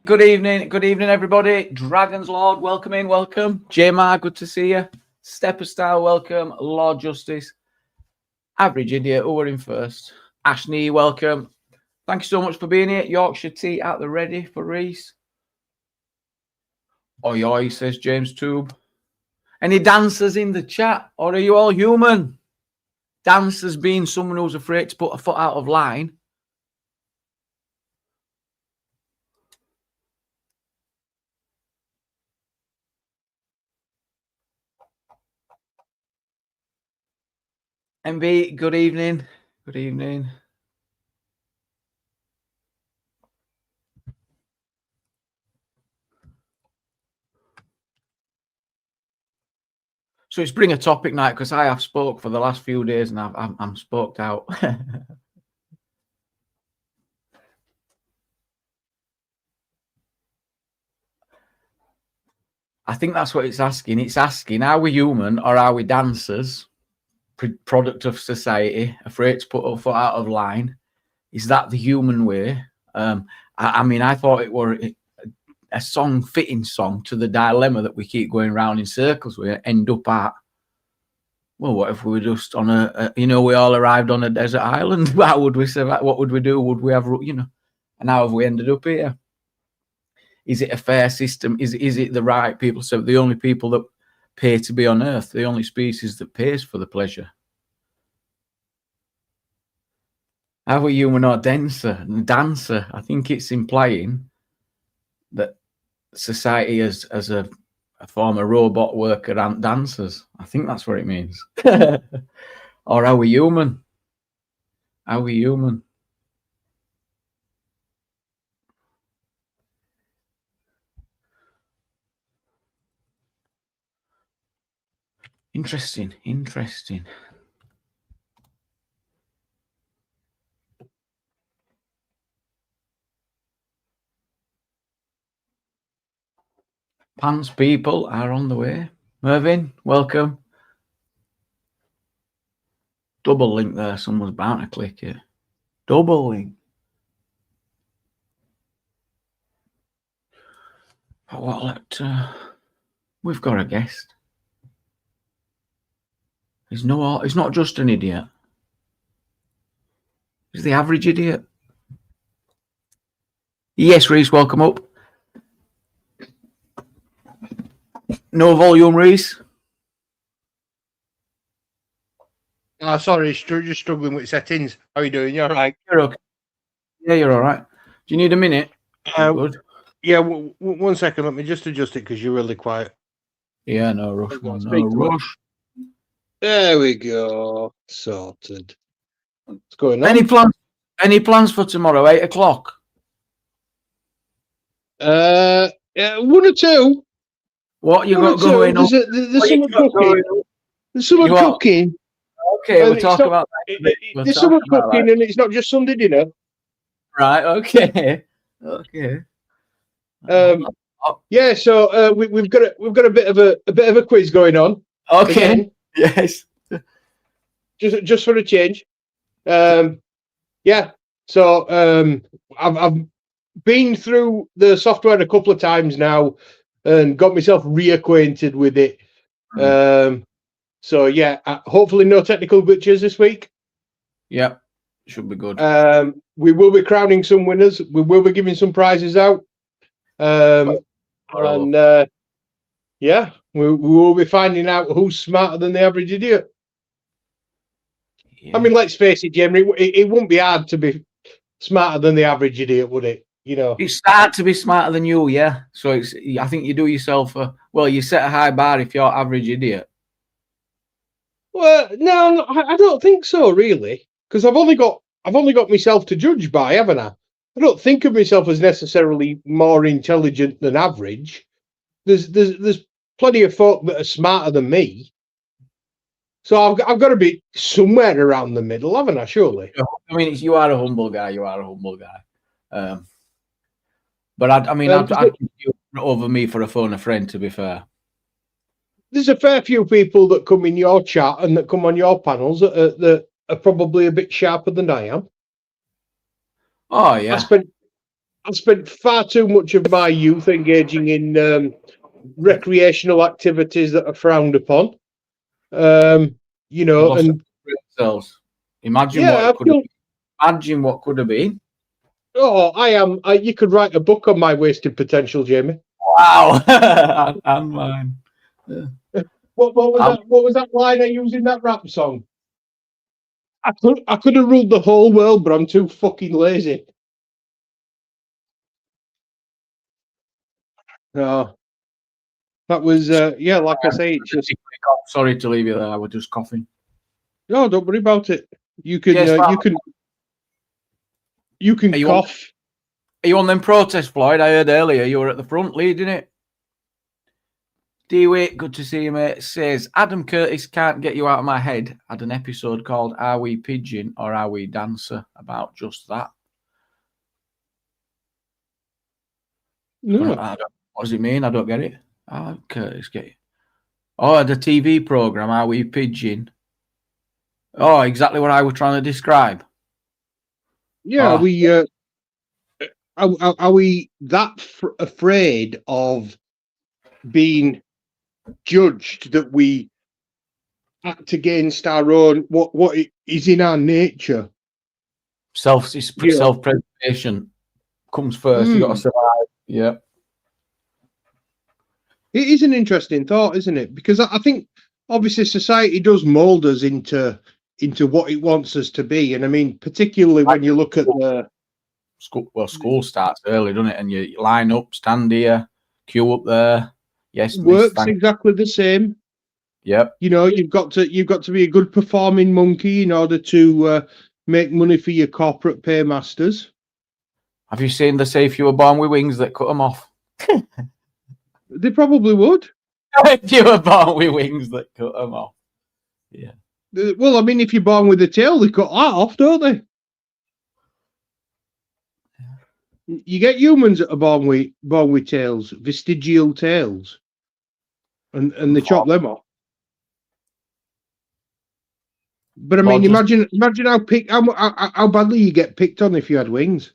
Good evening, everybody. Dragon's Lord, welcome in, welcome. J-Mar, good to see you. Stepper Style, welcome. Lord Justice. Average Idiot, who are in first? Ashney, welcome. Thank you so much for being here. Yorkshire tea at the ready for Reese. Oi, oi, says James Tube. Any dancers in the chat, or are you all human? Dancers being someone who's afraid to put a foot out of line. MB, good evening. Good evening. So it's bring a topic night because I have spoke for the last few days and I'm spoked out. I think that's what it's asking. It's asking, are we human or are we dancers? Product of society, afraid to put a foot out of line. Is that the human way? I mean, I thought it were a fitting song to the dilemma that we keep going round in circles. We end up at, well, what if we were just on we all arrived on a desert island? How would we survive? What would we do? Would we have, and how have we ended up here? Is it a fair system? Is it the right people? So the only people that pay to be on Earth, the only species that pays for the pleasure. Are we human or dancer? I think it's implying that society as a former robot worker and dancers. I think that's what it means. Or are we human? Are we human? Interesting. Pants people are on the way. Mervyn, welcome. Double link there. Someone's bound to click it. Double link. We've got a guest. He's not just an idiot. He's the average idiot. Yes, Reese, welcome up. No volume, Reese. Oh, sorry, just struggling with settings. How are you doing? You all right? You're okay. Yeah, you're all right. Do you need a minute? Good. Yeah, one second. Let me just adjust it because you're really quiet. Yeah, no rush. No rush. There we go. Sorted. What's going on? Any plans for tomorrow? 8 o'clock. Yeah, 1 or 2. What you got going on? There's someone cooking. There's someone cooking. Okay, we'll talk about that. There's someone cooking, and it's not just Sunday dinner. Right. Okay. Okay. Yeah. So we've got a bit of a quiz going on. Okay. Again. Yes. Just for a change. Yeah. So I've been through the software a couple of times now and got myself reacquainted with it. So yeah, hopefully no technical glitches this week. Yep. Should be good. We will be crowning some winners. We will be giving some prizes out. And yeah, we will be finding out who's smarter than the average idiot. Yeah. I mean, let's face it, Jamie, it wouldn't be hard to be smarter than the average idiot, would it? You know, It's hard to be smarter than you, yeah. So I think you do yourself you set a high bar if you're average idiot. Well, no, I don't think so, really, because I've only got myself to judge by, haven't I? I don't think of myself as necessarily more intelligent than average. There's plenty of folk that are smarter than me, so I've got to be somewhere around the middle, haven't I? Surely. I mean, you are a humble guy. You are a humble guy. But I'd give you over me for a phone a friend. To be fair, there's a fair few people that come in your chat and that come on your panels that are probably a bit sharper than I am. Oh yeah. I spent far too much of my youth engaging in recreational activities that are frowned upon. You know, and themselves. Imagine what could have been. Oh, you could write a book on my wasted potential, Jamie. Wow, and mine. Yeah. What was that line I used in that rap song? I could have ruled the whole world, but I'm too fucking lazy. No, that was like I say. It's just sorry to leave you there. I was just coughing. No, don't worry about it. You can you can cough. Are you on them protests, Floyd? I heard earlier you were at the front leading it. D-Wait, good to see you, mate. Says, Adam Curtis can't get you out of my head. Had an episode called Are We Pigeon or Are We Dancer about just that. No. What does it mean? I don't get it. Curtis, get it. Oh, the TV program, Are We Pigeon? Oh, exactly what I was trying to describe. Yeah, are we that afraid of being judged that we act against our own what is in our nature? Self-preservation comes first. You got to survive. Yeah. It is an interesting thought, isn't it? Because I think obviously society does mold us into what it wants us to be, and I mean particularly when you look at the school. Well, school starts early, doesn't it? And you line up, stand here, queue up there. Yes, works exactly the same. Yep. You know, you've got to be a good performing monkey in order to make money for your corporate paymasters. Have you seen the say if you were born with wings that cut them off? They probably would. If you were born with wings that cut them off. Yeah. Well, I mean, if you're born with a tail, they cut that off, don't they? You get humans that are born with tails, vestigial tails, and they chop them off. But I mean, imagine how badly you get picked on if you had wings.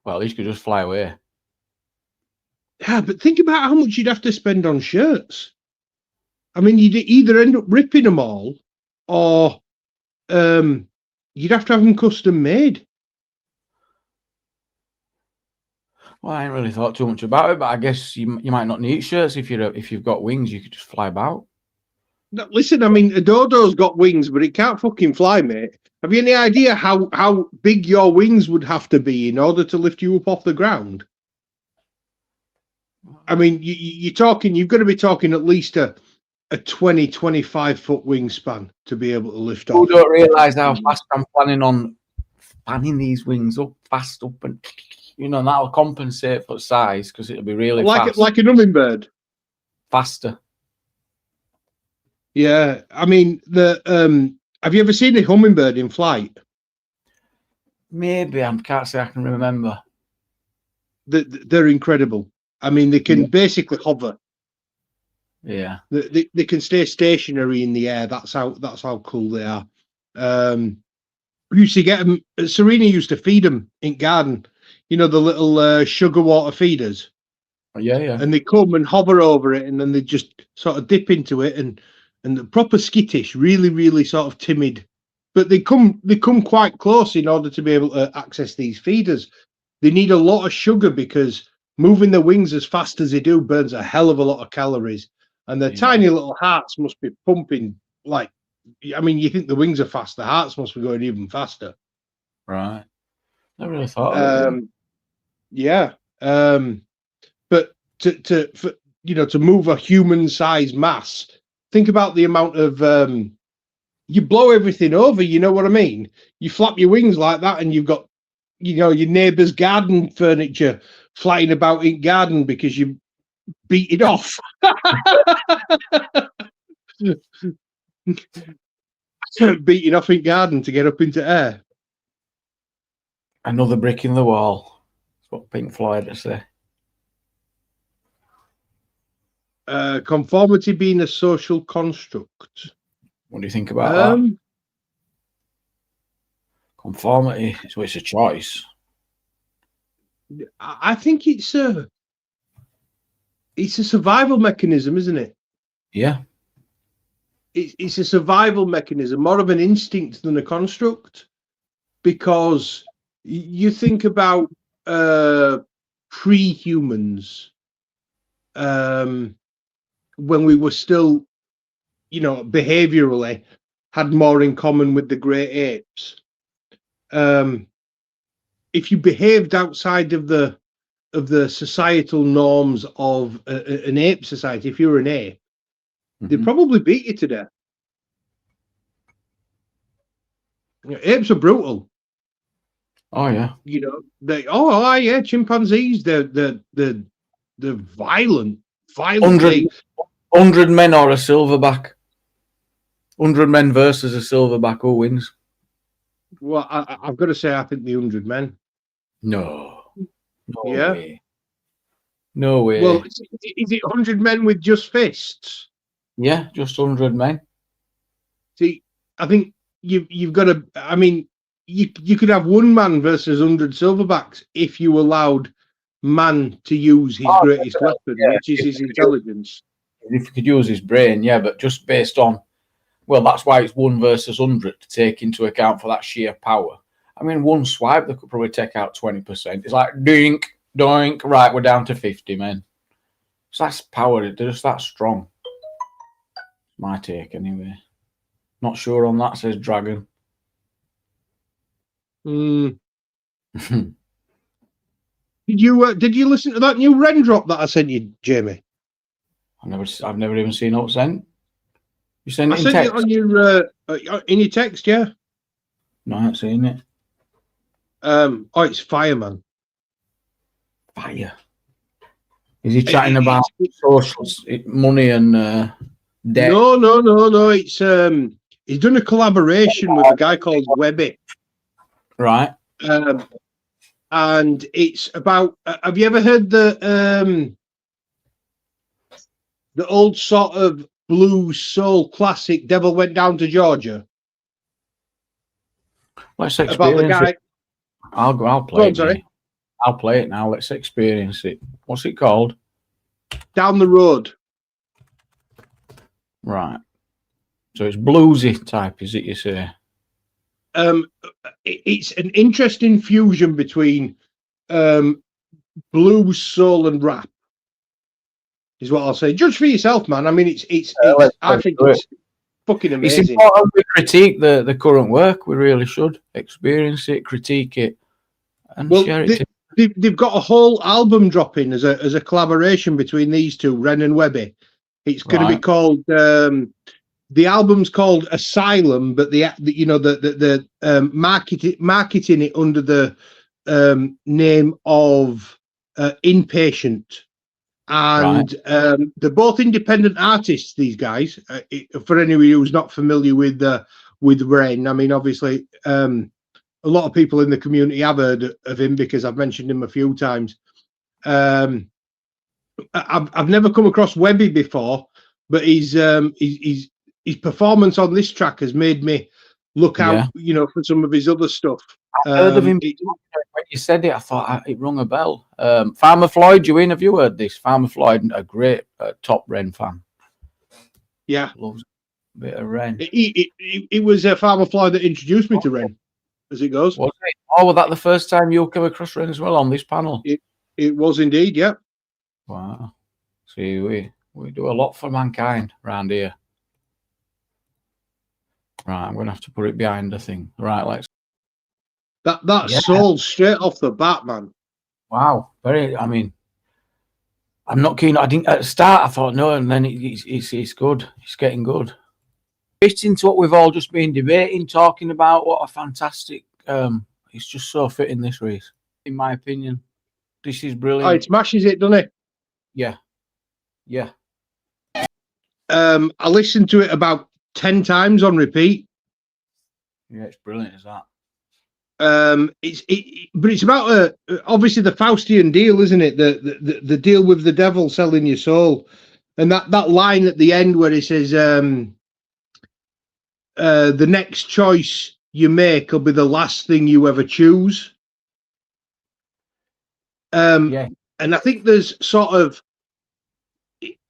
Well, at least you could just fly away. Yeah, but think about how much you'd have to spend on shirts. I mean, you'd either end up ripping them all, or you'd have to have them custom made. Well, I ain't really thought too much about it, but I guess you might not need shirts if you've got wings. You could just fly about. No, listen, I mean, a dodo's got wings, but it can't fucking fly, mate. Have you any idea how big your wings would have to be in order to lift you up off the ground? I mean, you've got to be talking at least a 20, 25 foot wingspan to be able to lift off. You don't realise how fast I'm planning on fanning these wings up, fast up, and that'll compensate for size because it'll be really fast. Like an hummingbird. Faster. Yeah, I mean have you ever seen a hummingbird in flight? Maybe I can't say I can remember. They're incredible. I mean, they can basically hover. Yeah. They can stay stationary in the air. That's how cool they are. We used to get them. Serena used to feed them in garden. You know, the little sugar water feeders. Yeah, yeah. And they come and hover over it, and then they just sort of dip into it, and the proper skittish, really, really sort of timid. But they come quite close in order to be able to access these feeders. They need a lot of sugar because moving their wings as fast as they do burns a hell of a lot of calories, and their tiny little hearts must be pumping like. I mean, you think the wings are fast, the hearts must be going even faster. Right. Never really thought of it. Yeah. But to move a human-sized mass, think about the amount of you blow everything over. You know what I mean? You flap your wings like that, and you've got your neighbour's garden furniture flying about in garden because you beat it off. Beating off in garden to get up into air. Another brick in the wall. That's what Pink Floyd say. Conformity being a social construct. What do you think about that? Conformity, so it's a choice. I think it's a survival mechanism, isn't it? Yeah. It's a survival mechanism, more of an instinct than a construct, because you think about pre-humans when we were still, behaviorally had more in common with the great apes. If you behaved outside of the societal norms of an ape society, if you were an ape, they'd probably beat you to death. Apes are brutal. Oh yeah. Chimpanzees. They're violent. 100 men or a silverback. 100 men versus a silverback. Who wins? Well, I've got to say, I think the 100 men. No Yeah. way. No way. Well, is it 100 men with just fists? Yeah, just 100 men. See, I think you've got to. I mean, you could have one man versus 100 silverbacks if you allowed man to use his greatest weapon, which is his intelligence. If he could use his brain, yeah, but just based on, well, that's why it's 1 versus 100 to take into account for that sheer power. I mean, one swipe, they could probably take out 20%. It's like, doink, doink, right, we're down to 50 men. So that's power, they're just that strong. My take, anyway. Not sure on that, says Dragon. Did you listen to that new Ren drop that I sent you, Jamie? I've never even seen it sent. You sent it in text? I sent it on in your text, yeah. No, I haven't seen it. It's fire, man. Fire. Is he chatting about socials, money and debt? No. It's he's done a collaboration with a guy called Webby. Right. And it's about. Have you ever heard the old sort of blues soul classic "Devil Went Down to Georgia"? Let's experience about the guy. It. I'll play it. Sorry. I'll play it now. Let's experience it. What's it called? Down the Road. Right. So it's bluesy type, is it? You say? It's an interesting fusion between blues, soul, and rap. Is what I'll say. Judge for yourself, man. I mean, it's I think it's fucking amazing. It's important we critique the current work. We really should experience it, critique it, and share it. They've got a whole album dropping as a collaboration between these two, Ren and Webby. It's going to be called. The album's called Asylum, but the marketing it under the name of Inpatient. And they're both independent artists, these guys. For anyone who's not familiar with Ren, I mean, obviously, a lot of people in the community have heard of him because I've mentioned him a few times. I've never come across Webby before, but his performance on this track has made me look out, for some of his other stuff. I heard of him. When you said it, I thought it rung a bell. Farmer Floyd, have you heard this? Farmer Floyd, a great top Ren fan. Yeah, loves a bit of Ren. It was Farmer Floyd that introduced me to Ren, as it goes. Was it? Oh, was that the first time you came across Ren as well on this panel? It was indeed, yeah. Wow. See, we do a lot for mankind around here. Right, I'm going to have to put it behind the thing. Right, let's. That sold straight off the bat, man. Wow, I'm not keen. I didn't at the start. I thought no, and then it's good. It's getting good. Fits into what we've all just been debating, talking about. What a fantastic. It's just so fitting this race, in my opinion. This is brilliant. Oh, it smashes it, doesn't it? Yeah. I listened to it about 10 times on repeat. Yeah, it's brilliant, is that? But it's about obviously the Faustian deal, isn't it? The deal with the devil selling your soul, and that line at the end where he says, "The next choice you make will be the last thing you ever choose." And I think there's sort of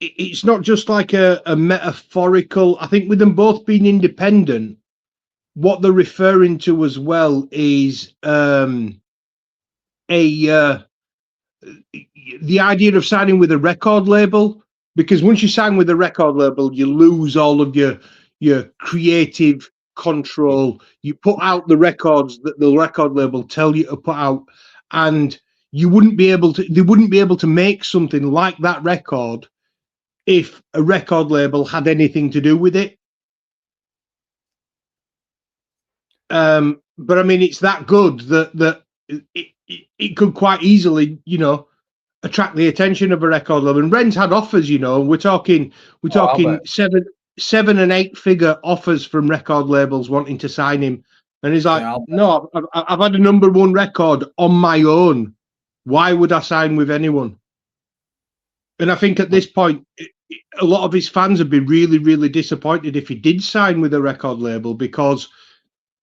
it's not just like a metaphorical. I think with them both being independent, what they're referring to as well is the idea of signing with a record label, because once you sign with a record label, you lose all of your creative control. You put out the records that the record label tell you to put out, and they wouldn't be able to make something like that record if a record label had anything to do with it. But I mean, it's that good that it could quite easily, attract the attention of a record label. And Ren's had offers, we're talking 7 and 8 figure offers from record labels wanting to sign him, and he's like, no, I've had a #1 record on my own. Why would I sign with anyone? And I think at this point, a lot of his fans would be really, really disappointed if he did sign with a record label, because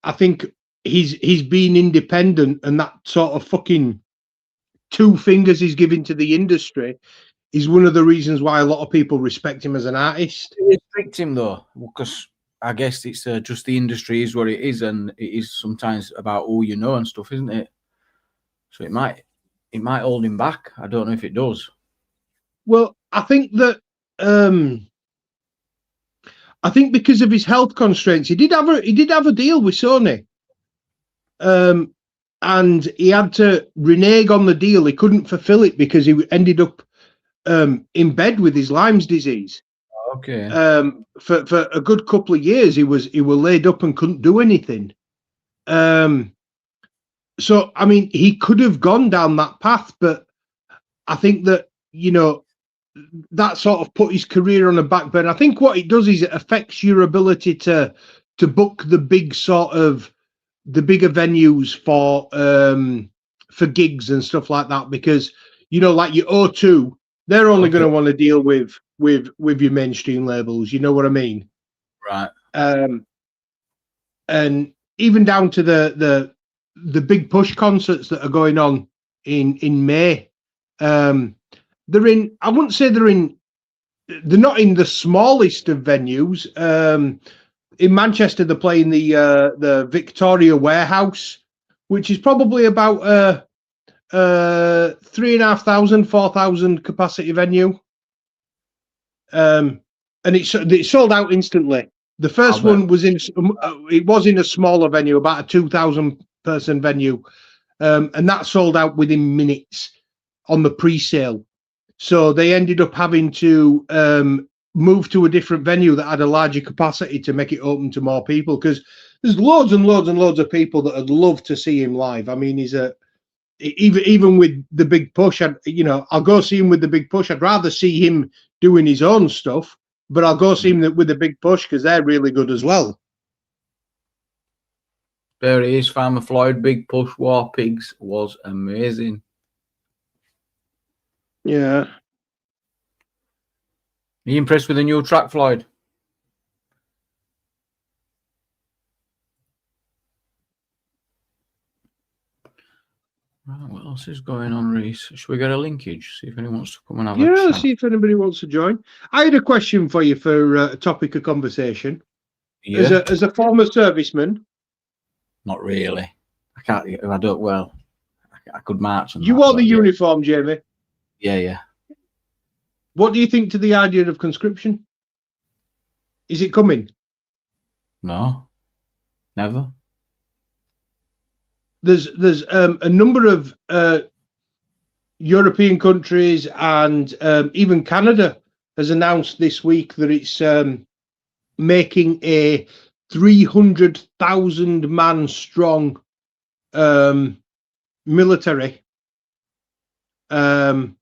I think he's been independent, and that sort of fucking 2 fingers he's giving to the industry is one of the reasons why a lot of people respect him as an artist. Respect him though, because I guess it's just the industry is what it is, and it is sometimes about who you know and stuff, isn't it? So it might hold him back. I don't know if it does. Well, I think that because of his health constraints, he did have a deal with Sony, and he had to renege on the deal. He couldn't fulfill it because he ended up in bed with his Lyme's disease. Okay. For a good couple of years, he was laid up and couldn't do anything. So I mean, he could have gone down that path, but I think that that sort of put his career on a back burner. I think what it does is it affects your ability to book the bigger venues for gigs and stuff like that, because like your O2, they're only going to want to deal with your mainstream labels. You know what I mean? Right. And even down to the big push concerts that are going on in May. They're in. I wouldn't say they're not in the smallest of venues. In Manchester, they're playing the Victoria Warehouse, which is probably about 3,500, 4,000 capacity venue. And it's sold out instantly. The first one was in a smaller venue, about a 2,000 person venue, and that sold out within minutes on the pre-sale. So they ended up having to move to a different venue that had a larger capacity to make it open to more people, because there's loads and loads and loads of people that would love to see him live. I mean, even with the Big Push, I'll go see him with the Big Push. I'd rather see him doing his own stuff, but I'll go see him with the Big Push because they're really good as well. There it is, Farmer Floyd, Big Push, War Pigs was amazing. Yeah. Are you impressed with the new track, Floyd? Right, what else is going on, Reese? Should we get a linkage? See if anyone wants to come and have a chat. Yeah, see if anybody wants to join. I had a question for you for a topic of conversation. Yeah. As a former serviceman. Not really. I can't. If I don't. Well, I could march. And You that, wore the yeah. uniform, Jamie. Yeah. What do you think to the idea of conscription? Is it coming? No, never. There's a number of European countries and even Canada has announced this week that it's making a 300,000 man strong military. In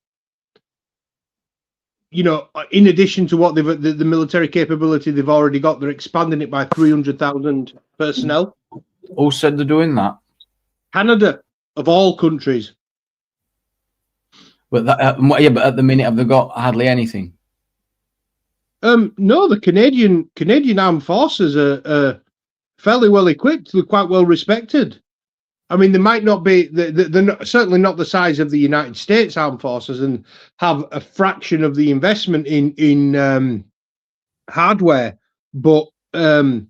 addition to what the military capability they've already got, they're expanding it by 300,000 personnel. Who said they're doing that? Canada, of all countries. But that, but at the minute, have they got hardly anything? No, the Canadian armed forces are fairly well equipped. They're quite well respected. I mean, they might not be. They're certainly not the size of the United States armed forces, and have a fraction of the investment in hardware. But they're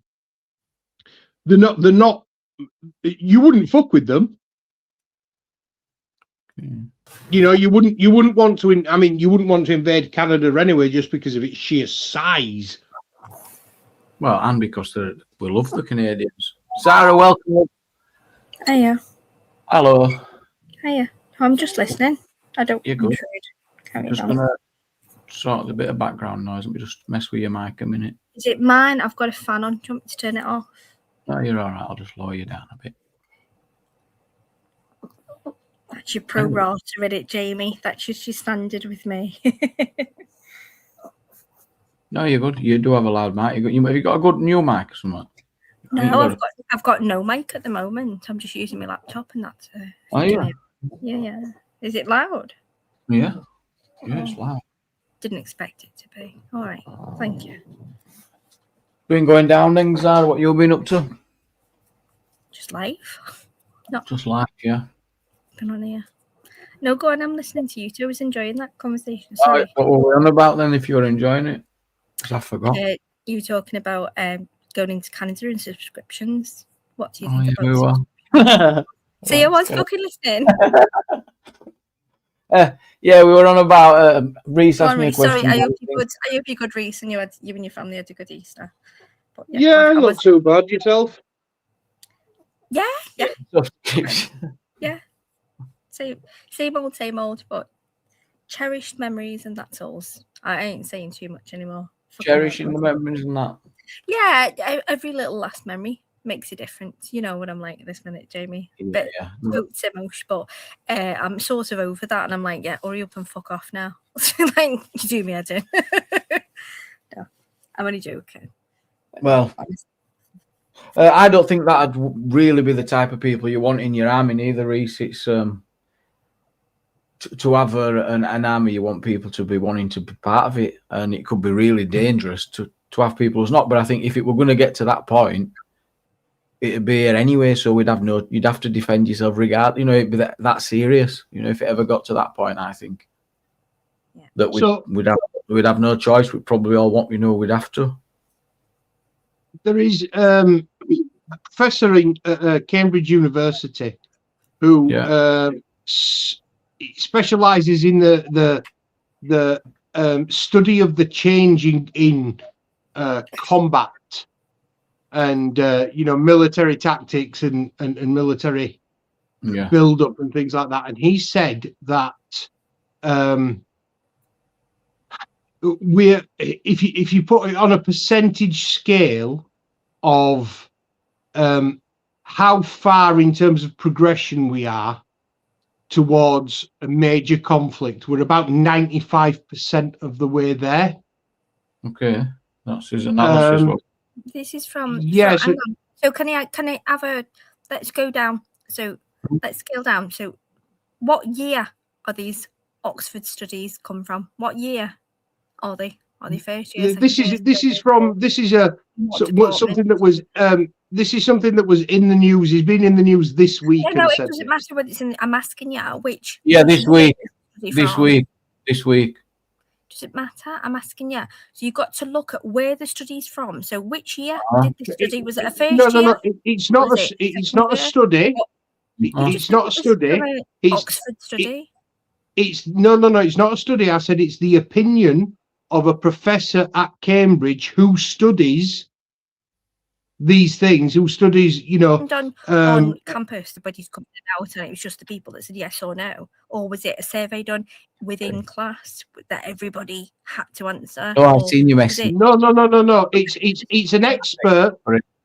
not. You wouldn't fuck with them. You wouldn't want to. You wouldn't want to invade Canada anyway, just because of its sheer size. Well, and because we love the Canadians. Sarah, welcome. Hiya. Hello. Hiya. I'm just listening. I don't. You're good. Carry Just on. gonna sort a bit of background noise. Let me just mess with your mic a minute. Is it mine? I've got a fan on. Do you want me to turn it off? No, you're all right. I'll just lower you down a bit. That's your pro rata in it, Jamie. That's just your standard with me. No, you're good. You do have a loud mic. Have you got a good new mic or something? No, I've got no mic at the moment. I'm just using my laptop, and that's. Yeah. Is it loud? Yeah. Yeah, it's loud. Didn't expect it to be. All right. Thank you. Been going down things, Zara. What you been up to? Just life. Not Just life, yeah. been on here. No, go on. I'm listening to you two. I was enjoying that conversation. All Sorry. right, what were we on about then? If you're enjoying it, because I forgot. You were talking about going into Canada and subscriptions. What do you think Yeah, about? we were. See, I was fucking listening. Yeah, we were on about Reese asked me a question. Sorry, I hope you could, Reese, and you and your family had a good Easter. But Yeah, not too bad. Yourself? Yeah. Subscription. Yeah. Same old, but cherished memories, and that's all. I ain't saying too much anymore. Cherishing the memories and that. Yeah, every little last memory makes a difference. You know what I'm like at this minute, Jamie. But I'm sort of over that, and I'm like, yeah, hurry up and fuck off now. Like, you do me, I do. No, I'm only joking. Well, I don't think that'd really be the type of people you want in your army, neither, Reese. It's to have an army, you want people to be wanting to be part of it, and it could be really dangerous to have people who's not. But I think if it were going to get to that point, it'd be here anyway. So you'd have to defend yourself regardless. You know, it'd be that serious. You know, if it ever got to that point, I think that we'd have no choice. We'd probably all want. You know, we'd have to. There is a professor in Cambridge University who specializes in the study of the change in combat and military tactics and military build up and things like that. And he said that if you put it on a percentage scale of how far in terms of progression we are towards a major conflict, we're about 95% of the way there. Okay, that's his analysis. This is from yeah. So can I have a let's go down. So let's scale down. So what year are these Oxford studies come from? What year are they? Are they first year? This is something that was this is something that was in the news. He's been in the news this week. Yeah, no, it doesn't matter whether it's in. I'm asking you which. Yeah, this week. This week. Does it matter? I'm asking you. So you've got to look at where the study's from. So which year did the study? Was it a first year? No. It's not a study. It's not a study. It's Oxford study. It's no. It's not a study. I said it's the opinion of a professor at Cambridge who studies these things, who studies, on campus, but he's coming out and it was just the people that said yes or no, or was it a survey done within class that everybody had to answer? Oh, I've seen you message. No. It's an expert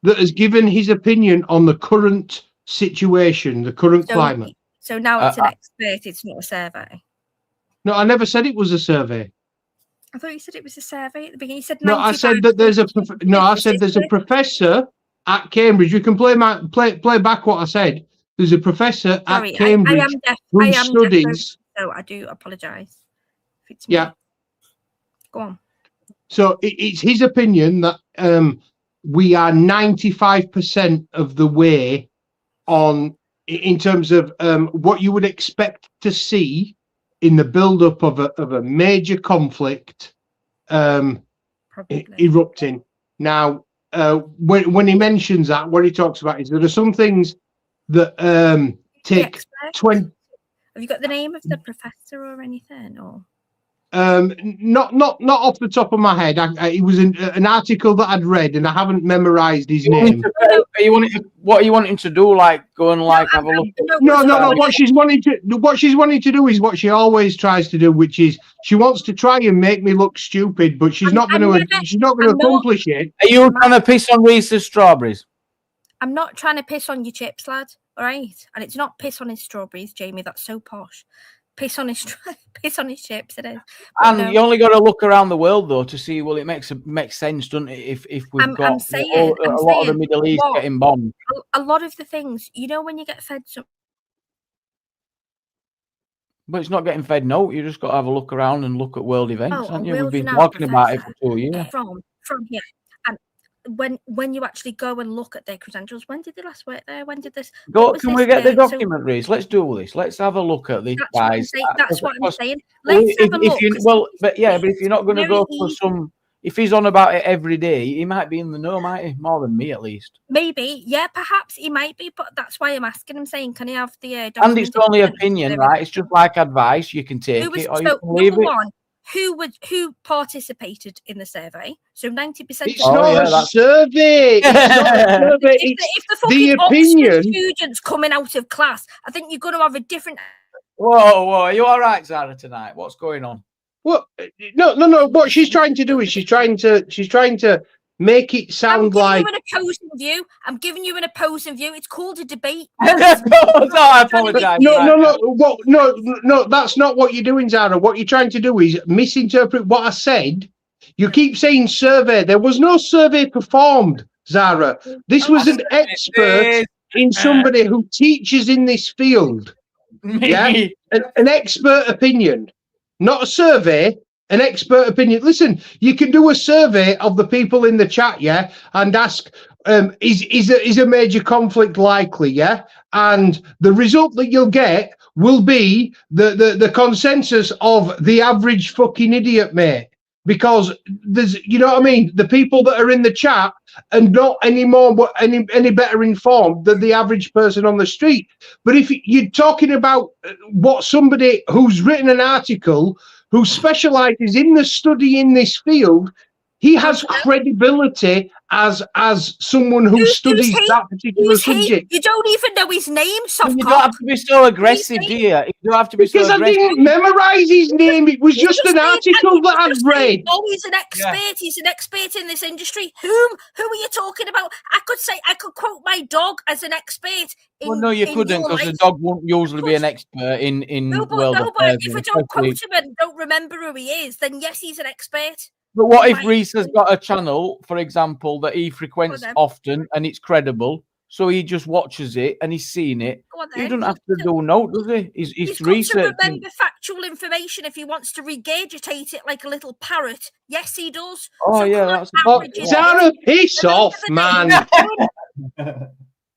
that has given his opinion on the current situation, the current climate. So now it's an expert. It's not a survey. No, I never said it was a survey. I thought you said it was a survey at the beginning. You said no. I said that there's a professor at Cambridge. You can play back what I said. There's a professor at Cambridge who studies. So I do apologise. Yeah. Go on. So it's his opinion that we are 95% of the way on in terms of what you would expect to see in the build-up of a major conflict erupting. Now, when he mentions that, what he talks about is there are some things that take 20. Have you got the name of the professor or anything? Or not off the top of my head. It was an article that I'd read, and I haven't memorized his name. What are you wanting to do? Like go and have a look? No. What she's wanting to do is what she always tries to do, which is she wants to try and make me look stupid, but she's not going to accomplish it. Are you trying to piss on Reese's strawberries? I'm not trying to piss on your chips, lad. All right, and it's not piss on his strawberries, Jamie. That's so posh. Piss on his chips. It is. And you only got to look around the world though to see. Well, it makes sense, doesn't it? If we've got a lot of the Middle East getting bombed. A lot of the things, when you get fed some. But it's not getting fed. No, you just got to have a look around and look at world events, haven't you? We've been talking about it for 2 years. From here. When you actually go and look at their credentials, when did they last work there? When did this? Can we get the document, Reese? Let's do this. Let's have a look at these guys. That's what I'm saying. Let's have a look. But if you're not going to go for some, if he's on about it every day, he might be in the know, might he? More than me, at least. Maybe, yeah, perhaps he might be, but that's why I'm asking him, saying, can he have the document? And it's only opinion, right? It's just like advice. You can take it or you can leave it. Who participated in the survey? So 90%. It's not a survey. If the fucking Oxford students coming out of class, I think you're going to have a different. Whoa! Are you all right, Zara? Tonight, what's going on? Well, no. What she's trying to do is she's trying to make it sound like I'm giving you an opposing view. It's called a debate. I apologize. No, that's not what you're doing, Zara. What you're trying to do is misinterpret what I said. You keep saying survey. There was no survey performed, Zara. This was an expert in somebody who teaches in this field. Yeah, an expert opinion, not a survey. An expert opinion. Listen, you can do a survey of the people in the chat, yeah, and ask, is a major conflict likely, yeah? And the result that you'll get will be the consensus of the average fucking idiot, mate. Because there's, you know what I mean? The people that are in the chat are not any better informed than the average person on the street. But if you're talking about what somebody who's written an article who specializes in the study in this field, he has credibility as someone who studies that particular subject. You don't even know his name, You don't have to be so aggressive, do you? You don't have to be because I didn't memorize his name. It was just an article that I've read. Oh, he's an expert. Yeah. He's an expert in this industry. Who are you talking about? I could quote my dog as an expert. Well, no, you couldn't, because the dog won't usually be an expert in world affairs. If I don't quote him and don't remember who he is, then yes, he's an expert. But what if Reese has got a channel, for example, that he frequents often and it's credible? so he just watches it and he's seen it. Go on He then. doesn't have to do note, does he? He's He's got to researching. remember factual information if he wants to regurgitate it like a little parrot. Yes, he does. Oh, So yeah, come on, that's averages. Zara, piss off, man.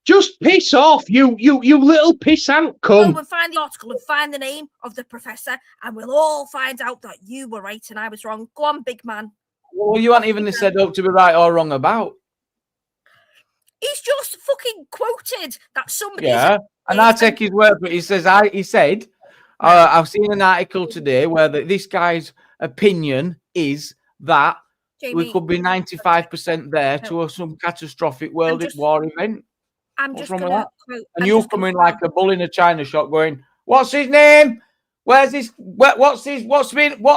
Just piss off, you little pissant Go cunt. and find the article and find the name of the professor, and we'll all find out that you were right and I was wrong. Go on, big man. Well, you aren't even said up to be right or wrong about. He's just fucking quoted that somebody. Yeah, and I take his word for it. He said, I've seen an article today where this guy's opinion is that Jamie, we could be 95% there to some catastrophic world war event. I'm What's just wrong going with to that? quote. And you come in like a bull in a china shop going, what's his name? Where's this? What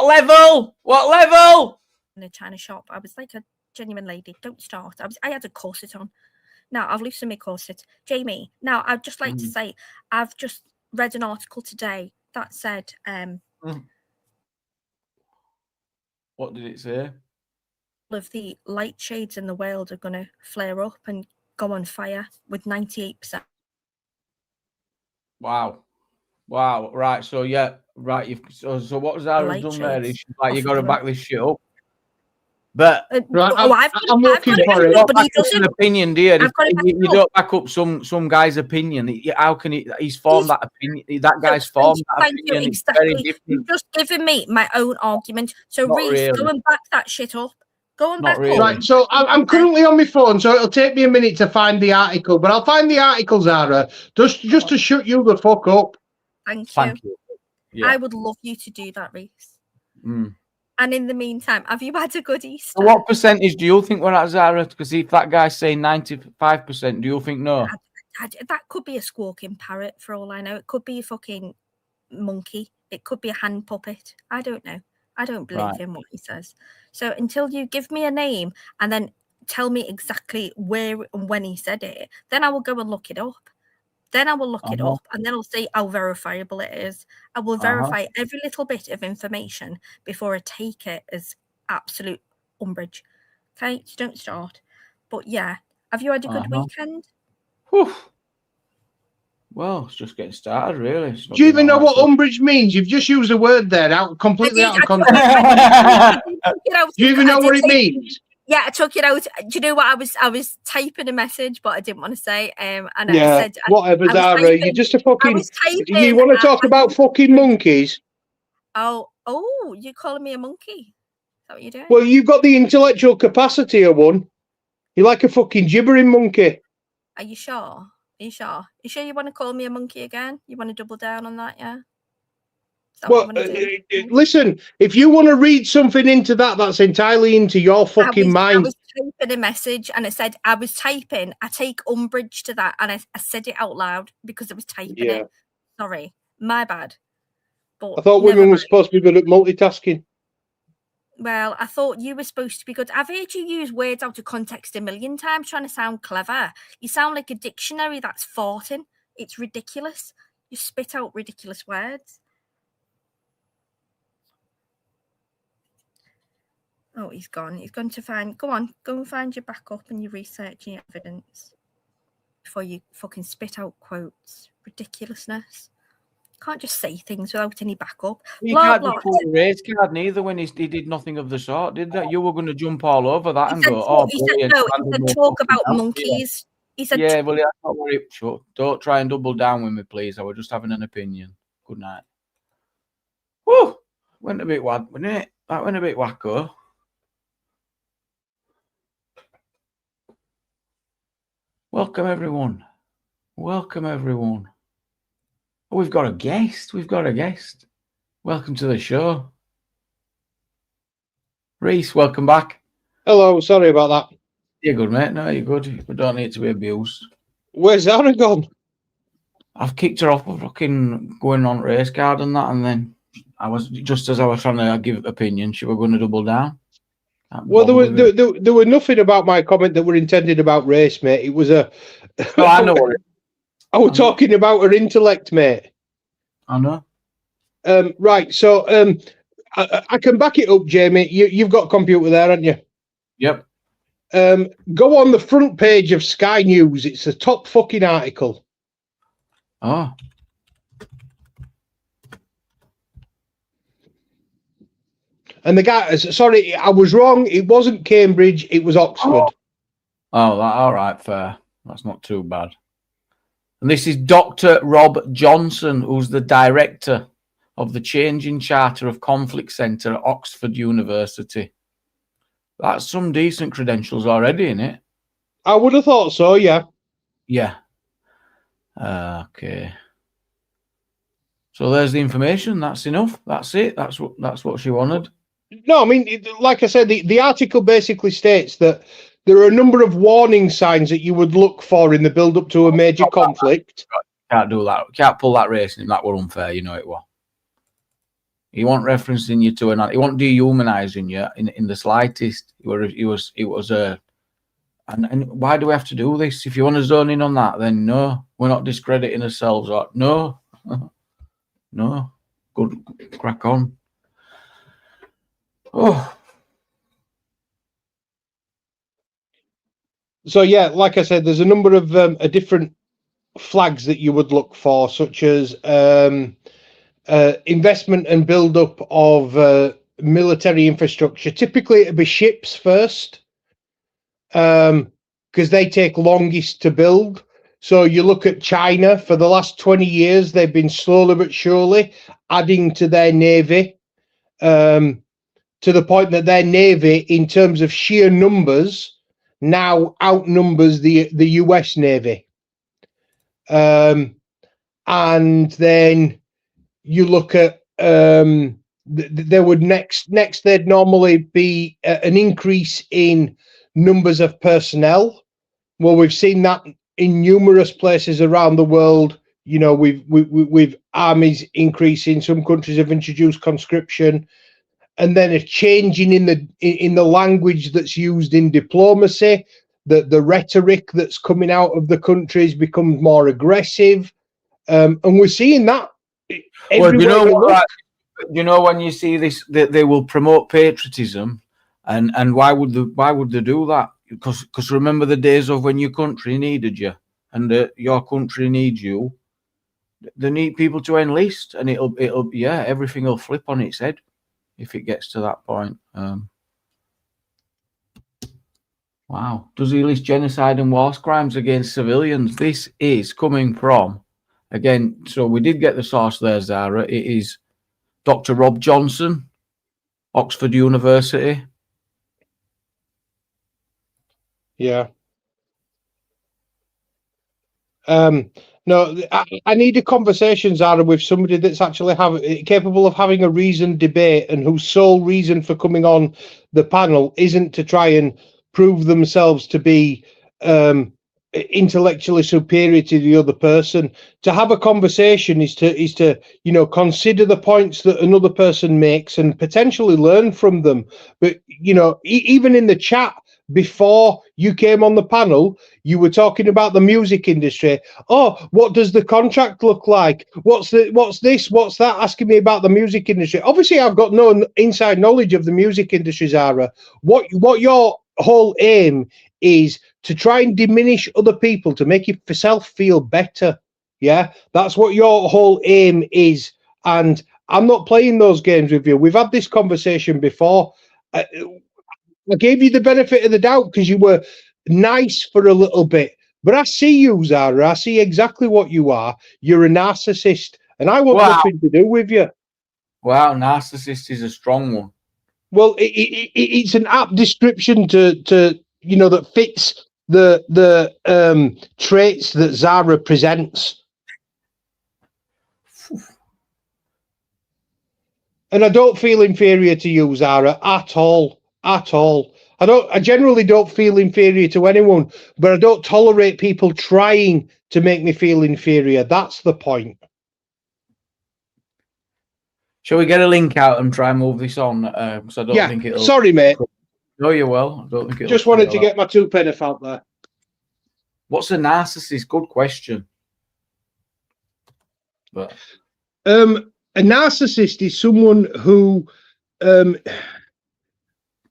level? What level? In a china shop, I was like a genuine lady. Don't start. I had a corset on. Now I've loosened my corset. Jamie, now I'd just like to say I've just read an article today that said What did it say? all of the light shades in the world are going to flare up and go on fire with 98%. Wow. Right. So yeah. Right. So what Zara's done there is she's like, you got to back this shit up. But right, I'm looking for it. But he doesn't. An opinion, dear. You don't back up some guy's opinion. How can he? He's formed that opinion. That guy's formed that opinion. Exactly. You've just given me my own argument. So Reese, go and back that shit up. Go and back up. Right. So I'm currently on my phone, so it'll take me a minute to find the article. But I'll find the article, Zara, just to shut you the fuck up. Thank you. Yeah. I would love you to do that, Reese. And in the meantime, have you had a good Easter? So what percentage do you think we're at, Zara? Because if that guy's saying 95%, do you think no? That could be a squawking parrot for all I know. It could be a fucking monkey. It could be a hand puppet. I don't know. I don't believe in what he says. So until you give me a name and then tell me exactly where and when he said it, then I will go and look it up. Then I will look it up and then I'll see how verifiable it is. I will verify every little bit of information before I take it as absolute umbrage. Okay, so don't start. But yeah, have you had a good weekend? Whew. Well, it's just getting started, really. Do you even know what umbrage means? You've just used a word there completely out of context. Do you even know what it means? Yeah, I took it out. Do you know what I was typing a message, but I didn't want to say. And I said, whatever, Zara. You're just a fucking. You want to talk about fucking monkeys? Oh, you're calling me a monkey? Is that what you're doing? Well, you've got the intellectual capacity of one. You're like a fucking gibbering monkey. Are you sure? You sure you want to call me a monkey again? You want to double down on that, yeah? Well, listen, if you want to read something into that, that's entirely into your fucking mind. I was typing a message and it said, I take umbrage to that. And I said it out loud because I was typing it. Sorry, my bad. But I thought women were supposed to be good at multitasking. Well, I thought you were supposed to be good. I've heard you use words out of context a million times trying to sound clever. You sound like a dictionary that's farting. It's ridiculous. You spit out ridiculous words. Oh, he's gone. He's gone to find... Go and find your backup and your researching evidence before you fucking spit out quotes. Ridiculousness. Can't just say things without any backup. You can't just pull a race card neither when he did nothing of the sort, did that? You were going to jump all over that and go, he said talk about monkeys. He said, yeah, well, that's not very sure. Don't try and double down with me, please. I was just having an opinion. Good night. Whew! Went a bit wad, wasn't it? That went a bit wacko. Welcome, everyone. Welcome, everyone. Oh, we've got a guest. Welcome to the show. Reese, welcome back. Hello, sorry about that. You're good, mate. No, you're good. We don't need to be abused. Where's Zara gone? I've kicked her off of fucking going on race card and that, and then I was just as I was trying to give opinion, she was going to double down. Well, there were nothing about my comment that were intended about race, mate. It was a. Oh, I know what it is. I was talking about her intellect, mate. I know. Right, so I can back it up, Jamie. You've got a computer there, haven't you? Yep. Go on the front page of Sky News. It's the top fucking article. Oh. And the guy, sorry, I was wrong. It wasn't Cambridge. It was Oxford. Oh, all right, fair. That's not too bad. And this is Dr. Rob Johnson, who's the director of the Changing Charter of Conflict Centre at Oxford University. That's some decent credentials already, isn't it? I would have thought so, yeah. Yeah. Okay. So there's the information. That's enough. That's it. That's what she wanted. No, I mean, like I said, the article basically states that there are a number of warning signs that you would look for in the build-up to a major conflict. Can't do that. Can't pull that racing. That were unfair. You know it was. He wasn't referencing you to another. He wasn't dehumanizing you in the slightest. It was a. And why do we have to do this? If you want to zone in on that, then no, we're not discrediting ourselves. Or no, no, good, crack on. Oh. So yeah, like I said, there's a number of different flags that you would look for, such as investment and build-up of military infrastructure. Typically, it'd be ships first, because they take longest to build. So you look at China. For the last 20 years, they've been slowly but surely adding to their navy, to the point that their navy, in terms of sheer numbers, now outnumbers the US Navy. And then you look at there would next there'd normally be an increase in numbers of personnel. Well, we've seen that in numerous places around the world. You know, we've armies increasing. Some countries have introduced conscription, and then a changing in the language that's used in diplomacy. The rhetoric that's coming out of the countries becomes more aggressive, and we're seeing that. Well, you know when you see this, they will promote patriotism, and why would they do that? Because remember the days of when your country needed you, and your country needs you. They need people to enlist, and it'll everything will flip on its head if it gets to that point. Wow. Does he list genocide and war crimes against civilians? This is coming from, again, so we did get the source there, Zara. It is Dr. Rob Johnson, Oxford University. Yeah. No, I need a conversation, Zara, with somebody that's actually capable of having a reasoned debate, and whose sole reason for coming on the panel isn't to try and prove themselves to be intellectually superior to the other person. To have a conversation is to consider the points that another person makes and potentially learn from them. But even in the chat before you came on the panel, you were talking about the music industry. Oh, what does the contract look like? What's this? What's that? Asking me about the music industry. Obviously, I've got no inside knowledge of the music industry, Zara. What your whole aim is to try and diminish other people to make yourself feel better. Yeah, that's what your whole aim is. And I'm not playing those games with you. We've had this conversation before. I gave you the benefit of the doubt because you were nice for a little bit. But I see you, Zara. I see exactly what you are. You're a narcissist, and I want nothing to do with you. Wow, narcissist is a strong one. Well, it's an apt description to that fits the traits that Zara presents. And I don't feel inferior to you, Zara, at all. At all. I generally don't feel inferior to anyone, but I don't tolerate people trying to make me feel inferior. That's the point. Shall we get a link out and try and move this on? Because I don't think it'll. Sorry, mate. No, you're well. I don't think it'll. Just wanted to get my 2 pence out there. What's a narcissist? Good question. But a narcissist is someone who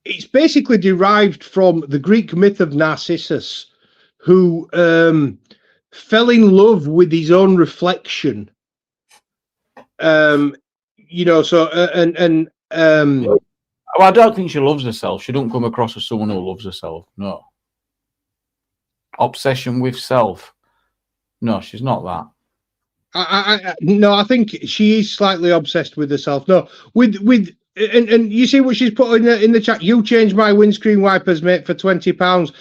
it's basically derived from the Greek myth of Narcissus, who fell in love with his own reflection. You know, so well, I don't think she loves herself. She don't come across as someone who loves herself. No. Obsession with self. No, she's not that. No, I think she is slightly obsessed with herself. No, and you see what she's put in the chat. You change my windscreen wipers, mate, for £20.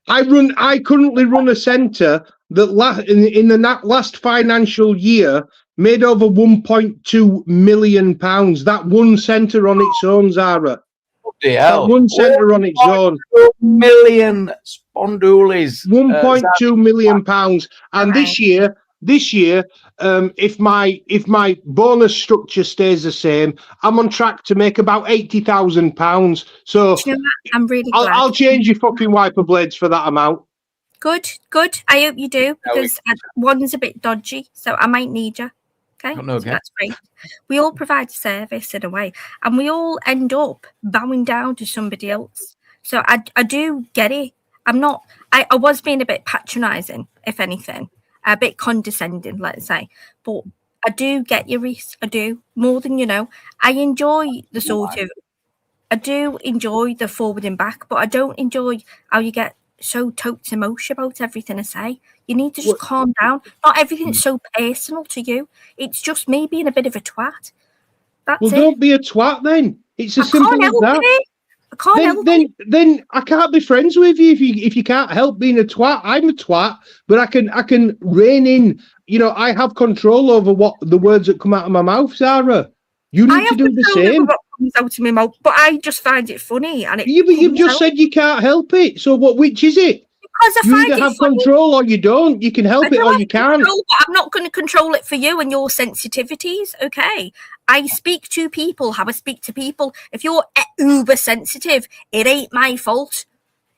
I currently run a centre that in the last financial year made over £1.2 million. That one centre on its own, Zara. That one centre on its own. 1.2 million spondoolies. £1.2 million. And this year, if my bonus structure stays the same, I'm on track to make about £80,000. So you know, I'm really glad. I'll change your fucking wiper blades for that amount. Good. I hope you do, because one's a bit dodgy, so I might need you. Okay, so that's great. We all provide a service in a way, and we all end up bowing down to somebody else. So I do get it. I was being a bit patronising, if anything, a bit condescending, let's say. But I do get you, Reese. I do, more than you know. I enjoy the I do enjoy the forward and back, but I don't enjoy how you get so totes emotion about everything I say. You need to just calm down. Not everything's so personal to you. It's just me being a bit of a twat. That's it. Don't be a twat then. It's as simple as that. I can't help it. Then I can't be friends with you if you can't help being a twat. I'm a twat, but I can rein in. You know, I have control over what the words that come out of my mouth, Zara. You need to do the same. What comes out of my mouth, but I just find it funny. And but you've just said you can't help it. So which is it? Because I find either have control or you don't. You can help it or you can't. I'm not going to control it for you and your sensitivities. Okay, I speak to people how I speak to people. If you're uber sensitive, it ain't my fault.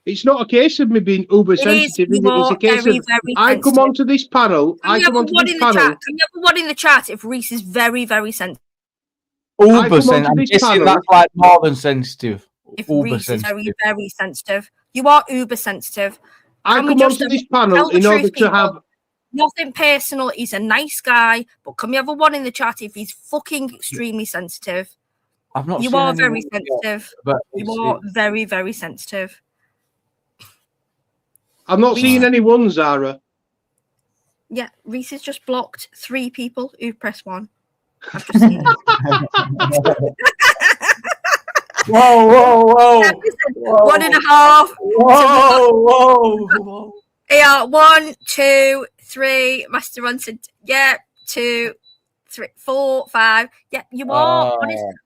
It's not a case of me being uber sensitive. It's a case of I come onto this panel. Can you have one in the chat if Reese is very, very sensitive? Uber sensitive. I'm guessing that's like more than sensitive. If Reese is very, very sensitive, you are uber sensitive. I come onto this panel in order to have nothing personal. He's a nice guy, but can we have a one in the chat if he's fucking extremely sensitive? I've not. You are very sensitive. But you are very, very sensitive. I'm not seeing any ones, Zara. Yeah, Reese has just blocked 3 people who pressed 1. I've just seen it. Whoa. 1.5. Whoa. Yeah, 1, 2, 3. Master answered. Yeah, 2, 3, 4, 5. Yeah, you are.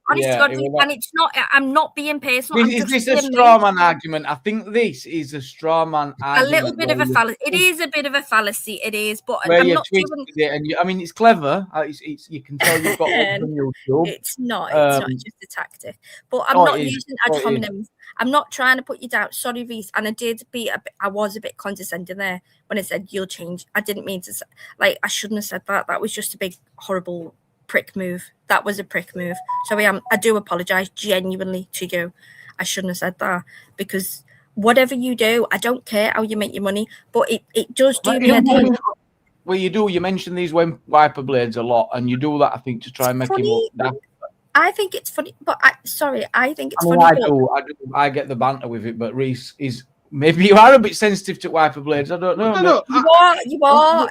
Honest to God, and it's not. I'm not being personal. Is this a straw man argument? I think this is a straw man argument. A little bit of a fallacy. It is a bit of a fallacy. It is, but where I'm you not twisted it, and I mean, it's clever. It's you can tell you've got one from YouTube. It's not. It's not just a tactic. But I'm not using ad hominems. I'm not trying to put you down. Sorry, Reese. And I was a bit condescending there when I said you'll change. I didn't mean to say, I shouldn't have said that. That was just a big, horrible prick move. That was a prick move. So I do apologise genuinely to you. I shouldn't have said that, because whatever you do, I don't care how you make your money, but it does do me a deal. Well, you mention these wiper blades a lot, and you do that, I think, to try and make him look. I think it's funny, but I think it's funny. I get the banter with it, but Reese is maybe you are a bit sensitive to wiper blades. I don't know. No, you are.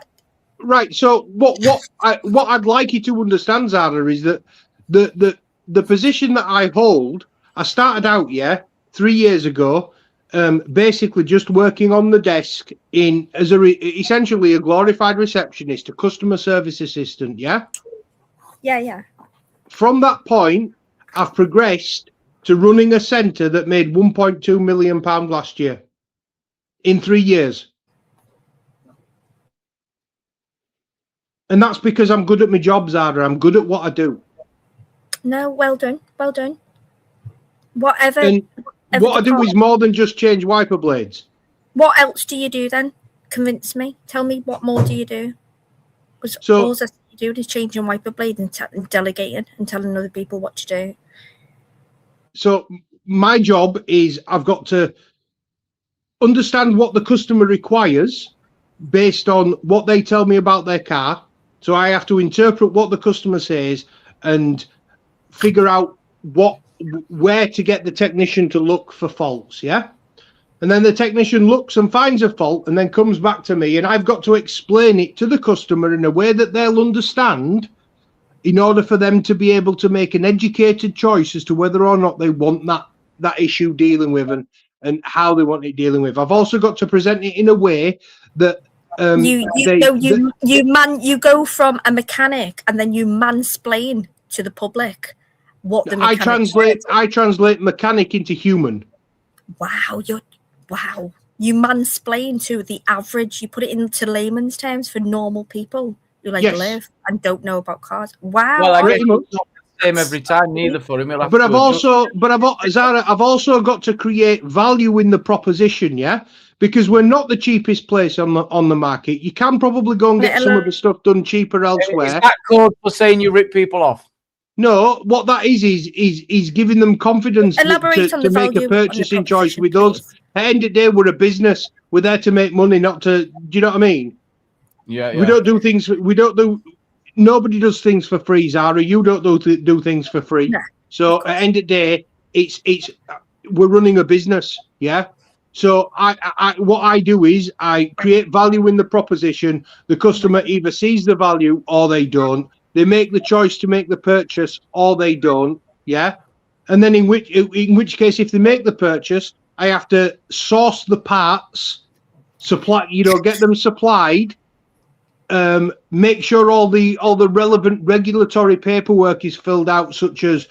Right. So what I'd like you to understand, Zara, is that the position that I hold, I started out 3 years ago, basically just working on the desk as essentially a glorified receptionist, a customer service assistant. Yeah. From that point, I've progressed to running a centre that made £1.2 million last year in 3 years. And that's because I'm good at my job, Zara. I'm good at what I do. No, well done. Whatever. And what I do is more than just change wiper blades. What else do you do then? Convince me. Tell me, what more do you do? Because all that you do is changing wiper blade and delegating and telling other people what to do. So my job is I've got to understand what the customer requires based on what they tell me about their car. So I have to interpret what the customer says and figure out where to get the technician to look for faults. Yeah. And then the technician looks and finds a fault and then comes back to me, and I've got to explain it to the customer in a way that they'll understand in order for them to be able to make an educated choice as to whether or not they want that issue dealing with and how they want it dealing with. I've also got to present it in a way that you go from a mechanic and then you mansplain to the public what the mechanic I translate mechanic into human. Wow, you mansplain to the average. You put it into layman's terms for normal people who live and don't know about cars. Wow. Well, I guess it's not the same every time, neither for him. But I've also got to create value in the proposition, yeah? Because we're not the cheapest place on the market. You can probably go and get some of the stuff done cheaper elsewhere. Is that code for saying you rip people off? No, what that is giving them confidence to make a purchasing choice with us. At the end of the day, we're a business. We're there to make money, not to. Do you know what I mean? Yeah. We don't do things. Nobody does things for free, Zara. You don't do things for free. No, so at the end of the day, it's we're running a business. Yeah. So what I do is I create value in the proposition. The customer either sees the value or they don't. They make the choice to make the purchase or they don't. Yeah. And then in which case, if they make the purchase, I have to source the parts, get them supplied, make sure all the relevant regulatory paperwork is filled out, such as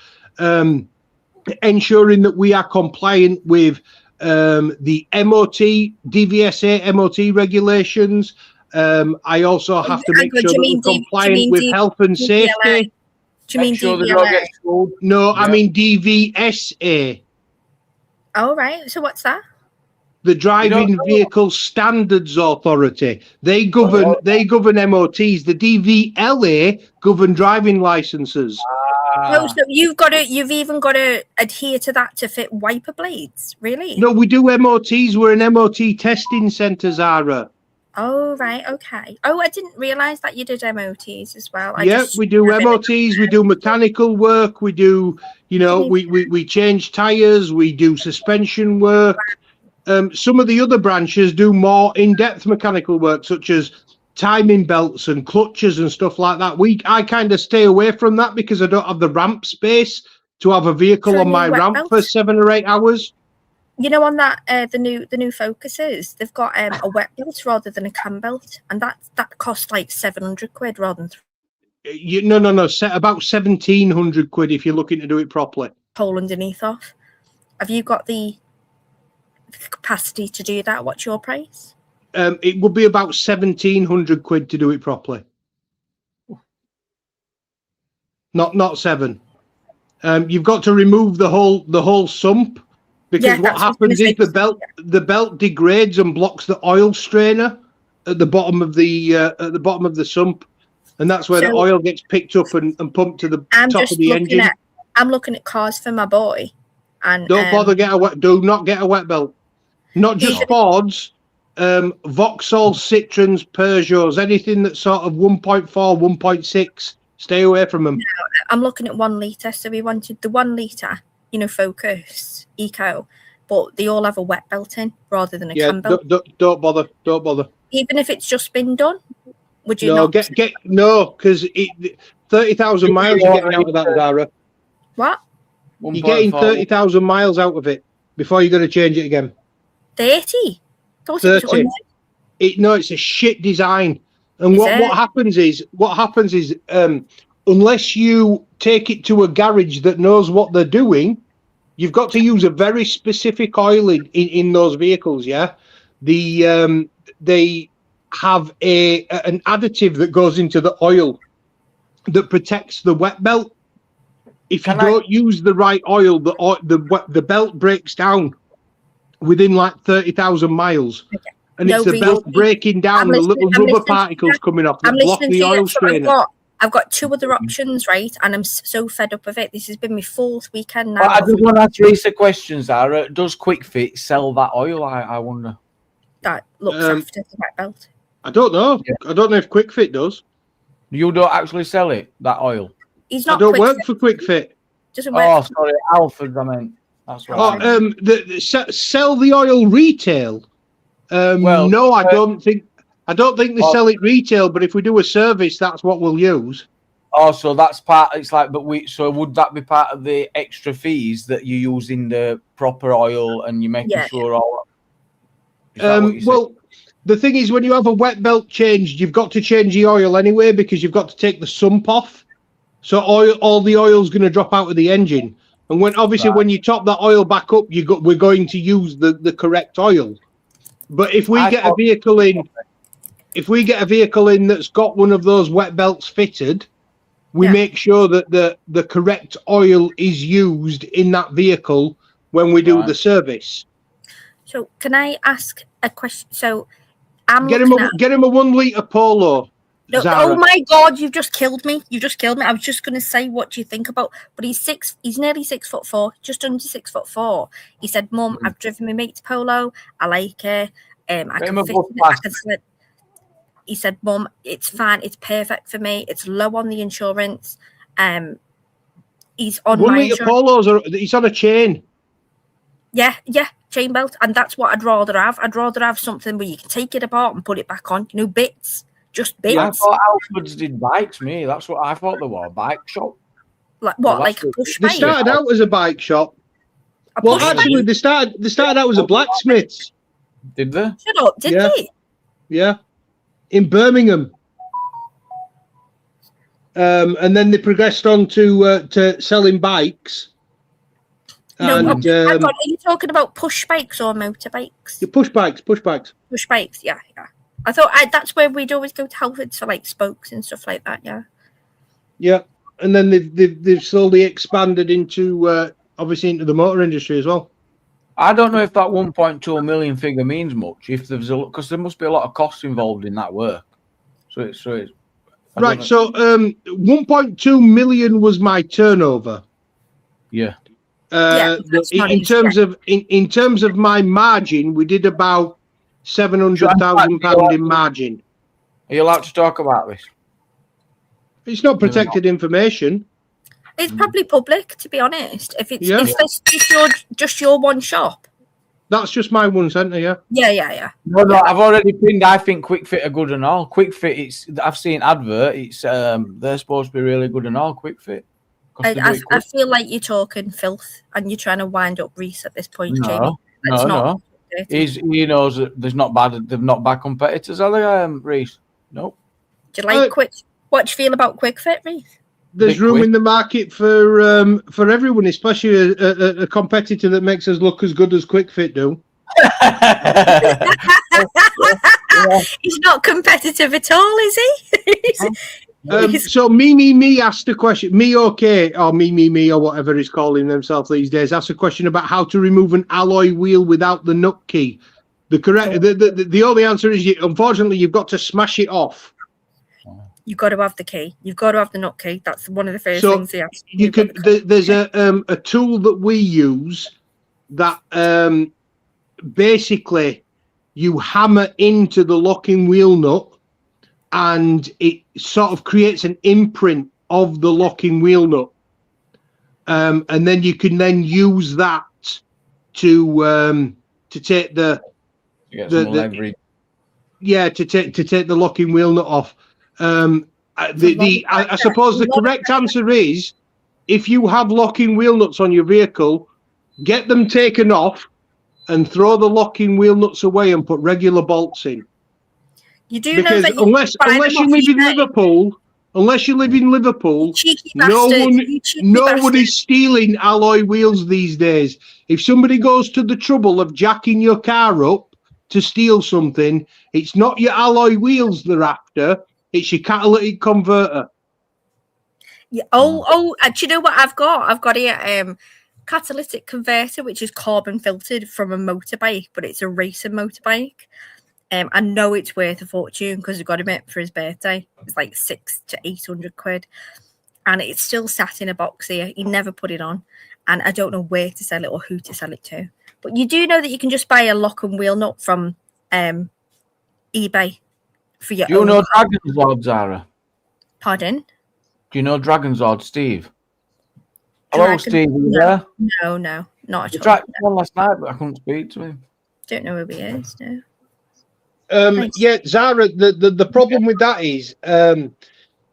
ensuring that we are compliant with the MOT, DVSA MOT regulations. I also have to make sure that we're compliant with health and safety. Do you mean DVLA? No, yeah. I mean DVSA. Oh, right. So what's that? The Driving Vehicle Standards Authority. They govern MOTs. The DVLA govern driving licenses. Oh, so you've even got to adhere to that to fit wiper blades, really? No, we do MOTs. We're an MOT testing centre, Zara. Oh, right, okay. Oh, I didn't realise that you did MOTs as well. We do MOTs, we do mechanical work, we do, we change tyres, we do suspension work. Some of the other branches do more in-depth mechanical work, such as timing belts and clutches and stuff like that. I kind of stay away from that because I don't have the ramp space to have a vehicle on my ramp for 7 or 8 hours. You know, on that the new Focuses, they've got a wet belt rather than a cam belt, and that costs like £700 rather than. No. About £1,700 if you're looking to do it properly. Pull underneath off. Have you got the capacity to do that? What's your price? It would be about £1,700 to do it properly. Not 7. You've got to remove the whole sump. Because what happens is the belt degrades and blocks the oil strainer at the bottom of the sump, and that's where the oil gets picked up and pumped to the top of the engine. I'm looking at cars for my boy, and do not get a wet belt. Not just Fords, Vauxhall, Citroens, Peugeots, anything that's sort of 1.4, 1.6. Stay away from them. No, I'm looking at 1 litre, so we wanted the 1 litre. Focus, Eco, but they all have a wet belt in rather than a cam belt. Don't bother. Even if it's just been done, would you not? Because 30,000 miles you're getting out of that, Zara. What? You're getting 30,000 miles out of it before you're going to change it again. 30? 30. It's a shit design. And what happens is unless you take it to a garage that knows what they're doing, you've got to use a very specific oil in those vehicles. Yeah, they have an additive that goes into the oil that protects the wet belt. If you don't use the right oil, the belt breaks down within like 30,000 miles. Okay. And it's the belt breaking down, the little rubber particles coming off that block the oil strainer. I've got 2 other options, right? And I'm so fed up of it. This has been my 4th weekend now. Well, I just want to ask Reese a question, Sarah. Does Quick Fit sell that oil? I wonder. That looks after the white belt. I don't know. Yeah. I don't know if Quick Fit does. You don't actually sell it, that oil? He's not. I don't work for Quick Fit. Doesn't work. Oh, sorry, Alfred. I meant. That's right. Sell the oil retail. Well, no, I don't think they sell it retail. But if we do a service, that's what we'll use. Oh, so that's part. It's like, so would that be part of the extra fees that you use in the proper oil and you're making sure all? Well, the thing is, when you have a wet belt changed, you've got to change the oil anyway because you've got to take the sump off. So all the oil's going to drop out of the engine, and when you top that oil back up, we're going to use the correct oil. But if we get a vehicle in that's got one of those wet belts fitted, we make sure that the correct oil is used in that vehicle when we do the service. So can I ask a question? So get him a 1 litre Polo. No, oh my God! You've just killed me. I was just going to say, what do you think about? But he's nearly 6'4", just under 6'4". He said, "Mum, I've driven my mate's Polo. I like it. I can fit it. I can slip." He said, "Mum, it's fine. It's perfect for me. It's low on the insurance. He's on 1 litre Polos. He's on a chain. Yeah, chain belt, and that's what I'd rather have. I'd rather have something where you can take it apart and put it back on. bits." Just bits. Yeah, I thought Alfred's did bikes, me. That's what I thought they were, a bike shop. Like what? Like a push bike? They started out as a bike shop. Well, actually, they started out as a blacksmith's. Did they? Shut up, did they? Yeah. In Birmingham. And then they progressed on to selling bikes. No, are you talking about push bikes or motorbikes? Yeah, push bikes. Push bikes, yeah. I thought that's where we'd always go to Halfords for like spokes and stuff like that. Yeah, and then they've slowly expanded into obviously into the motor industry as well. I don't know if that 1.2 million figure means much. If there's because there must be a lot of costs involved in that work. So it's right. So 1.2 million was my turnover. Yeah. In terms of my margin, we did about £700,000 in margin. Are you allowed to talk about this? It's not protected information. It's probably public, to be honest. If it's just your one shop. That's just my one centre, yeah. Yeah. No, I've already pinned. I think Quick Fit are good and all. Quick Fit, I've seen advert. It's they're supposed to be really good and all. Quick Fit. I feel like you're talking filth and you're trying to wind up Reese at this point, Jamie. No. He knows that they're not bad competitors, are they, Reese? No. Do you like what do you feel about Quick Fit, Reese? There's room in the market for everyone, especially a competitor that makes us look as good as Quick Fit do. He's not competitive at all, is he? So me asked a question. Me okay, or me or whatever he's calling themselves these days. Asked a question about how to remove an alloy wheel without the nut key. The only answer is unfortunately you've got to smash it off. You've got to have the key. You've got to have the nut key. That's one of the first things he asked. There's a tool that we use that basically you hammer into the locking wheel nut and it sort of creates an imprint of the locking wheel nut. And then you can then use that to take the leverage. Yeah, to take the locking wheel nut off. I suppose the correct answer is if you have locking wheel nuts on your vehicle, get them taken off and throw the locking wheel nuts away and put regular bolts in. You do because know that unless you live in Liverpool, no one is stealing alloy wheels these days. If somebody goes to the trouble of jacking your car up to steal something, it's not your alloy wheels they're after. It's your catalytic converter. Yeah. Do you know what I've got? I've got a catalytic converter, which is carbon filtered from a motorbike, but it's a racing motorbike. I know it's worth a fortune because we got him it for his birthday. It's like 600 to 800 quid. And it's still sat in a box here. He never put it on. And I don't know where to sell it or who to sell it to. But you do know that you can just buy a lock and wheel nut from eBay for your Do you own know car. Dragon's Lord, Zara? Pardon? Do you know Dragon's Lord, Steve? Hello, Dragon- Steve. Are you no, there? No, not I at all. tried one last night, but I couldn't speak to him. Don't know who he is. No. Yeah, Zara, the problem with that is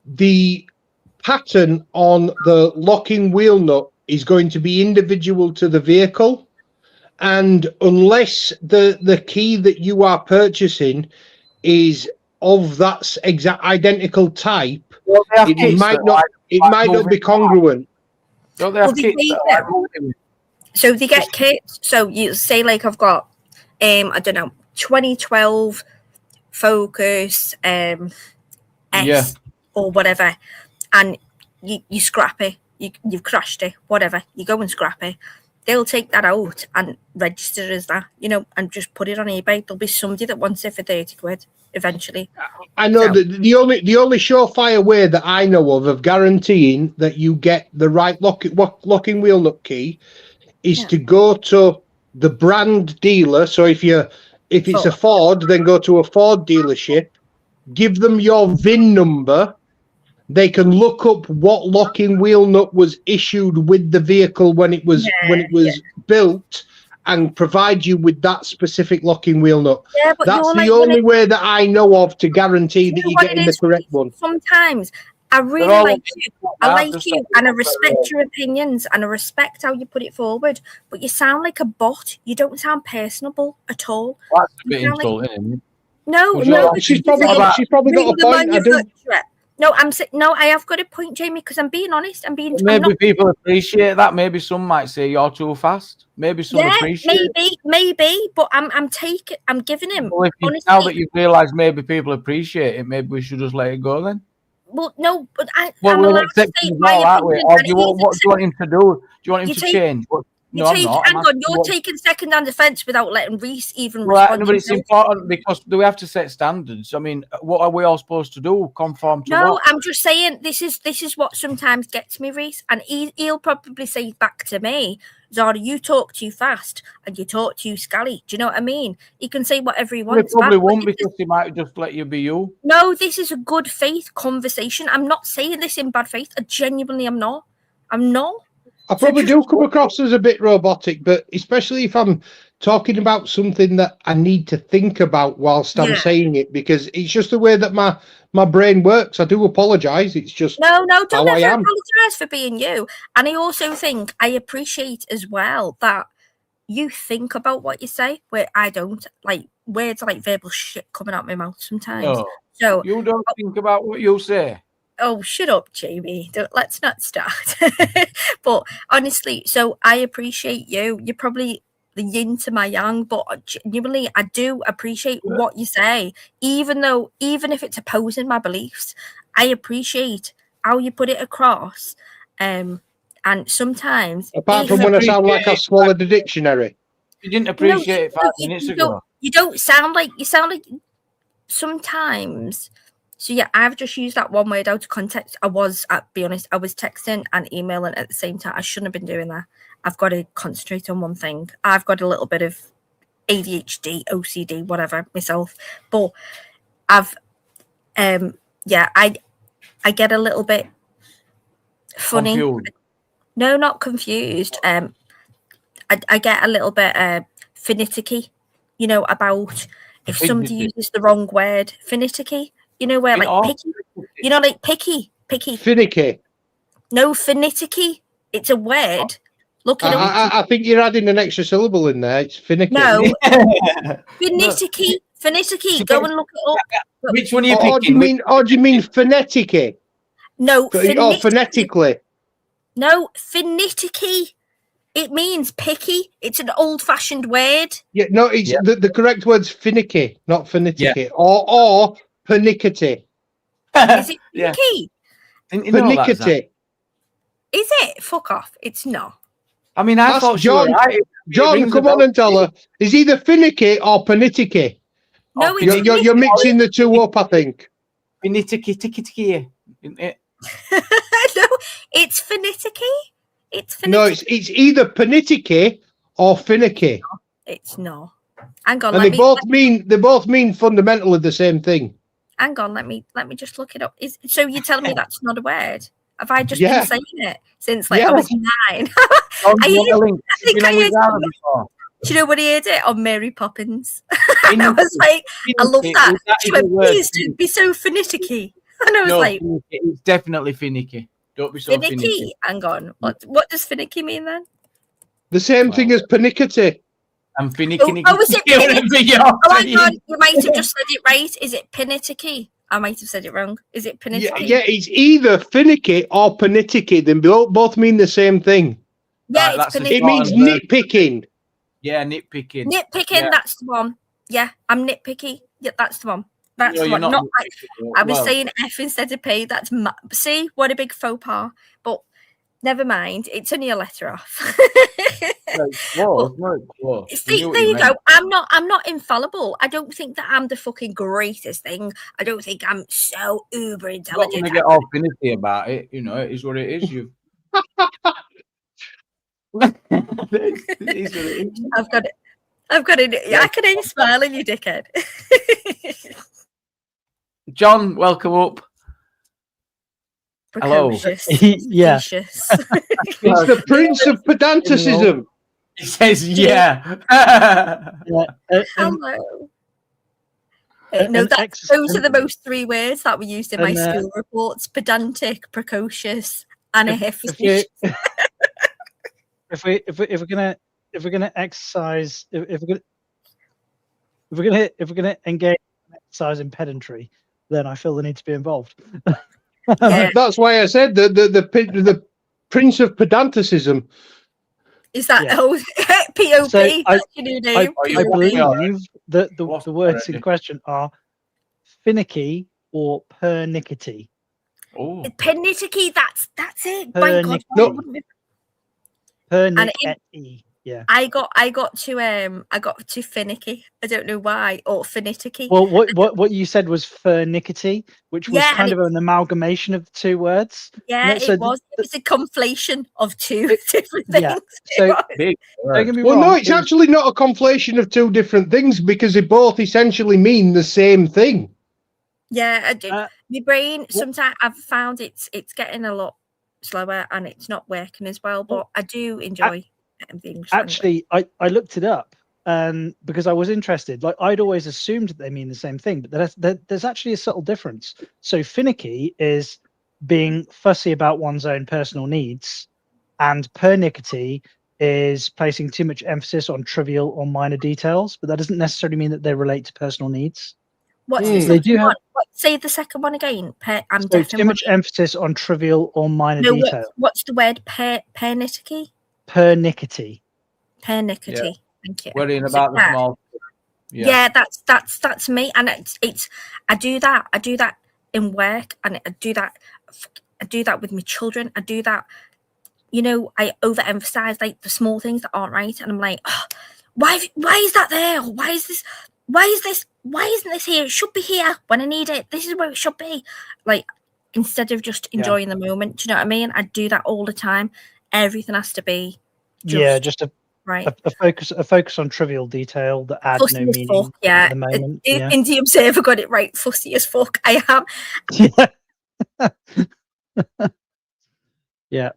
the pattern on the locking wheel nut is going to be individual to the vehicle, and unless the key that you are purchasing is of that exact identical type, Don't they have it kits might that not like be moving congruent. Don't they have Well, they kits do. that like moving? So they get kits. So you say like I've got I don't know, 2012 Focus S Yeah. or whatever, and you scrap it, you've crashed it, whatever, you go and scrap it. They'll take that out and register as that, and just put it on eBay. There'll be somebody that wants it for 30 quid eventually. I know So- that the only surefire way that I know of guaranteeing that you get the right locking wheel nut key is to go to the brand dealer. So if it's a Ford, then go to a Ford dealership, give them your VIN number. They can look up what locking wheel nut was issued with the vehicle when it was built, and provide you with that specific locking wheel nut. Yeah, but That's you're the like, only way that I know of to guarantee that you know you're what getting it the is? correct one. Sometimes I really They're all like on you. TikTok I now, like just you, like and I that, respect but, your opinions, and I respect how you put it forward. But you sound like a bot. You don't sound personable at all. That's a bit You sound like- insulting, isn't it? No, Well, no. no, because she's you probably say got a the point. I do. manufacturer. No, no. I have got a point, Jamie, because I'm being honest. I'm Maybe not. people appreciate that. Maybe some might say you're too fast. Maybe some Yeah, appreciate it. maybe. But I'm giving him. Well, Honestly, now that you've realised maybe people appreciate it, maybe we should just let it go then. well, no, but I'm We're allowed to say accepting my all that way. opinion. Or and do you it want, is what do you want him to do? Do you want him You to take- change? No, I'm not. hang I'm on, asking you're what- taking second-hand defence without letting Reese even Well, respond. no, but it's important because we have to set standards. I mean, what are we all supposed to do? Conform to No, what? I'm just saying this is what sometimes gets me, Reese, and he'll probably say back to me, Zara, you talk too fast and you talk too scally. Do you know what I mean? He can say whatever he We wants. probably back, won't but because he might just let you be you. no, this is a good faith conversation. I'm not saying this in bad faith. I genuinely am not. I'm not. I probably do come across as a bit robotic, but especially if I'm talking about something that I need to think about whilst I'm saying it, because it's just the way that my brain works. I do apologise. It's just No, don't how I ever am. apologise for being you. And I also think I appreciate as well that you think about what you say, where I don't. Like words are like verbal shit coming out my mouth sometimes. No, So you don't think about what you say. oh, shut up, Jamie. Let's not start. But honestly, so I appreciate you. You're probably the yin to my yang, but genuinely, I do appreciate what you say, even if it's opposing my beliefs. I appreciate how you put it across. And sometimes, Apart from when I sound like I swallowed a dictionary. You didn't appreciate it 5 minutes ago. You don't sound like sometimes. So yeah, I've just used that one word out of context. Be honest, I was texting and emailing at the same time. I shouldn't have been doing that. I've got to concentrate on one thing. I've got a little bit of ADHD, OCD, whatever myself. But I get a little bit funny. Confused. No, not confused. I get a little bit finicky, about if somebody uses the wrong word, finicky. Where like picky, like picky. Finicky. No, finicky. It's a word. Look it up. I think you're adding an extra syllable in there. It's finicky. No, finicky. Go and look it up. Which one are you Or picking? do you mean phonetically? No, Or phonetically. No, finicky. It means picky. It's an old-fashioned word. Yeah, no, it's the correct word's finicky, not phonetically. Or pernickety. Is it picky? Pernickety. Is it? Fuck off. It's not. I mean, I That's thought John. you were right. John, come on and tell her. Is either finicky or pernicicky. No, You're mixing the two up, I think. Finicky, isn't it? No, it's finicky. It's finicky. No, it's either panicky or finicky. It's not. Hang on, And they both mean fundamentally the same thing. Hang on, let me just look it up. So you're telling me that's not a word? Have I just been saying it since I was 9? I think I heard it. Do you know what he heard it on Mary Poppins? And I was like, I love that. She went, please don't be so finicky. And I was like, it's definitely finicky. Don't be so finicky. Hang on. What does finicky mean then? The same thing as panickety. I'm finicky. Oh, is it pinicky? Oh my God, you might have just said it right. Is it pinicky? I might have said it wrong. Is it pinicky? Yeah, it's either finicky or panicky. They both mean the same thing. Yeah, it's pinicky. It means nitpicking. Yeah, nitpicking. Nitpicking, that's the one. Yeah, I'm nitpicky. Yeah, that's the one. That's the one. Not I was saying F instead of P. That's see, what a big faux pas. But never mind. It's only a letter off. See, there you go. I'm not infallible. I don't think that I'm the fucking greatest thing. I don't think I'm so uber intelligent. I'm not gonna get all finicky about it. You know, it is what it is. You. I've got it. I can hear you smiling, you dickhead. John, welcome up. Precocious. Hello. Yeah. It's the Prince of Pedanticism. He says, yeah. Hello. No, those are the most 3 words that were used in my school reports: pedantic, precocious, and a hefty. If we're gonna exercise, if we're gonna engage in exercise in pedantry, then I feel the need to be involved. Yeah. That's why I said the Prince of Pedanticism. Is that POP? So That's your new name. I believe that the words in question are finicky or pernickety. Oh, Pernickety. That's it. My God, pernickety. Yeah. I got to finicky. I don't know why, or finicky. Well, what you said was fernickety, which was kind of an amalgamation of the 2 words. Yeah, so it was. It was a conflation of 2 different things. Yeah. So don't get me wrong, no, it's actually not a conflation of 2 different things because they both essentially mean the same thing. Yeah, I do. My brain sometimes I've found it's getting a lot slower and it's not working as well. But I do enjoy the English. Actually, I looked it up because I was interested. Like I'd always assumed that they mean the same thing, but there's actually a subtle difference. So finicky is being fussy about one's own personal needs, and pernickety is placing too much emphasis on trivial or minor details. But that doesn't necessarily mean that they relate to personal needs. What's the second one? Say the second one again. I'm definitely too much emphasis on trivial or minor detail. What's the word? Pernickety. Pernickety. Pernickety. Yeah. Thank you. Worrying about the small. Yeah, that's me, and it's I do that in work, and I do that with my children. I do that. You know, I overemphasize like the small things that aren't right, and I'm like, oh, why is that there? Why is this? Why is this? Why isn't this here? It should be here when I need it. This is where it should be. Like, instead of just enjoying the moment, do you know what I mean? I do that all the time. Everything has to be just a focus on trivial detail that adds fussy no meaning. Fuck, yeah. At the moment. In the Observer got it right. Fussy as fuck. I am. Yeah. Yeah.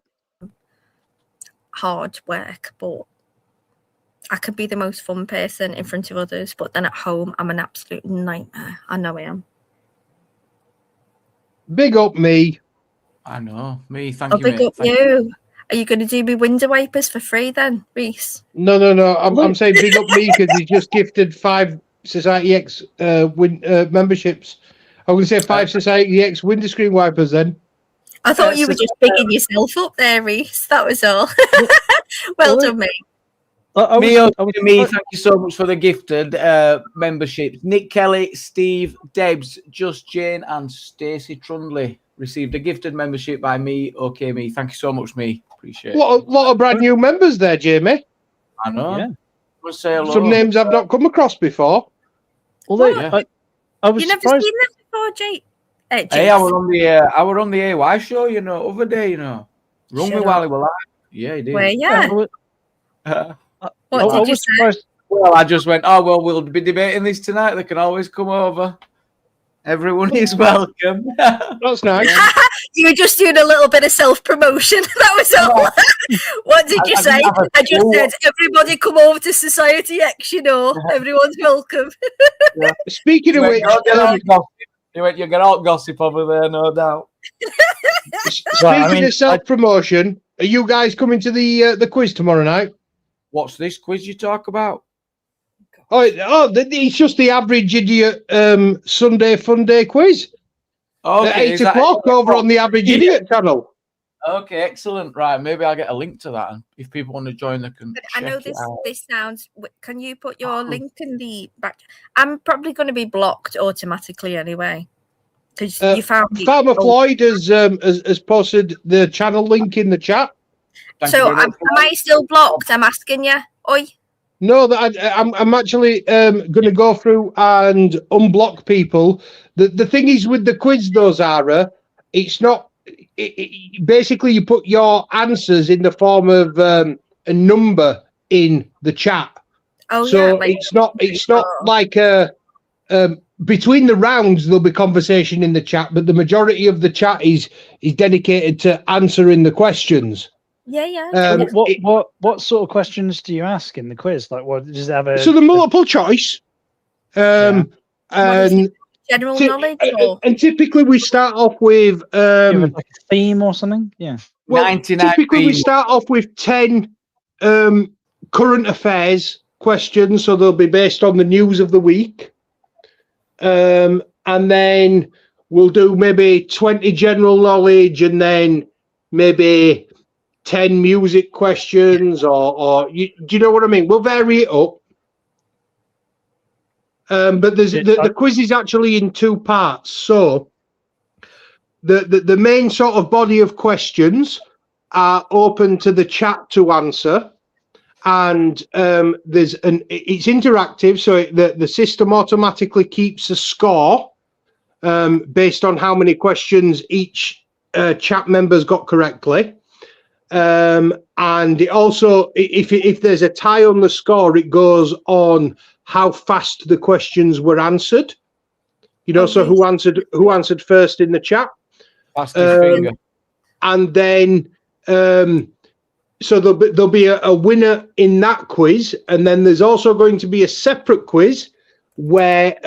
Hard work, but I could be the most fun person in front of others, but then at home I'm an absolute nightmare. I know I am. Big up me. I know. Me, thank you. Big up you. Are you going to do me window wipers for free then, Reese? No. I'm saying big up me because he just gifted 5 Society X memberships. I'm going to say 5 Society X window screen wipers then. I thought you were just bigging yourself up there, Reese. That was all. Well done, mate. Me, thank you so much for the gifted memberships. Nick Kelly, Steve, Debs, Just Jane, and Stacey Trundley received a gifted membership by me. Okay, me. Thank you so much, me. Appreciate it. Lot of brand new members there, Jamie. I know. Yeah. We'll say hello. Some names I've not come across before. Although Yeah. I was You never surprised. seen that before, Jake? Hey, I were on the AY show, you know, other day, you know. Rung me Shut while up. he was live. Yeah, he did. Where Yeah, yeah? What I did you was say? surprised. Well, I just went, oh, well, we'll be debating this tonight. They can always come over. Everyone is welcome. That's nice. You were just doing a little bit of self-promotion. That was all. What did you I say? didn't have a I just clue. said, everybody come over to Society X, you know. Everyone's welcome. Speaking of which, You get all gossip over there, no doubt. speaking of self-promotion, are you guys coming to the quiz tomorrow night? What's this quiz you talk about? It's just the average idiot Sunday fun day quiz. Okay, At 8 o'clock over on the Average Idiot channel. Okay, excellent. Right, maybe I'll get a link to that, and if people want to join, they can. But I know check it out. this sounds. Can you put your link in the back? I'm probably going to be blocked automatically anyway. Because you found Farmer Floyd has posted the channel link in the chat. So am I still blocked? I'm asking you. Oi. No, I'm actually going to go through and unblock people. The thing is with the quiz, though, Zara, it's not. Basically, you put your answers in the form of a number in the chat. Oh, so yeah, like, it's not like between the rounds there'll be conversation in the chat, but the majority of the chat is dedicated to answering the questions. Yeah. What sort of questions do you ask in the quiz? Like, what does it have a? So the multiple choice, and general knowledge, and typically we start off with like a theme or something. Yeah. Well, typically we start off with 10 current affairs questions, so they'll be based on the news of the week, and then we'll do maybe 20 general knowledge, and then maybe 10 music questions, or do you know what I mean? We'll vary it up. But the quiz is actually in two parts. So the main sort of body of questions are open to the chat to answer, and it's interactive, so the system automatically keeps a score based on how many questions each chat member's got correctly. And it also, if there's a tie on the score, it goes on how fast the questions were answered. You know, so who answered first in the chat. Fastest finger. And then so there'll be a winner in that quiz, and then there's also going to be a separate quiz where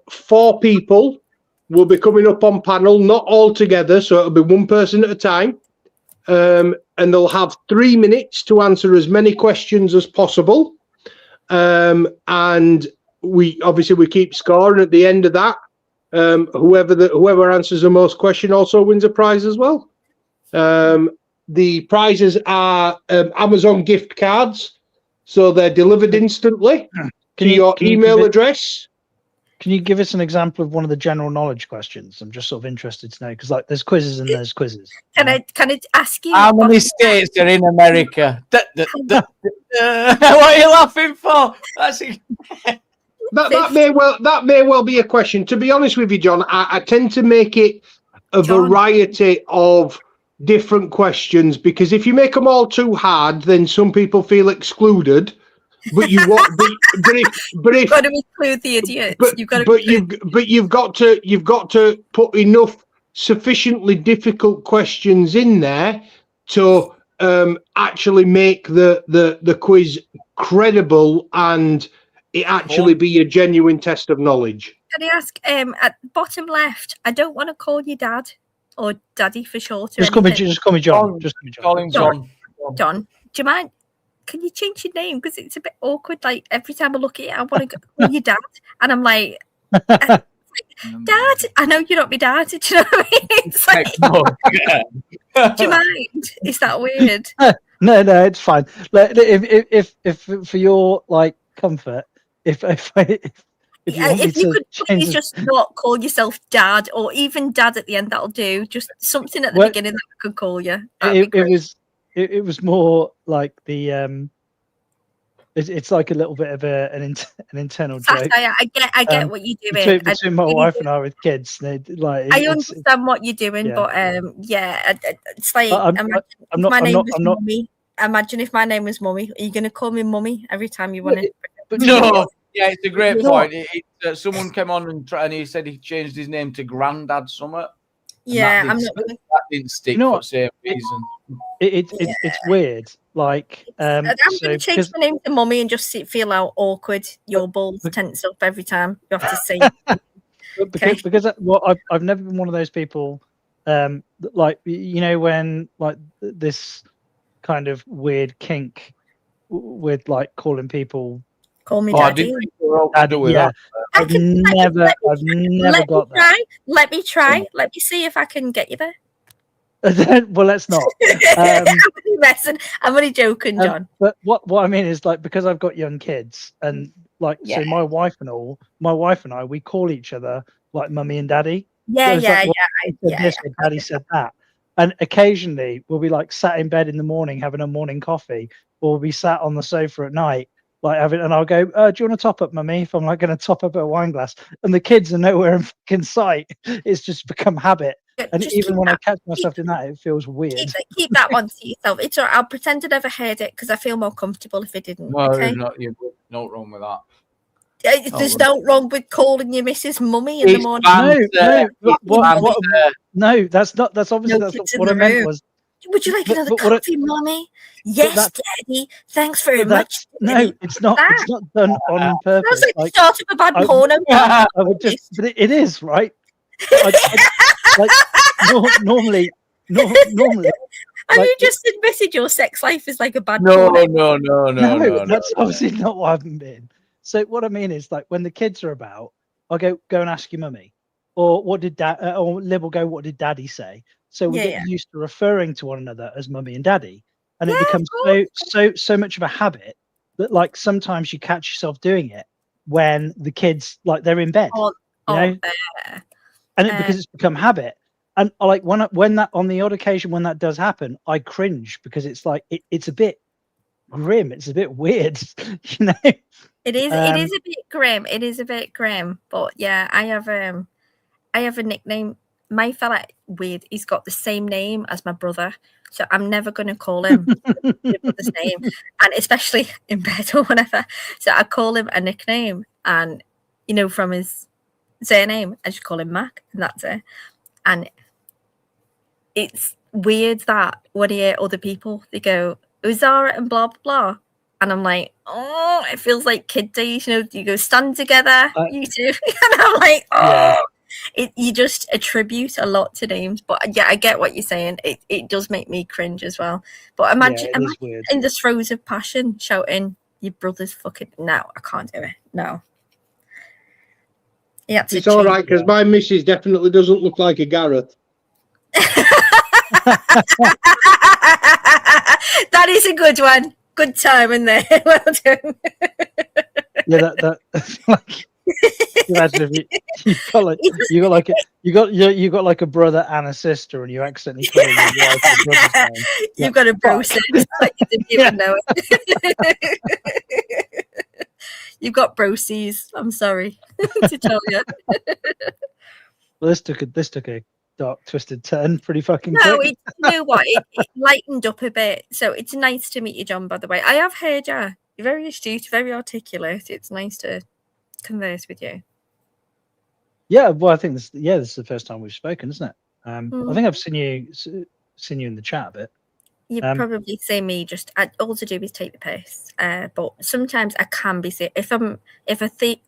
4 people will be coming up on panel, not all together, so it'll be one person at a time. And they'll have 3 minutes to answer as many questions as possible. And we keep score, and at the end of that, whoever answers the most question also wins a prize as well. The prizes are Amazon gift cards, so they're delivered instantly to your email address. Can you give us an example of one of the general knowledge questions? I'm just sort of interested to know, because like there's quizzes and there's quizzes. Can I ask you how many states are in America? What are you laughing for? That may well be a question. To be honest with you, John, I tend to make it a variety of different questions, because if you make them all too hard, then some people feel excluded. But you want, but if you've got to include the idiots. You've got to put enough sufficiently difficult questions in there to actually make the quiz credible and it actually be a genuine test of knowledge. Can I ask, at the bottom left, I don't want to call you Dad or Daddy for short. Just call me John. Call him John. John, do you mind? Can you change your name? Because it's a bit awkward. Like every time I look at it, I want to call you Dad, and I'm like, Dad. I know you're not my dad. Do you know what I mean? It's like, do you mind? Is that weird? No, it's fine. Like, if for your like comfort, if you could please just not call yourself Dad, or even Dad at the end, that'll do. Just something at the beginning that I could call you. It was more like the it's like a little bit of an internal joke I get what you're doing. between my wife and I with kids. I understand what you're doing, yeah. but it's like imagine if my name was Mummy. Are you going to call me Mummy every time you want to? But no, yeah, it's a great point. Someone came on and he said he changed his name to Grandad Summit. Yeah, that didn't stick for the same reason. It's weird. Like, I'm going to change my name to Mummy and just feel how awkward your balls tense up every time you have to say. Because I've never been one of those people, like, you know, when like this kind of weird kink with like calling people. Call me daddy. Yeah. I've never got that. Let me try. Let me see if I can get you there. Well, let's not. I'm only messing. I'm only joking, John. But what I mean is, like, because I've got young kids, and like, so my wife and I, we call each other like mummy and daddy. Daddy said that, and occasionally we'll be like sat in bed in the morning having a morning coffee, or we'll be sat on the sofa at night. Like and I'll go, do you want to top up, mummy? If I'm like going to top up a wine glass, and the kids are nowhere in fucking sight, it's just become habit. And even when I catch myself in that, it feels weird. Keep that one to yourself. It's all right. I'll pretend I never heard it because I feel more comfortable if it didn't. No, okay? You're not wrong with that. There's no wrong with calling your missus mummy in the morning. No, that's not. That's obviously that's what I meant was. Would you like another coffee, mummy? Yes, daddy. Thanks very much. No, it's not. It's not done on purpose. That's like the start of a bad porno. But it is, right? Normally. Have you just admitted your sex life is like a bad porno? No. That's obviously not what I've been. So what I mean is, like, when the kids are about, I'll go and ask your mummy, or what did dad, or Lib will go, what did daddy say? So we get used to referring to one another as mummy and daddy, and it becomes so much of a habit that, like, sometimes you catch yourself doing it when the kids, like, they're in bed, and because it's become habit. And like when that, on the odd occasion when that does happen, I cringe because it's like it's a bit grim, it's a bit weird, you know. It is a bit grim. It is a bit grim, but yeah, I have a nickname. My fella, weird. He's got the same name as my brother, so I'm never going to call him my brother's name, and especially in bed or whatever. So I call him a nickname, and you know, from his surname, I just call him Mac, and that's it. And it's weird that when you hear other people, they go Uzara and blah blah blah, and I'm like, oh, it feels like kid days. You know, you go stand together, you two, and I'm like, oh. Yeah. You just attribute a lot to names, but yeah, I get what you're saying. It does make me cringe as well. But imagine in the throes of passion shouting, "Your brother's fucking..." No, I can't do it. No. Yeah, it's all right because my missus definitely doesn't look like a Gareth. That is a good one. Good time in there. Well done. Yeah, that's like. Imagine if you got like a brother and a sister, and you accidentally call your wife your brother's name. You've got a bro sis, like you didn't even know it. You've got brossies. I'm sorry to tell you. Well, this took a dark, twisted turn pretty fucking quick. No, you know what? It lightened up a bit. So it's nice to meet you, John, by the way. I have heard you. You're very astute, very articulate. It's nice to converse with you. Yeah, well, I think this is the first time we've spoken, isn't it? I think I've seen you in the chat a bit. You probably see me just. All to do is take the piss. But sometimes I can be. If I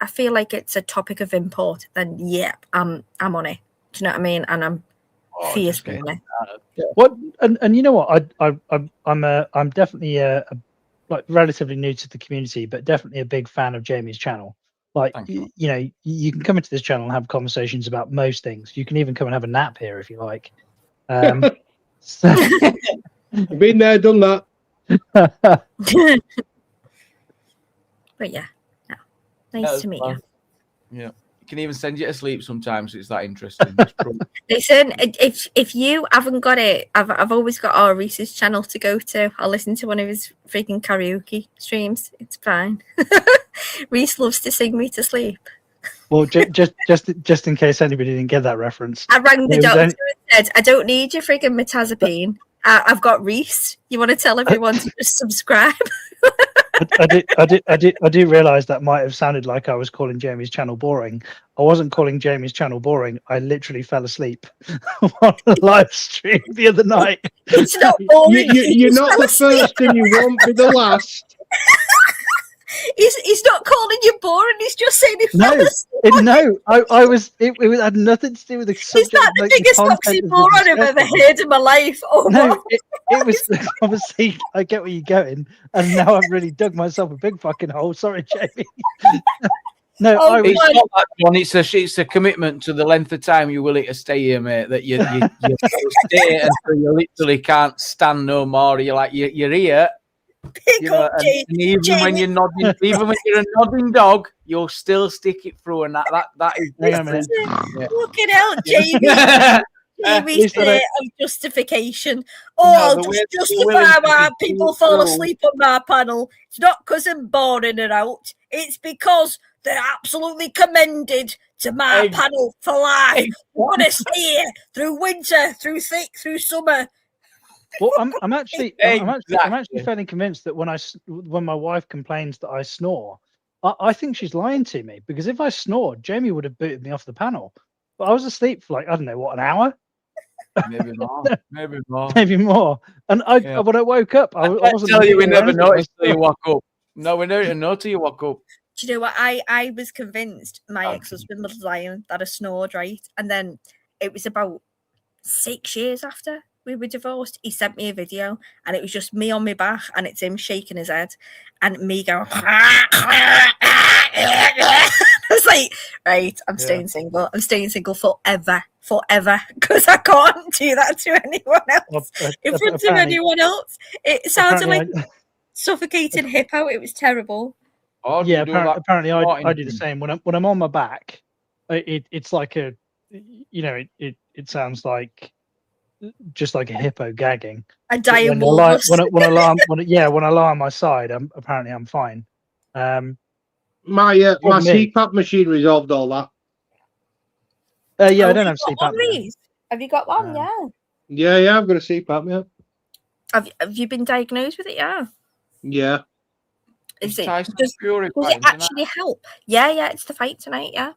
feel like it's a topic of import, then yeah, I'm on it. Do you know what I mean? And I'm fierce on it. What? And you know what? I'm definitely like relatively new to the community, but definitely a big fan of Jamie's channel. Like, you know, you can come into this channel and have conversations about most things. You can even come and have a nap here if you like. So. Been there, done that. But yeah, no. Nice to meet you. Yeah. can even send you to sleep sometimes. It's that interesting. It's Listen, if you haven't got it, I've always got our Reese's channel to go to. I'll listen to one of his freaking karaoke streams. It's fine. Reese loves to sing me to sleep. Well, just in case anybody didn't get that reference, I rang the doctor and said, I don't need your frigging metazapine. I've got Reese. You want to tell everyone to just subscribe? I do realise that might have sounded like I was calling Jamie's channel boring. I wasn't calling Jamie's channel boring. I literally fell asleep on a live stream the other night. It's not boring. You're not the first and you won't be the last. He's not calling you boring. He's just saying he fell asleep. I was. It had nothing to do with the subject. Is that the biggest oxymoron I've ever heard in my life? Oh no, it was obviously. I get where you're going, and now I've really dug myself a big fucking hole. Sorry, Jamie. No, it's not that one. It's a commitment to the length of time you're willing to stay here, mate. That you stay until you literally can't stand no more. You're like you're here. You know, and even when you're nodding, even when you're a nodding dog, you'll still stick it through, and that is. Looking out, Jamie. Jamie's bit of justification. I'll just justify why people fall asleep on my panel. It's not because I'm boring her out. It's because they're absolutely commended to my panel for life. We're going to stay here through winter, through thick, through summer. Well, I'm actually fairly convinced that when my wife complains that I snore, I think she's lying to me, because if I snored, Jamie would have booted me off the panel. But I was asleep for like, I don't know, what, an hour? Maybe more. Maybe more. And when I woke up, I wasn't. Tell you, we never noticed till you woke up. No, we never know till you woke up. Do you know what? I was convinced my ex-husband was lying that I snored, right? And then it was about 6 years after we were divorced, he sent me a video, and it was just me on my back, and it's him shaking his head, and me going. I was like, right, I'm staying single. I'm staying single forever, because I can't do that to anyone else in front of anyone else. It sounded like suffocating hippo. It was terrible. Oh, yeah, apparently I do the same when I'm on my back. It's like a, it sounds like just like a hippo gagging. A dying when I lie on my side, I'm fine. My CPAP machine resolved all that. I don't have CPAP. Have you got one? Yeah, I've got a CPAP. Yeah. Have you been diagnosed with it? Yeah. Does it actually help? Yeah, it's the fight tonight. Yeah,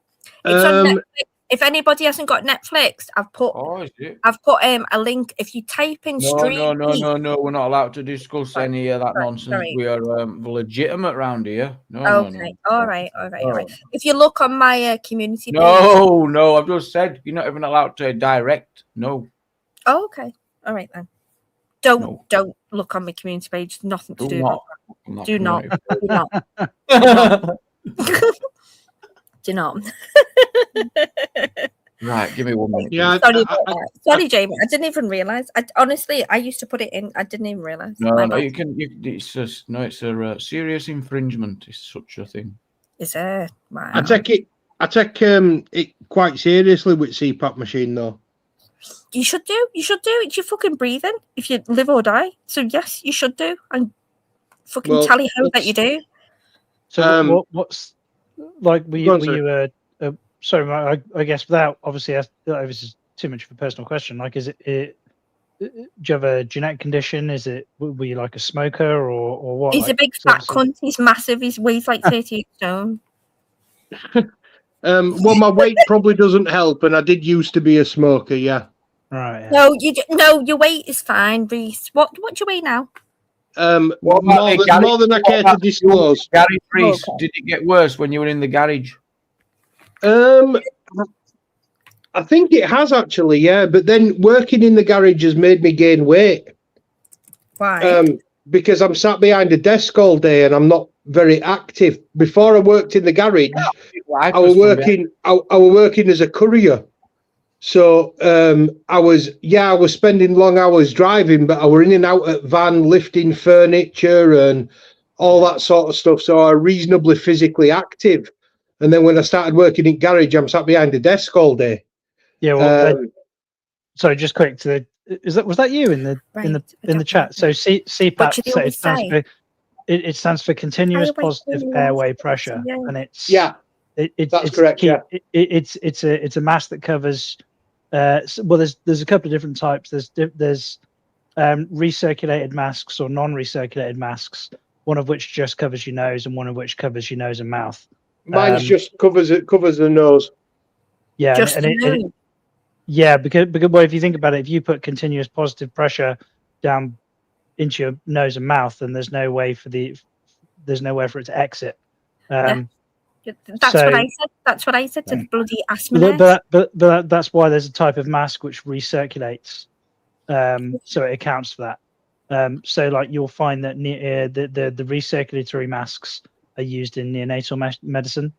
it's on Netflix. If anybody hasn't got Netflix, I've put a link. If you type in stream. No, we're not allowed to discuss any of that nonsense. Sorry. We are legitimate around here. No. All right. If you look on my community page. No, I've just said you're not even allowed to direct. No. Oh, okay. All right then. Don't look on my community page. Nothing to do with that. Do not. Do not. Right, give me 1 minute. Yeah, sorry, Jamie. I didn't even realize. I used to put it in. I didn't even realize. No, you can. It's a serious infringement. It's such a thing. Is it? Wow. I take it quite seriously with CPAP machine though. You should do. It's your fucking breathing. If you live or die. So yes, you should do. And fucking tally ho that you do. So what's like? Were you? Sorry, I guess without obviously this is too much of a personal question. Like, is it? Do you have a genetic condition? Were you like a smoker or what? He's a big fat cunt. He's massive. He weighs like 38 stone. Well, my weight probably doesn't help, and I did used to be a smoker. Yeah. Right. Yeah. No, your weight is fine, Reese. What do you weigh now? More than I care to disclose. Garage, Reese, did it get worse when you were in the garage? I think it has actually, yeah. But then working in the garage has made me gain weight. Why? Because I'm sat behind a desk all day and I'm not very active. Before I worked in the garage, I was working as a courier. So I was spending long hours driving, but I were in and out at van lifting furniture and all that sort of stuff. So I was reasonably physically active. And then when I started working in garage, I'm sat behind a desk all day. Yeah, well, sorry, just quick to the, was that you in the chat? So CPAP, so it stands for continuous positive airway pressure, and it's that's correct. It's a mask that covers. Well, there's a couple of different types. There's recirculated masks or non-recirculated masks. One of which just covers your nose, and one of which covers your nose and mouth. Mine's just covers the nose. Yeah, because well, if you think about it, if you put continuous positive pressure down into your nose and mouth, then there's no way for it to exit. That's what I said. That's what I said to the bloody asthma. But that's why there's a type of mask which recirculates, so it accounts for that. So like you'll find that the recirculatory masks are used in neonatal medicine,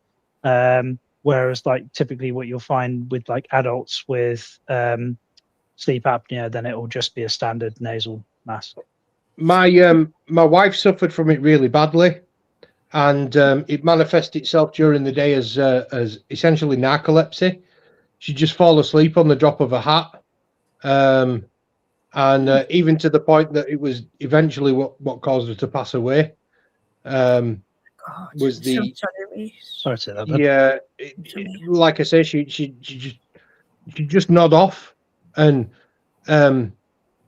whereas like typically what you'll find with like adults with sleep apnea, then it will just be a standard nasal mask. My wife suffered from it really badly, and it manifested itself during the day as essentially narcolepsy. She'd just fall asleep on the drop of a hat, and even to the point that it was eventually what caused her to pass away. Was the sorry to that. Like I say, she just nod off, and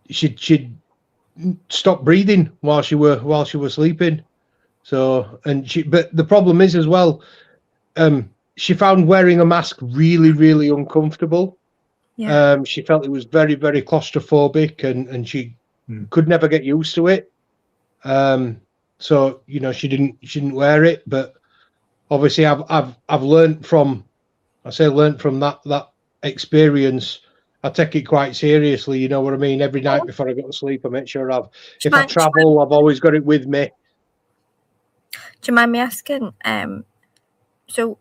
she'd stop breathing while she was sleeping. So but the problem is as well, she found wearing a mask really, really uncomfortable. Yeah. She felt it was very, very claustrophobic, and she could never get used to it. So she didn't wear it, but obviously I've learned from that experience. I take it quite seriously, you know what I mean? Every night before I go to sleep, I make sure if I travel, I've always got it with me. Do you mind me asking? So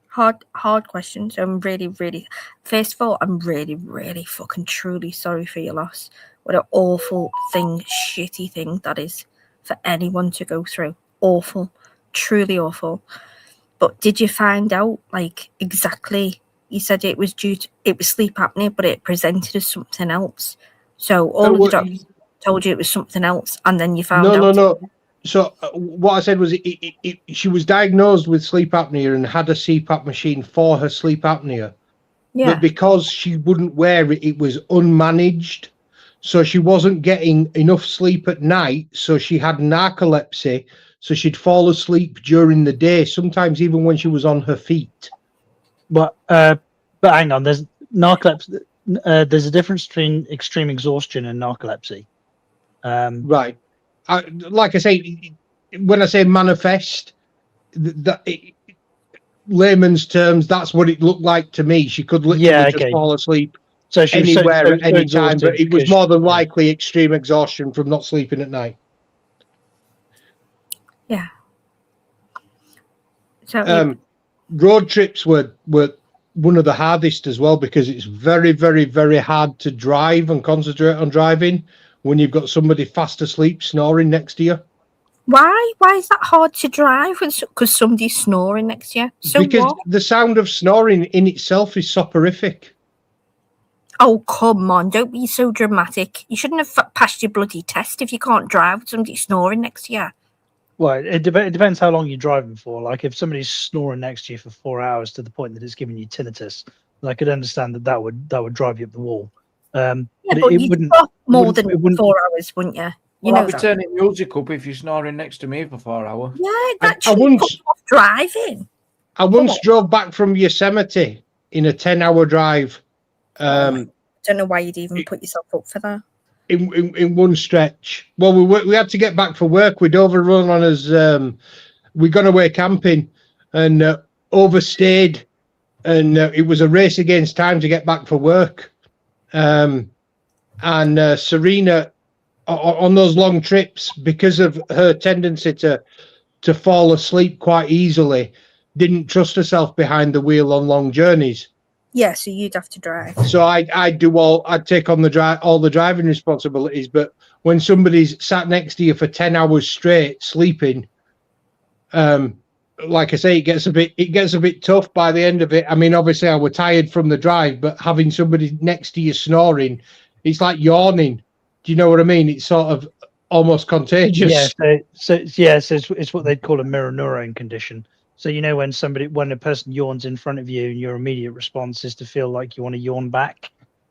hard question. So I'm really, first of all, I'm really, really fucking truly sorry for your loss. What an awful thing, shitty thing that is for anyone to go through. Awful, truly awful. But did you find out like exactly? You said it was sleep apnea, but it presented as something else. So all of the doctors told you it was something else, and then you found out. No. So what I said was she was diagnosed with sleep apnea and had a CPAP machine for her sleep apnea. Yeah. But because she wouldn't wear it, it was unmanaged. So she wasn't getting enough sleep at night. So she had narcolepsy. So she'd fall asleep during the day, sometimes even when she was on her feet. But hang on, there's narcolepsy. There's a difference between extreme exhaustion and narcolepsy. Right. Like I say, when I say manifest, layman's terms, that's what it looked like to me. She could literally just fall asleep anywhere at any time, but it was more than likely extreme exhaustion from not sleeping at night. Yeah. So road trips were one of the hardest as well, because it's very, very, very hard to drive and concentrate on driving when you've got somebody fast asleep snoring next to you. Why is that hard to drive? Because somebody's snoring next to you. So because the sound of snoring in itself is soporific. Oh, come on, don't be so dramatic. You shouldn't have passed your bloody test if you can't drive with somebody snoring next to you. Well, it depends how long you're driving for. Like, if somebody's snoring next to you for 4 hours to the point that it's giving you tinnitus, I could understand that would drive you up the wall. Yeah, but it wouldn't more than 4 hours, wouldn't you? I'll be turning music up if you're snoring next to me for 4 hours. Yeah, that's off driving. I once drove back from Yosemite in a 10-hour drive. I don't know why you'd even put yourself up for that. In one stretch. Well, we had to get back for work. We'd overrun on us. We'd gone away camping and overstayed, and it was a race against time to get back for work. And Serena, on those long trips, because of her tendency to fall asleep quite easily, didn't trust herself behind the wheel on long journeys. Yeah, so you'd have to drive. So I'd take on all the driving responsibilities. But when somebody's sat next to you for 10 hours straight sleeping, like I say, it gets a bit tough by the end of it. I mean, obviously, I was tired from the drive, but having somebody next to you snoring, it's like yawning. Do you know what I mean? It's sort of almost contagious. Yeah, so it's what they'd call a mirror neuron condition. So when a person yawns in front of you, and your immediate response is to feel like you want to yawn back.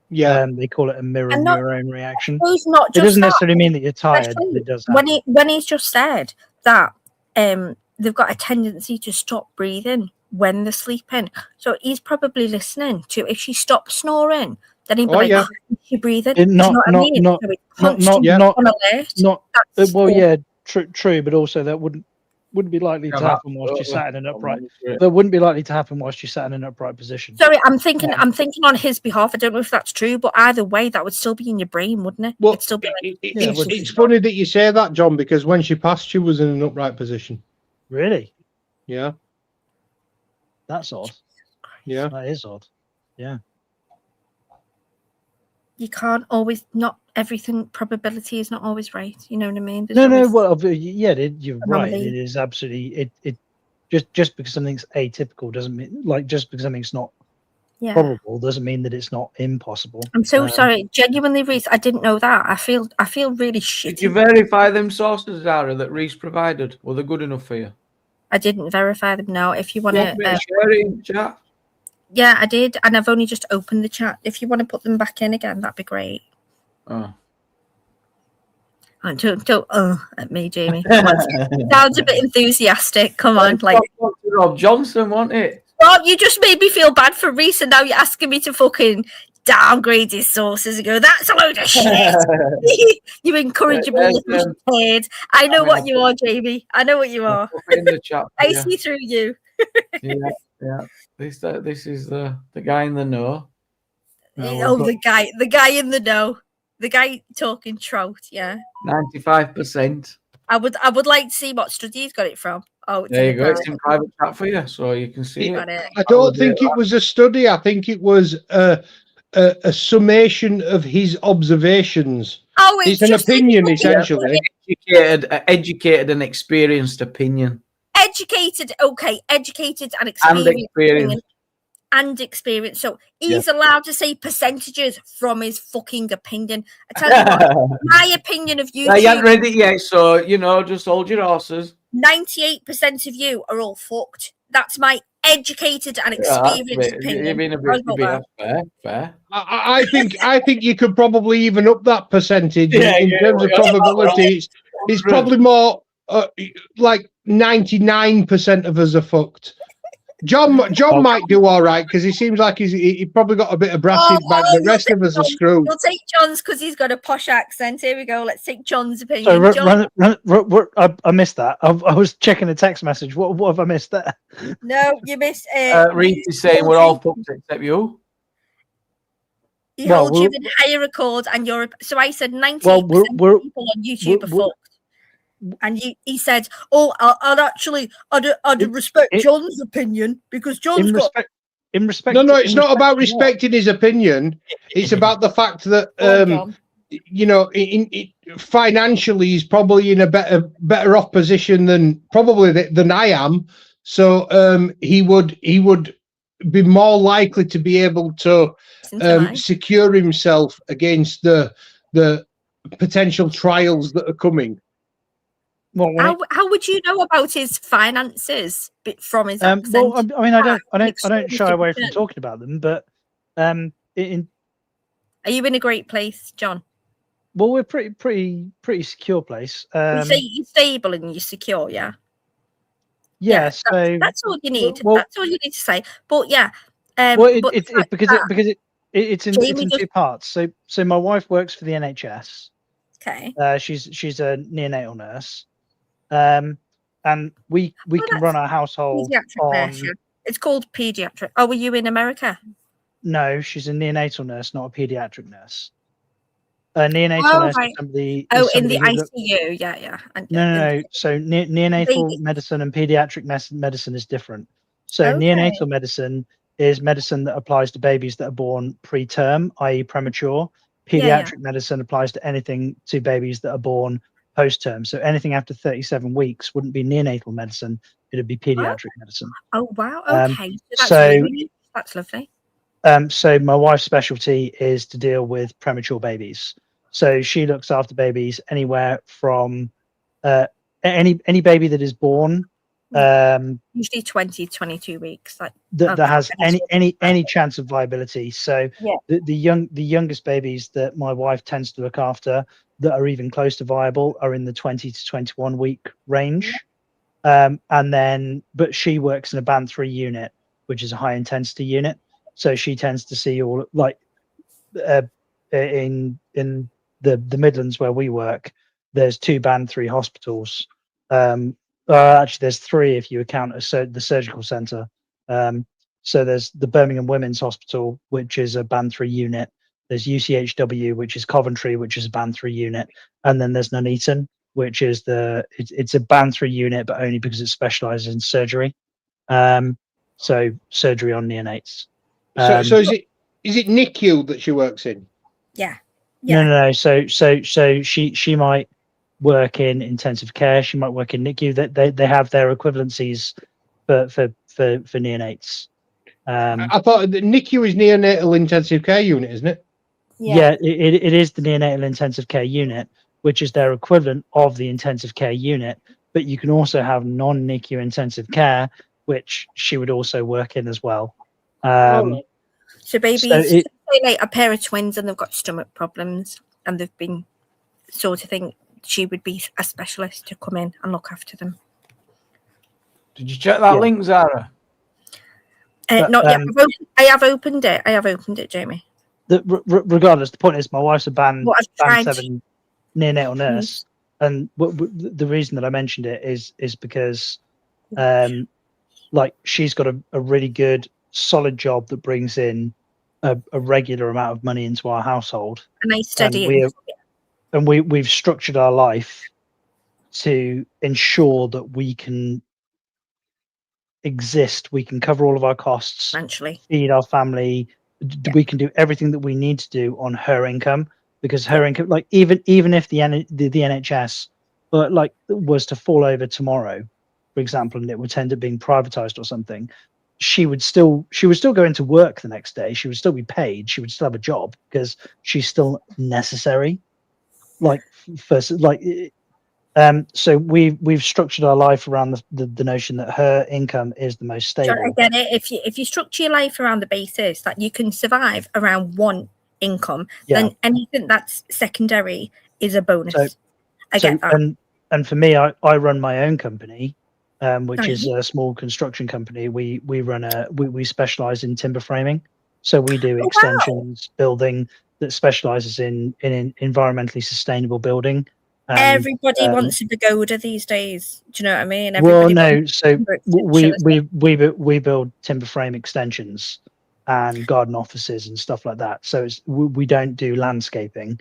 Yeah, They call it a mirror And not- neuron reaction. It's not It just doesn't that. necessarily mean that you're tired. Especially It does happen. when he's just said that they've got a tendency to stop breathing when they're sleeping. So he's probably listening to, if she stops snoring, then he'd be like, yeah. is she breathing? It- not- Do you know what I not- mean? not- So it's not- constantly not- on alert. Not That's well, yeah, true, but also that wouldn't be likely to Yeah, happen whilst you sat in an upright. Yeah. That wouldn't be likely to happen whilst you sat in an upright position. Sorry, I'm thinking on his behalf. I don't know if that's true, but either way, that would still be in your brain, wouldn't it? Well, It'd still be like, it's funny that you say that, John, because when she passed, she was in an upright position. Really? Yeah, That's odd. yeah. That is odd. Yeah. you can't always, not everything, probability is not always right. You know what I mean? There's No, always- well, yeah, you're right. anomaly. It is absolutely it. Just because something's atypical doesn't mean, like, just because something's not yeah. probable doesn't mean that it's not impossible. I'm so sorry. Genuinely, Reese, I didn't know that. I feel really shitty. Did you verify them sources, Zara, that Reese provided? Were they good enough for you? I didn't verify them. No, if you want to, Share it in chat. yeah, I did, and I've only just opened the chat. If you want to put them back in again, that'd be great. Oh. And don't at me, Jamie. Sounds a bit enthusiastic. Come on, like, Rob Johnson, wasn't it? well, you just made me feel bad for Reese, and now you're asking me to fucking downgrade his sources and go, that's a load of shit. You incorrigible little kid. I know what you are, Jamie. I know what you are. Put it in the chat. I Yeah. see through you. Yeah. This is the guy in the know. Oh, the guy in the know. The guy talking trout, yeah. 95%. I would like to see what study he's got it from. Oh, There you go. It's in private chat for you, so you can see got it. it. I don't think it was a study. I think it was a summation of his observations. Oh, It's an opinion, essentially. Educated and experienced opinion. Educated and And experienced. experience. And experience. So he's allowed to say percentages from his fucking opinion. I tell you what, my opinion of You haven't YouTube, read it yet, so just hold your horses. 98% of you are all fucked. That's my educated and experienced opinion. You've been a Right bit about that. fair. I think you could probably even up that percentage Yeah, in terms of probability. It's probably more like 99% of us are fucked. John might do all right because he seems like he probably got a bit of brass in the back. The rest of us are screwed. We'll take John's because he's got a posh accent. Here we go. Let's take John's opinion. So John, I missed that. I was checking a text message. What have I missed there? no, you missed. Reese is saying we're all fucked except you. He Well, holds you in higher record, and you're. So I said 98% of people on YouTube are fucked. And he said, "Oh, I'd respect John's opinion because John's got." In respect. No, it's not about respecting his opinion. It's about the fact that financially he's probably in a better off position than I am. So he would be more likely to be able to secure himself against the potential trials that are coming. Well, how would you know about his finances from his accent? well, I mean, I don't shy away from talking about them, but are you in a great place, John? Well, we're pretty secure place. You say you're stable and you're secure, yeah. Yeah, that's all you need. Well, that's all you need to say. But yeah, because it's in two parts. So my wife works for the NHS. Okay. She's a neonatal nurse. And we can run our household on. Nurse, yeah. It's called pediatric. Oh, were you in America? No, she's a neonatal nurse, not a pediatric nurse. A neonatal nurse is somebody. In the ICU, yeah. No. So neonatal medicine and pediatric medicine is different. So neonatal medicine is medicine that applies to babies that are born preterm, i.e., premature. Pediatric medicine applies to babies that are born post-term. So anything after 37 weeks wouldn't be neonatal medicine; it'd be pediatric medicine. Oh wow! Um, Okay, so so that's lovely. So my wife's specialty is to deal with premature babies. So she looks after babies anywhere from any baby that is born Usually 20, 22 weeks. Like that has any chance of viability. So Yeah. the youngest babies that my wife tends to look after that are even close to viable are in the 20 to 21 week range. And then, but she works in a band 3 unit, which is a high intensity unit. So she tends to see all like in the Midlands where we work. There's 2 band 3 hospitals. Actually, there's 3 if you account the surgical centre. So there's the Birmingham Women's Hospital, which is a band 3 unit. There's UCHW, which is Coventry, which is a band 3 unit, and then there's Nuneaton, which is it's a band 3 unit, but only because it specialises in surgery. So surgery on neonates. So is it NICU that she works in? Yeah. No. So she might work in intensive care. She might work in NICU. They have their equivalencies for neonates. I thought the NICU is neonatal intensive care unit, isn't it? Yeah, it is the neonatal intensive care unit, which is their equivalent of the intensive care unit. But you can also have non-NICU intensive care, which she would also work in as well. So babies, say like a pair of twins and they've got stomach problems and they've been sort of thing, she would be a specialist to come in and look after them. Did you check that link, Zara? Not yet. I have opened it, Jamie. Regardless, the point is my wife's a band 7 neonatal nurse. And the reason that I mentioned it is because like she's got a really good solid job that brings in a regular amount of money into our household, and I study and we've structured our life to ensure that we can exist, we can cover all of our costs, financially, feed our family, we can do everything that we need to do on her income, because her income, like even if the NHS like was to fall over tomorrow, for example, and it would end up being privatized or something, she would still go into work the next day. She would still be paid. She would still have a job because she's still necessary. So we've structured our life around the notion that her income is the most stable. I get it. If you structure your life around the basis that you can survive around one income, then anything that's secondary is a bonus. I get that. And for me, I run my own company, which is a small construction company. We specialize in timber framing, so we do extensions, building that specializes in environmentally sustainable building. Everybody wants a pagoda these days. Do you know what I mean? So we build timber frame extensions and garden offices and stuff like that. So we don't do landscaping.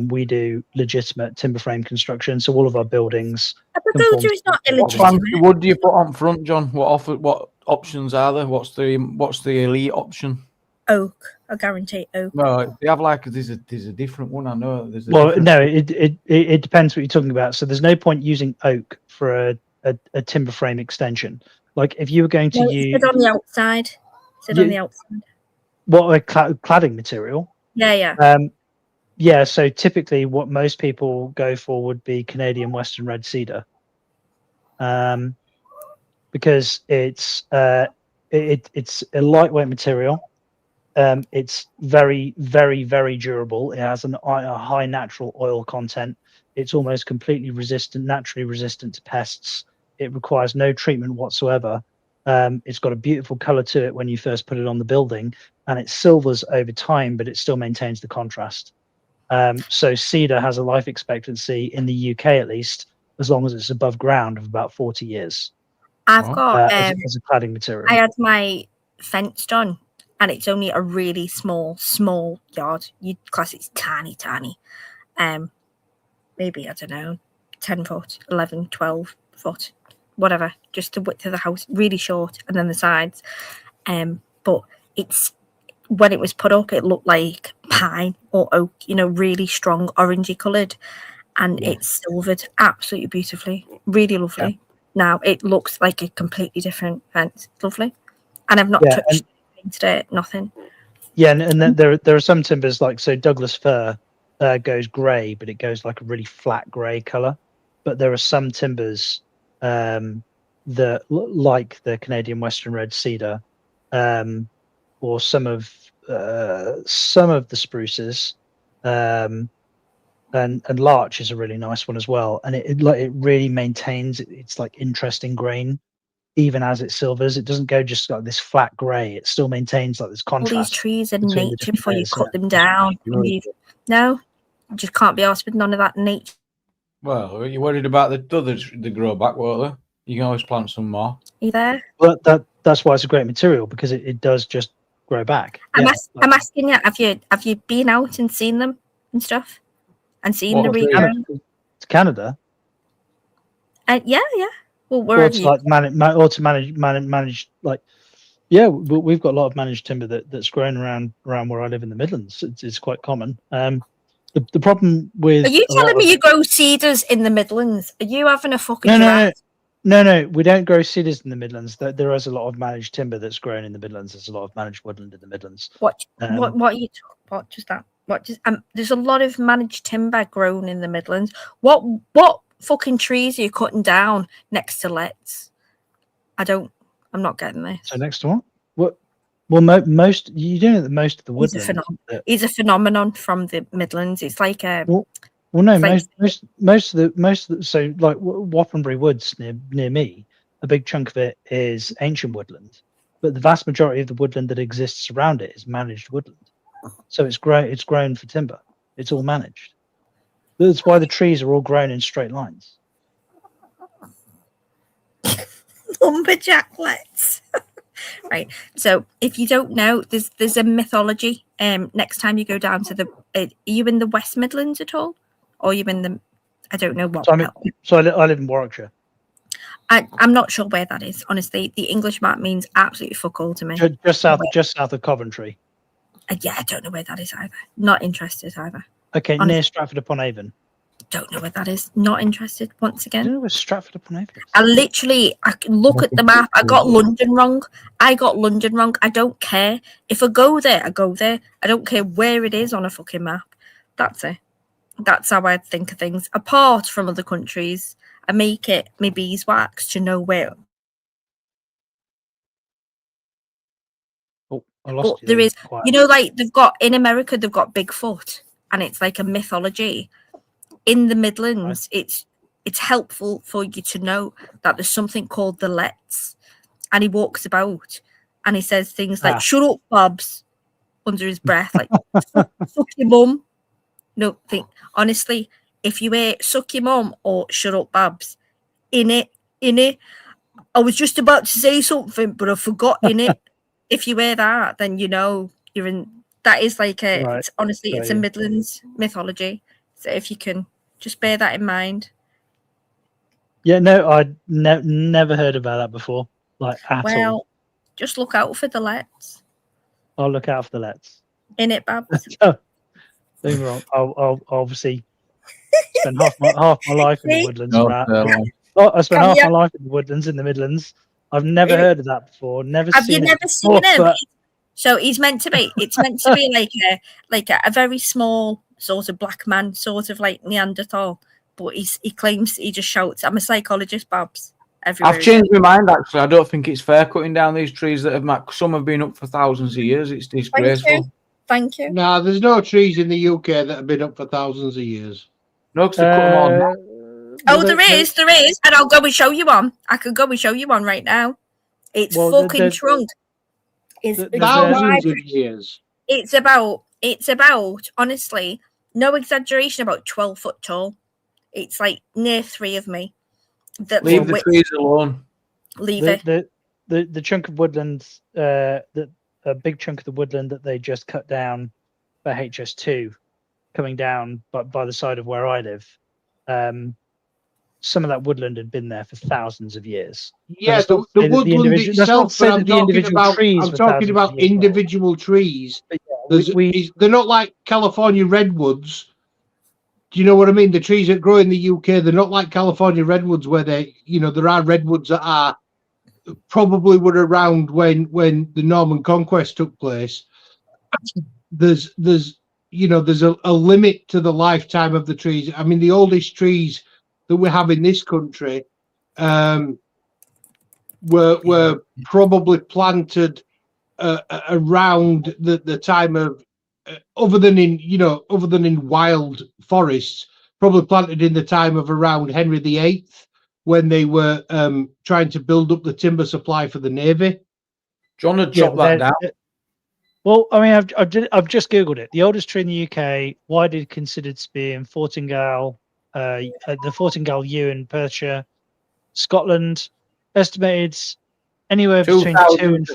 We do legitimate timber frame construction. So all of our buildings. A pagoda is not illegitimate. What wood do you put on front, John? What options are there? What's the elite option? Oak. I guarantee oak. No, they have there's a different one. I know. It depends what you're talking about. So there's no point using oak for a timber frame extension. Like if you were going to use it on the outside. On the outside. What a cladding material? Yeah. So typically, what most people go for would be Canadian Western Red Cedar, because it's a lightweight material. It's very, very, very durable. It has a high natural oil content. It's almost completely naturally resistant to pests. It requires no treatment whatsoever. It's got a beautiful color to it when you first put it on the building, and it silvers over time, but it still maintains the contrast. So cedar has a life expectancy in the UK, at least, as long as it's above ground, of about 40 years. I've got as a cladding material. I had my fence done, and it's only a really small yard. You'd class it's tiny. Maybe, I don't know, 10 foot, 11, 12 foot, whatever. Just the width of the house, really short, and then the sides. But when it was put up, it looked like pine or oak, really strong orangey coloured. and it's silvered absolutely beautifully, really lovely. Now it looks like a completely different fence. Lovely, and I've not touched it, nothing. Yeah, and then there are some timbers like Douglas fir goes grey, but it goes like a really flat grey colour. But there are some timbers that like the Canadian Western Red Cedar, or some of the spruces, and larch is a really nice one as well. And it really maintains its like interesting grain. Even as it silvers, it doesn't go just like this flat grey. It still maintains like this contrast. All these trees in between the nature different before you layers, cut them down. No, you just can't be asked with none of that nature. Well, you're worried about the others, the grow back, won't they? You can always plant some more. Are you there? Well, that's why it's a great material, because it does just grow back. I'm asking you, have you been out and seen them and stuff, and seen the regrowing? To Canada. Yeah. Well, where have you? Like manage like, yeah, we've got a lot of managed timber that's grown around where I live in the Midlands. It's quite common. The problem with, are you telling me you grow cedars in the Midlands? Are you having a fucking No, we don't grow cedars in the Midlands. There is a lot of managed timber that's grown in the Midlands. There's a lot of managed woodland in the Midlands. What are you? What just that? What just? There's a lot of managed timber grown in the Midlands. What fucking trees are you cutting down next to lets? I'm not getting this. So next to what? What? Well, most you don't know that most of the woodland. He's a phenomenon from the Midlands. It's like a. Well, no, most of the so like Wappenbury Woods near me, a big chunk of it is ancient woodland, but the vast majority of the woodland that exists around it is managed woodland. So it's grown for timber. It's all managed. That's why the trees are all grown in straight lines. Lumberjacklets. Right. So if you don't know, there's a mythology. Next time you go down to are you in the West Midlands at all? Or are you in the, I don't know what. So I live in Warwickshire. I'm not sure where that is. Honestly, the English map means absolutely fuck all to me. Just south of Coventry. Yeah, I don't know where that is either. Not interested either. Okay, honestly, near Stratford upon Avon. Don't know where that is. Not interested. Once again. I don't know where Stratford upon Avon is. I look at the map. I got London wrong. I don't care. If I go there, I go there. I don't care where it is on a fucking map. That's it. That's how I think of things. Apart from other countries, I make it my beeswax to know where. Oh, I lost you. There is, like they've got in America, they've got Bigfoot, and it's like a mythology. In the Midlands, right. It's helpful for you to know that there's something called the Lets, and he walks about and he says things like "Shut up, Babs," under his breath, like "Suck your mum." No, honestly, if you hear "Suck your mum" or "Shut up, Babs," in it, I was just about to say something, but I forgot in it. If you hear that, then you know you're in. That is like a. Right. It's a Midlands mythology. So if you can just bear that in mind. Yeah, no, I'd never heard about that before. Like at all. Just look out for the Lets. I'll look out for the Lets. In it, Babs. Don't get me wrong. I'll obviously spend half my life in the woodlands. I spent half my life in the woodlands in the Midlands. I've never heard of that before. Have you never seen him? But... So he's meant to be. It's meant to be like a very small sort of black man, sort of like Neanderthal. But he claims he just shouts, "I'm a psychologist, Babs." Everywhere. I've changed my mind. Actually, I don't think it's fair cutting down these trees that some have been up for thousands of years. It's disgraceful. Thank you. Nah, there's no trees in the UK that have been up for thousands of years. No, because they cut them on. Oh, there is, and I'll go and show you one. I could go and show you one right now. It's fucking trunk. It's thousands of years. It's about honestly, no exaggeration, about 12 foot tall. It's like near 3 of me. Leave the trees alone. Leave it. The chunk of woodland, a big chunk of the woodland that they just cut down by HS2, coming down by the side of where I live. Some of that woodland had been there for thousands of years. Yeah, the woodland itself, but I'm talking about individual trees. Yeah, they're not like California redwoods Do you know what I mean? The trees that grow in the UK, they're not like California redwoods, where there are redwoods that are probably were around when the Norman conquest took place. There's a limit to the lifetime of the trees. I mean, the oldest trees that we have in this country were probably planted around the time of other than in wild forests, probably planted in the time of around Henry VIII, when they were trying to build up the timber supply for the Navy. John had chopped that down. Well, I mean, I've just googled it. The oldest tree in the UK, widely considered to be in Fortingall, the Fortingall Yew in Perthshire, Scotland, estimated anywhere between 2,000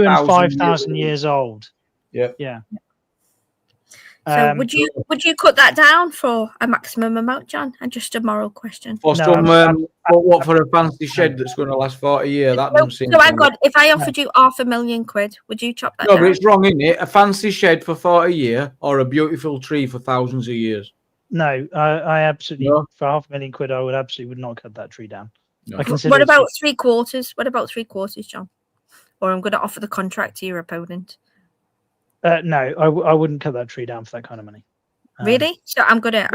and 5,000 years old. Yeah. So would you cut that down for a maximum amount, John? And just a moral question. For what for a fancy shed that's going to last 40 years? That doesn't seem. So I got. If I offered you £500,000, would you chop that down? No, but it's wrong, isn't it? A fancy shed for 40 years or a beautiful tree for thousands of years? No, I absolutely for £500,000 would not cut that tree down. No. What about 3/4? What about 3/4, John? Or I'm going to offer the contract to your opponent. No, I wouldn't cut that tree down for that kind of money. Really? So I'm gonna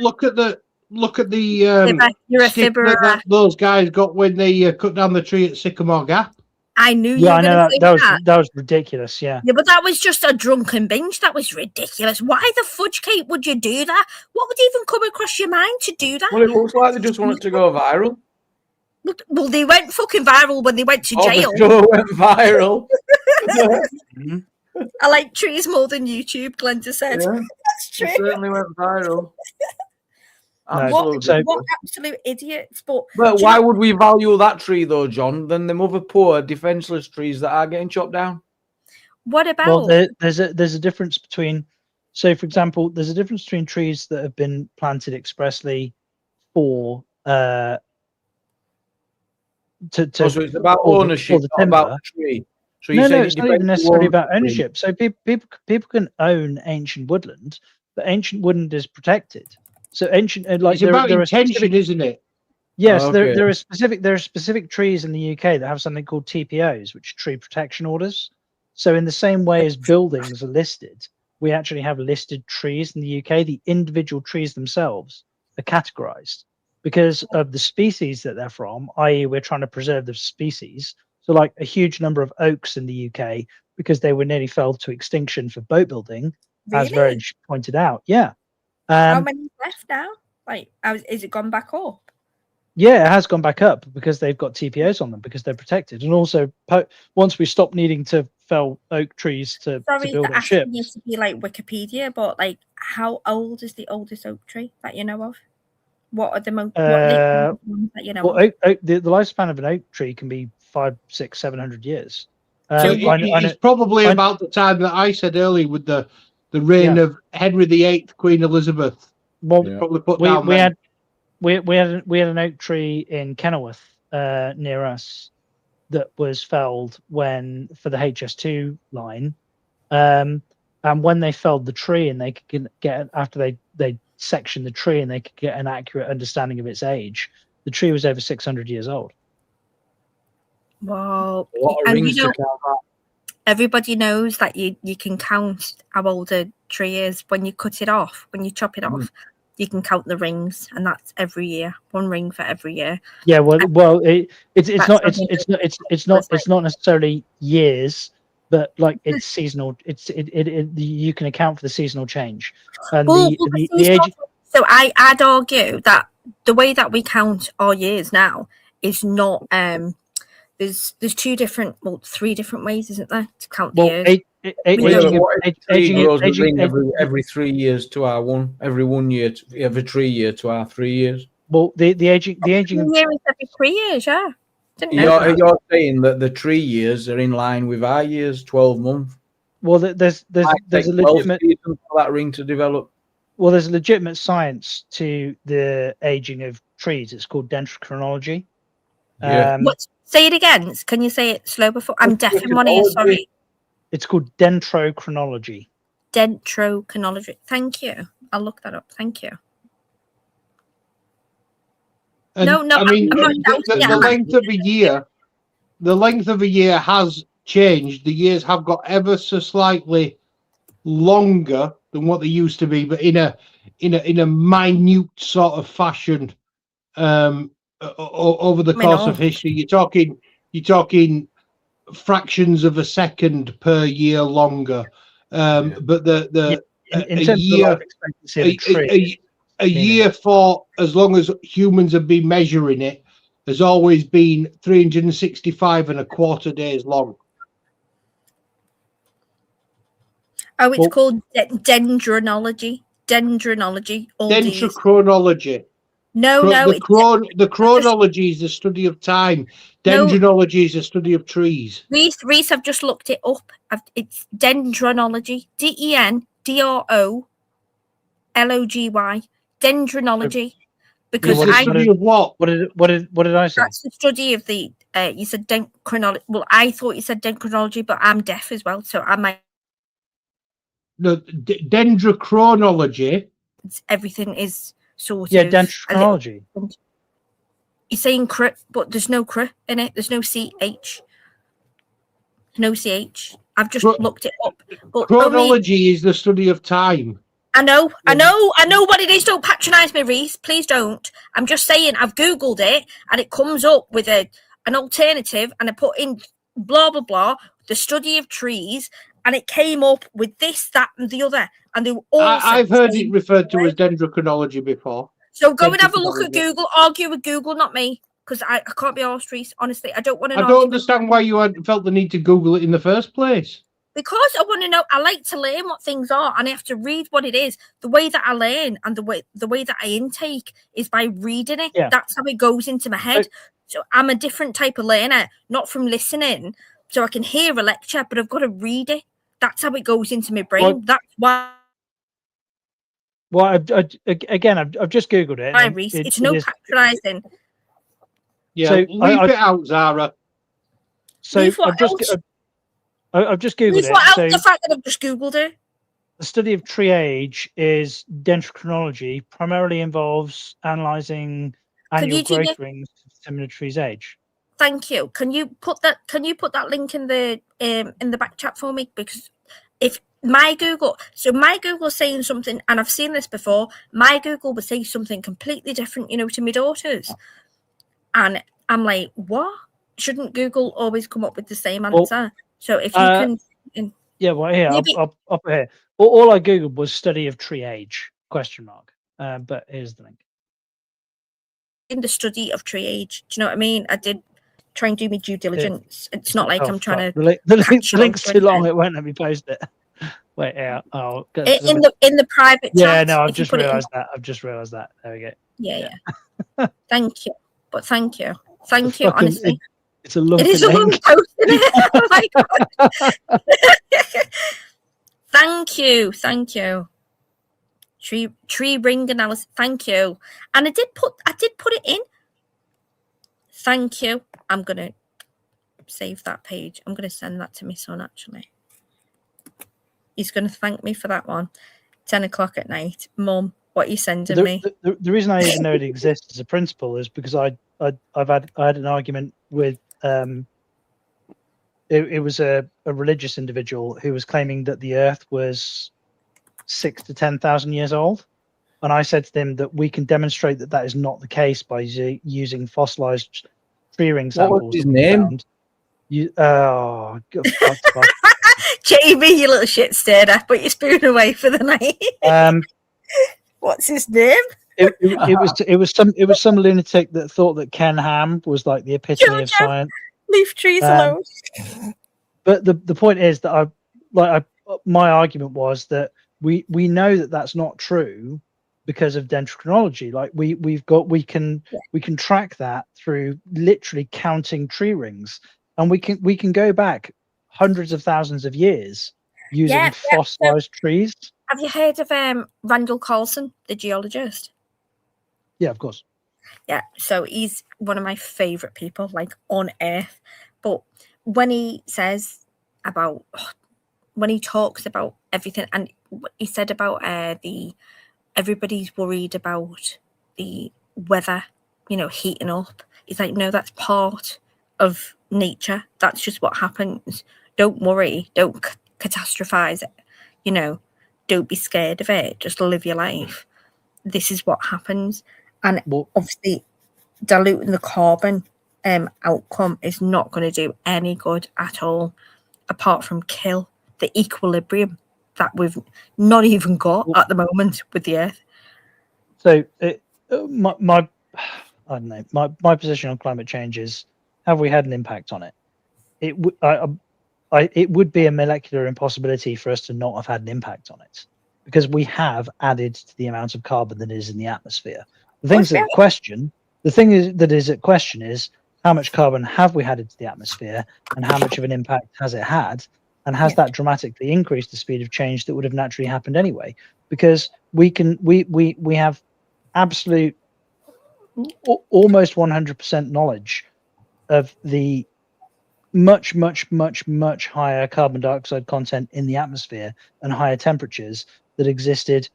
look at the you're a fibber. That those guys got when they cut down the tree at Sycamore Gap. I knew you. Yeah, were I know that was ridiculous. Yeah, but that was just a drunken binge. That was ridiculous. Why the fudge cake would you do that? What would even come across your mind to do that? Well, it looks like they just wanted to go viral. Well, they went fucking viral when they went to jail. The show went viral. I like trees more than YouTube, Glenda said. Yeah, that's true. It certainly went viral. What absolute idiots. But why would we value that tree, though, John, than them other poor, defenceless trees that are getting chopped down? What about... Well, there's a difference between... So, for example, there's a difference between trees that have been planted expressly for... so it's about ownership, not about the tree. So no, it's not even necessarily about ownership. So people can own ancient woodland, but ancient woodland is protected. So ancient, it's about intention, isn't it? Yes, there are specific trees in the UK that have something called TPOs, which are tree protection orders. So in the same way as buildings are listed, we actually have listed trees in the UK. The individual trees themselves are categorized because of the species that they're from, i.e. we're trying to preserve the species. So like a huge number of oaks in the UK, because they were nearly felled to extinction for boat building, as Verge pointed out. Yeah. How many left now? Like, is it gone back up? Yeah, it has gone back up because they've got TPOs on them because they're protected. And also, once we stop needing to fell oak trees to build our ships. Sorry to be like Wikipedia, but like, how old is the oldest oak tree that you know of? What are the most that you know of? The lifespan of an oak tree can be 500, 600, 700 years. So it's probably about the time that I said earlier with the reign of Henry VIII, Queen Elizabeth. Well, probably put down we had an oak tree in Kenilworth near us that was felled for the HS2 line, and when they felled the tree and they could get after they sectioned the tree and they could get an accurate understanding of its age, the tree was over 600 years old. Wow. And everybody knows that you can count how old a tree is when you cut it off, when you chop it off. You can count the rings, and that's every year. One ring for every year. Yeah, it's not necessarily years, but like it's seasonal. You can account for the seasonal change. And so I'd argue that the way that we count our years now is not there's three different ways, isn't there, to count the years? Aging every 3 years to our one, every 1 year, every 3 year to our 3 years. Well, the aging year is every 3 years, yeah. You're saying that the 3 years are in line with our years, 12 months. Well, there's a legitimate for that ring to develop. Well, there's a legitimate science to the aging of trees. It's called dendrochronology. Yeah. Say it again. Can you say it slow before? I'm deaf in one ear. Sorry. It's called dendrochronology. Dendrochronology. Thank you. I'll look that up. Thank you. And, No, I mean, I'm not doubting it. the length of a year has changed. The years have got ever so slightly longer than what they used to be, but in a minute sort of fashion. Over the course of history, you're talking fractions of a second per year longer. But in terms of life expectancy of a tree, a year for as long as humans have been measuring it has always been 365 and a quarter days long. Oh, it's called dendrochronology. Dendrochronology. No, the chronology is the study of time. Dendrochronology is the study of trees. Reese, I've just looked it up. It's dendrochronology. DENDROLOGY. Dendrochronology. Because it's the study of what? What did I say? That's the study of the. You said dendrochronology. Well, I thought you said dendrochronology, but I'm deaf as well, so I might. No, dendrochronology. Everything is sort of dendrochronology. You're saying cr, but there's no cr in it. There's no ch. No ch. I've just looked it up. But chronology is the study of time. I know what it is. Don't patronise me, Reese. Please don't. I'm just saying I've Googled it and it comes up with an alternative, and I put in blah blah blah, the study of trees, and it came up with this, that, and the other, and they were all. I've heard it referred to as dendrochronology before. So go and have a look at Google. Argue with Google, not me, because I can't be arsed, Reese. Honestly, I don't want to. I don't understand why you had felt the need to Google it in the first place. Because I want to know. I like to learn what things are, and I have to read what it is. The way that I learn and the way that I intake is by reading it. Yeah. That's how it goes into my head. So I'm a different type of learner, not from listening. So I can hear a lecture, but I've got to read it. That's how it goes into my brain. Well, that's why. Well, I've just Googled it. Hi, Reese. It's no patronising. Yeah, so leave it out, Zara. So I've just Googled it. What else? The fact that I've just Googled it. The study of tree age is dendrochronology. Primarily involves analysing annual growth rings to determine a tree's age. Thank you. Can you put that link in the back chat for me? Because if my Google saying something, and I've seen this before, my Google would say something completely different, to my daughters, and I'm like, what? Shouldn't Google always come up with the same answer? Well, so if you can, yeah, well, here I'll put here. All I Googled was study of tree age ? But here's the link. In the study of tree age, do you know what I mean? I did try and do my due diligence. It's not like I'm trying to. The link's too long. It won't let me post it. Wait, yeah. I'll get in the private chat. Yeah, no, I've just realised that. There we go. Yeah. Thank you, but thank you, honestly. It's a long. It is a long post, isn't it? Oh my god. Thank you. Tree ring analysis. Thank you. And I did put it in. Thank you. I'm gonna save that page. I'm gonna send that to my son actually. He's gonna thank me for that one. 10 o'clock at night. Mum, what are you sending me? The reason I even know it exists as a principle is because I had an argument with it was a religious individual who was claiming that the Earth was 6,000 to 10,000 years old, and I said to them that we can demonstrate that is not the case by using fossilized tree ring samples. What was his name? Jamie, you little shit stirrer, put your spoon away for the night. What's his name? It was some lunatic that thought that Ken Ham was like the epitome of science. Leave trees alone. But the point is that my argument was that we know that that's not true because of dendrochronology. Like we can track that through literally counting tree rings, and we can go back hundreds of thousands of years using fossilized trees. Have you heard of Randall Carlson, the geologist? Yeah, of course. Yeah, so he's one of my favorite people, like on earth. But when he talks about everything, and he said about everybody's worried about the weather heating up. It's like, no, that's part of nature. That's just what happens. Don't worry. Don't catastrophize it. Don't be scared of it. Just live your life. This is what happens. And obviously, diluting the carbon outcome is not going to do any good at all, apart from kill the equilibrium that we've not even got at the moment with the Earth. So my I don't know. My position on climate change is: have we had an impact on it? It would be a molecular impossibility for us to not have had an impact on it, because we have added to the amount of carbon that is in the atmosphere. The thing that is at question is how much carbon have we added to the atmosphere, and how much of an impact has it had, and has that dramatically increased the speed of change that would have naturally happened anyway? Because we have absolute, almost 100% knowledge of the much higher carbon dioxide content in the atmosphere and higher temperatures that existed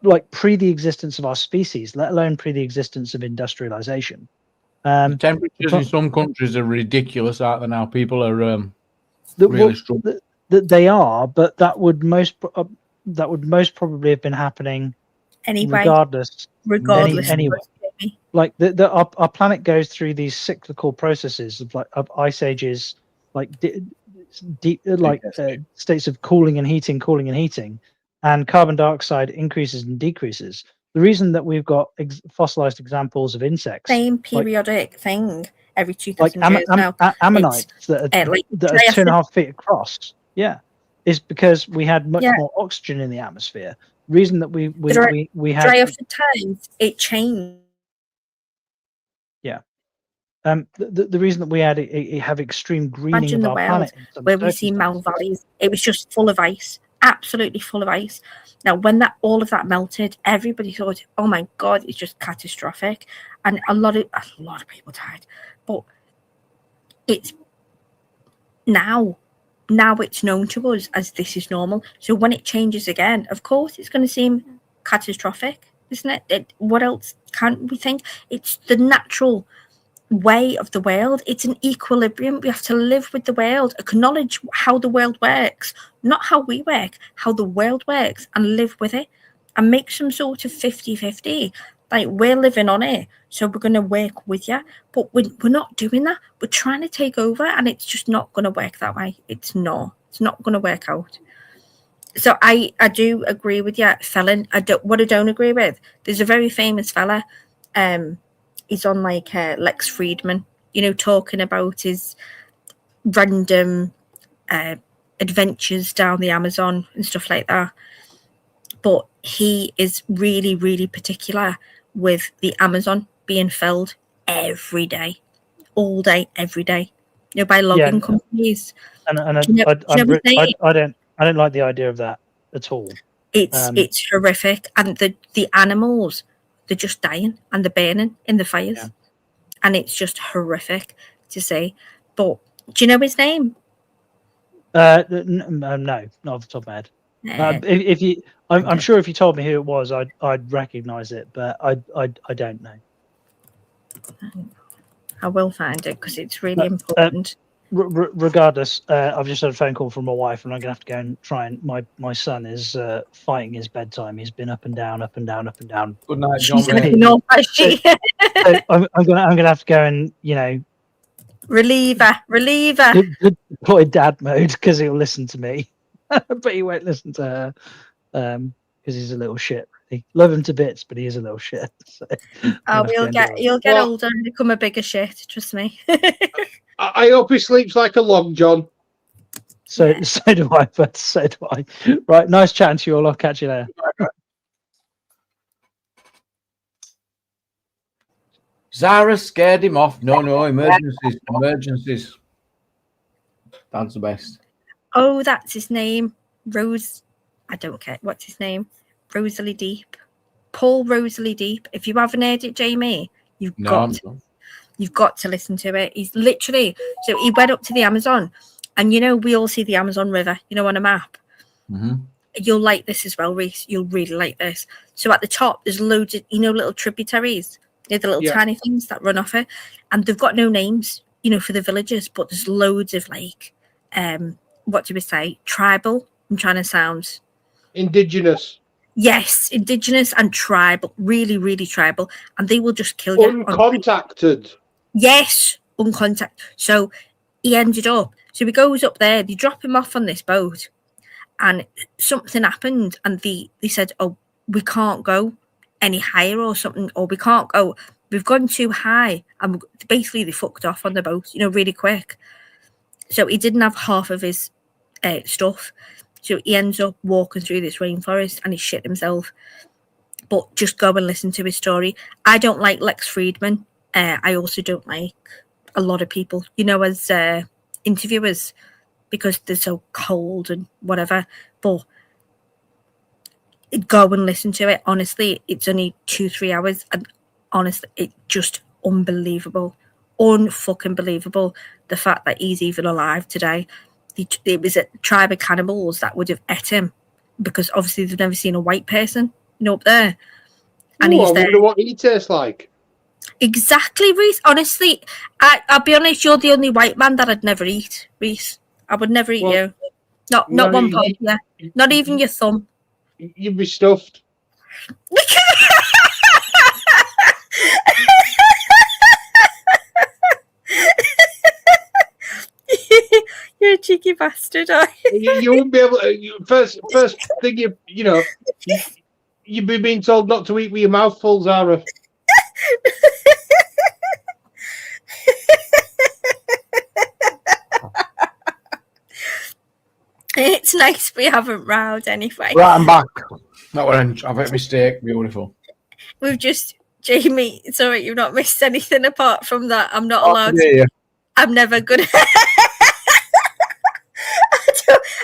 like pre the existence of our species, let alone pre the existence of industrialization. The temperatures in some countries are ridiculous, aren't they? Now people are really struggling. They are, but that would most probably have been happening anyway, regardless. Anyway. Like our planet goes through these cyclical processes of ice ages, like states of cooling and heating, and carbon dioxide increases and decreases. The reason that we've got fossilized examples of insects, same periodic thing every 2,000 years now, ammonites that are 2.5 feet across, is because we had much more oxygen in the atmosphere. Reason that we had dry off the times it changed. The reason that we had have extreme greening of our planet, where we see mountain valleys, it was just full of ice, absolutely full of ice. Now, when all of that melted, everybody thought, "Oh my God, it's just catastrophic," and a lot of people died. But it's now it's known to us as this is normal. So when it changes again, of course, it's going to seem catastrophic, isn't it? What else can we think? It's the natural way of the world. It's an equilibrium. We have to live with the world, acknowledge how the world works, not how we work, how the world works, and live with it, and make some sort of 50-50. Like, we're living on it, so we're going to work with you, but we're not doing that. We're trying to take over, and it's just not going to work that way. It's not going to work out. So I do agree with you, Felon. What I don't agree with, there's a very famous fella, he's on like Lex Friedman, talking about his random adventures down the Amazon and stuff like that. But he is really, really particular with the Amazon being felled every day, all day, every day, by logging companies. And I don't like the idea of that at all. It's horrific, and the animals, they're just dying and they're burning in the fires, and it's just horrific to see. But do you know his name? No, not off the top of my head. I'm sure if you told me who it was, I'd recognize it, but I don't know. I will find it because it's really important. Regardless, I've just had a phone call from my wife, and I'm gonna have to go and try and my son is fighting his bedtime. He's been up and down. Good night, John. So I'm gonna have to go and reliever deploy dad mode, because he'll listen to me, but he won't listen to her because he's a little shit. Love him to bits, but he is a little shit. So you'll get older and become a bigger shit. Trust me. I hope he sleeps like a log, John. So do I, but so do I. Right, nice chatting to you all. I'll catch you later. Zara scared him off. No, emergencies. That's the best. Oh, that's his name. Rose. I don't care. What's his name? Rosalie Deep. Paul Rosalie Deep. If you haven't heard it, Jamie, you've got to listen to it. He's literally, so he went up to the Amazon, and we all see the Amazon River, on a map. Mm-hmm. You'll like this as well, Reese. You'll really like this. So at the top, there's loads of, little tributaries They're the little Yeah. tiny things that run off it, and they've got no names, you know, for the villagers. But there's loads of like, what do we say? Tribal. I'm trying to sound Indigenous. yes, indigenous and tribal, really, really tribal, and they will just kill you. Uncontacted. Yes, uncontact. So he ended up. So he goes up there. They drop him off on this boat, and something happened, and they said, "Oh, we can't go any higher or something, or we can't go. We've gone too high." And basically, they fucked off on the boat, you know, really quick. So he didn't have half of his stuff. So he ends up walking through this rainforest, and he shit himself. But just go and listen to his story. I don't like Lex Friedman. I also don't like a lot of people, you know, as interviewers, because they're so cold and whatever. But go and listen to it. Honestly, it's only 2-3 hours, and honestly, it's just unbelievable, unfucking believable. The fact that he's even alive today. It was a tribe of cannibals that would have ate him, because obviously they've never seen a white person, you know, up there. And Ooh, he's I there. wonder what he tastes like. Exactly, Reese. Honestly, I'll be honest, you're the only white man that I'd never eat, Reese. I would never eat you. Not no, one part of you. Not even your thumb. You'd be stuffed. You're a cheeky bastard, are you? You wouldn't be able to. First thing you know, you'd be being told not to eat with your mouth full, Zara. It's nice we haven't rowed anyway. Right, I'm back. That were I've made a mistake. Beautiful. We've just, Jamie, it's all right, you've not missed anything apart from that. I'm not allowed Yeah. I'm never gonna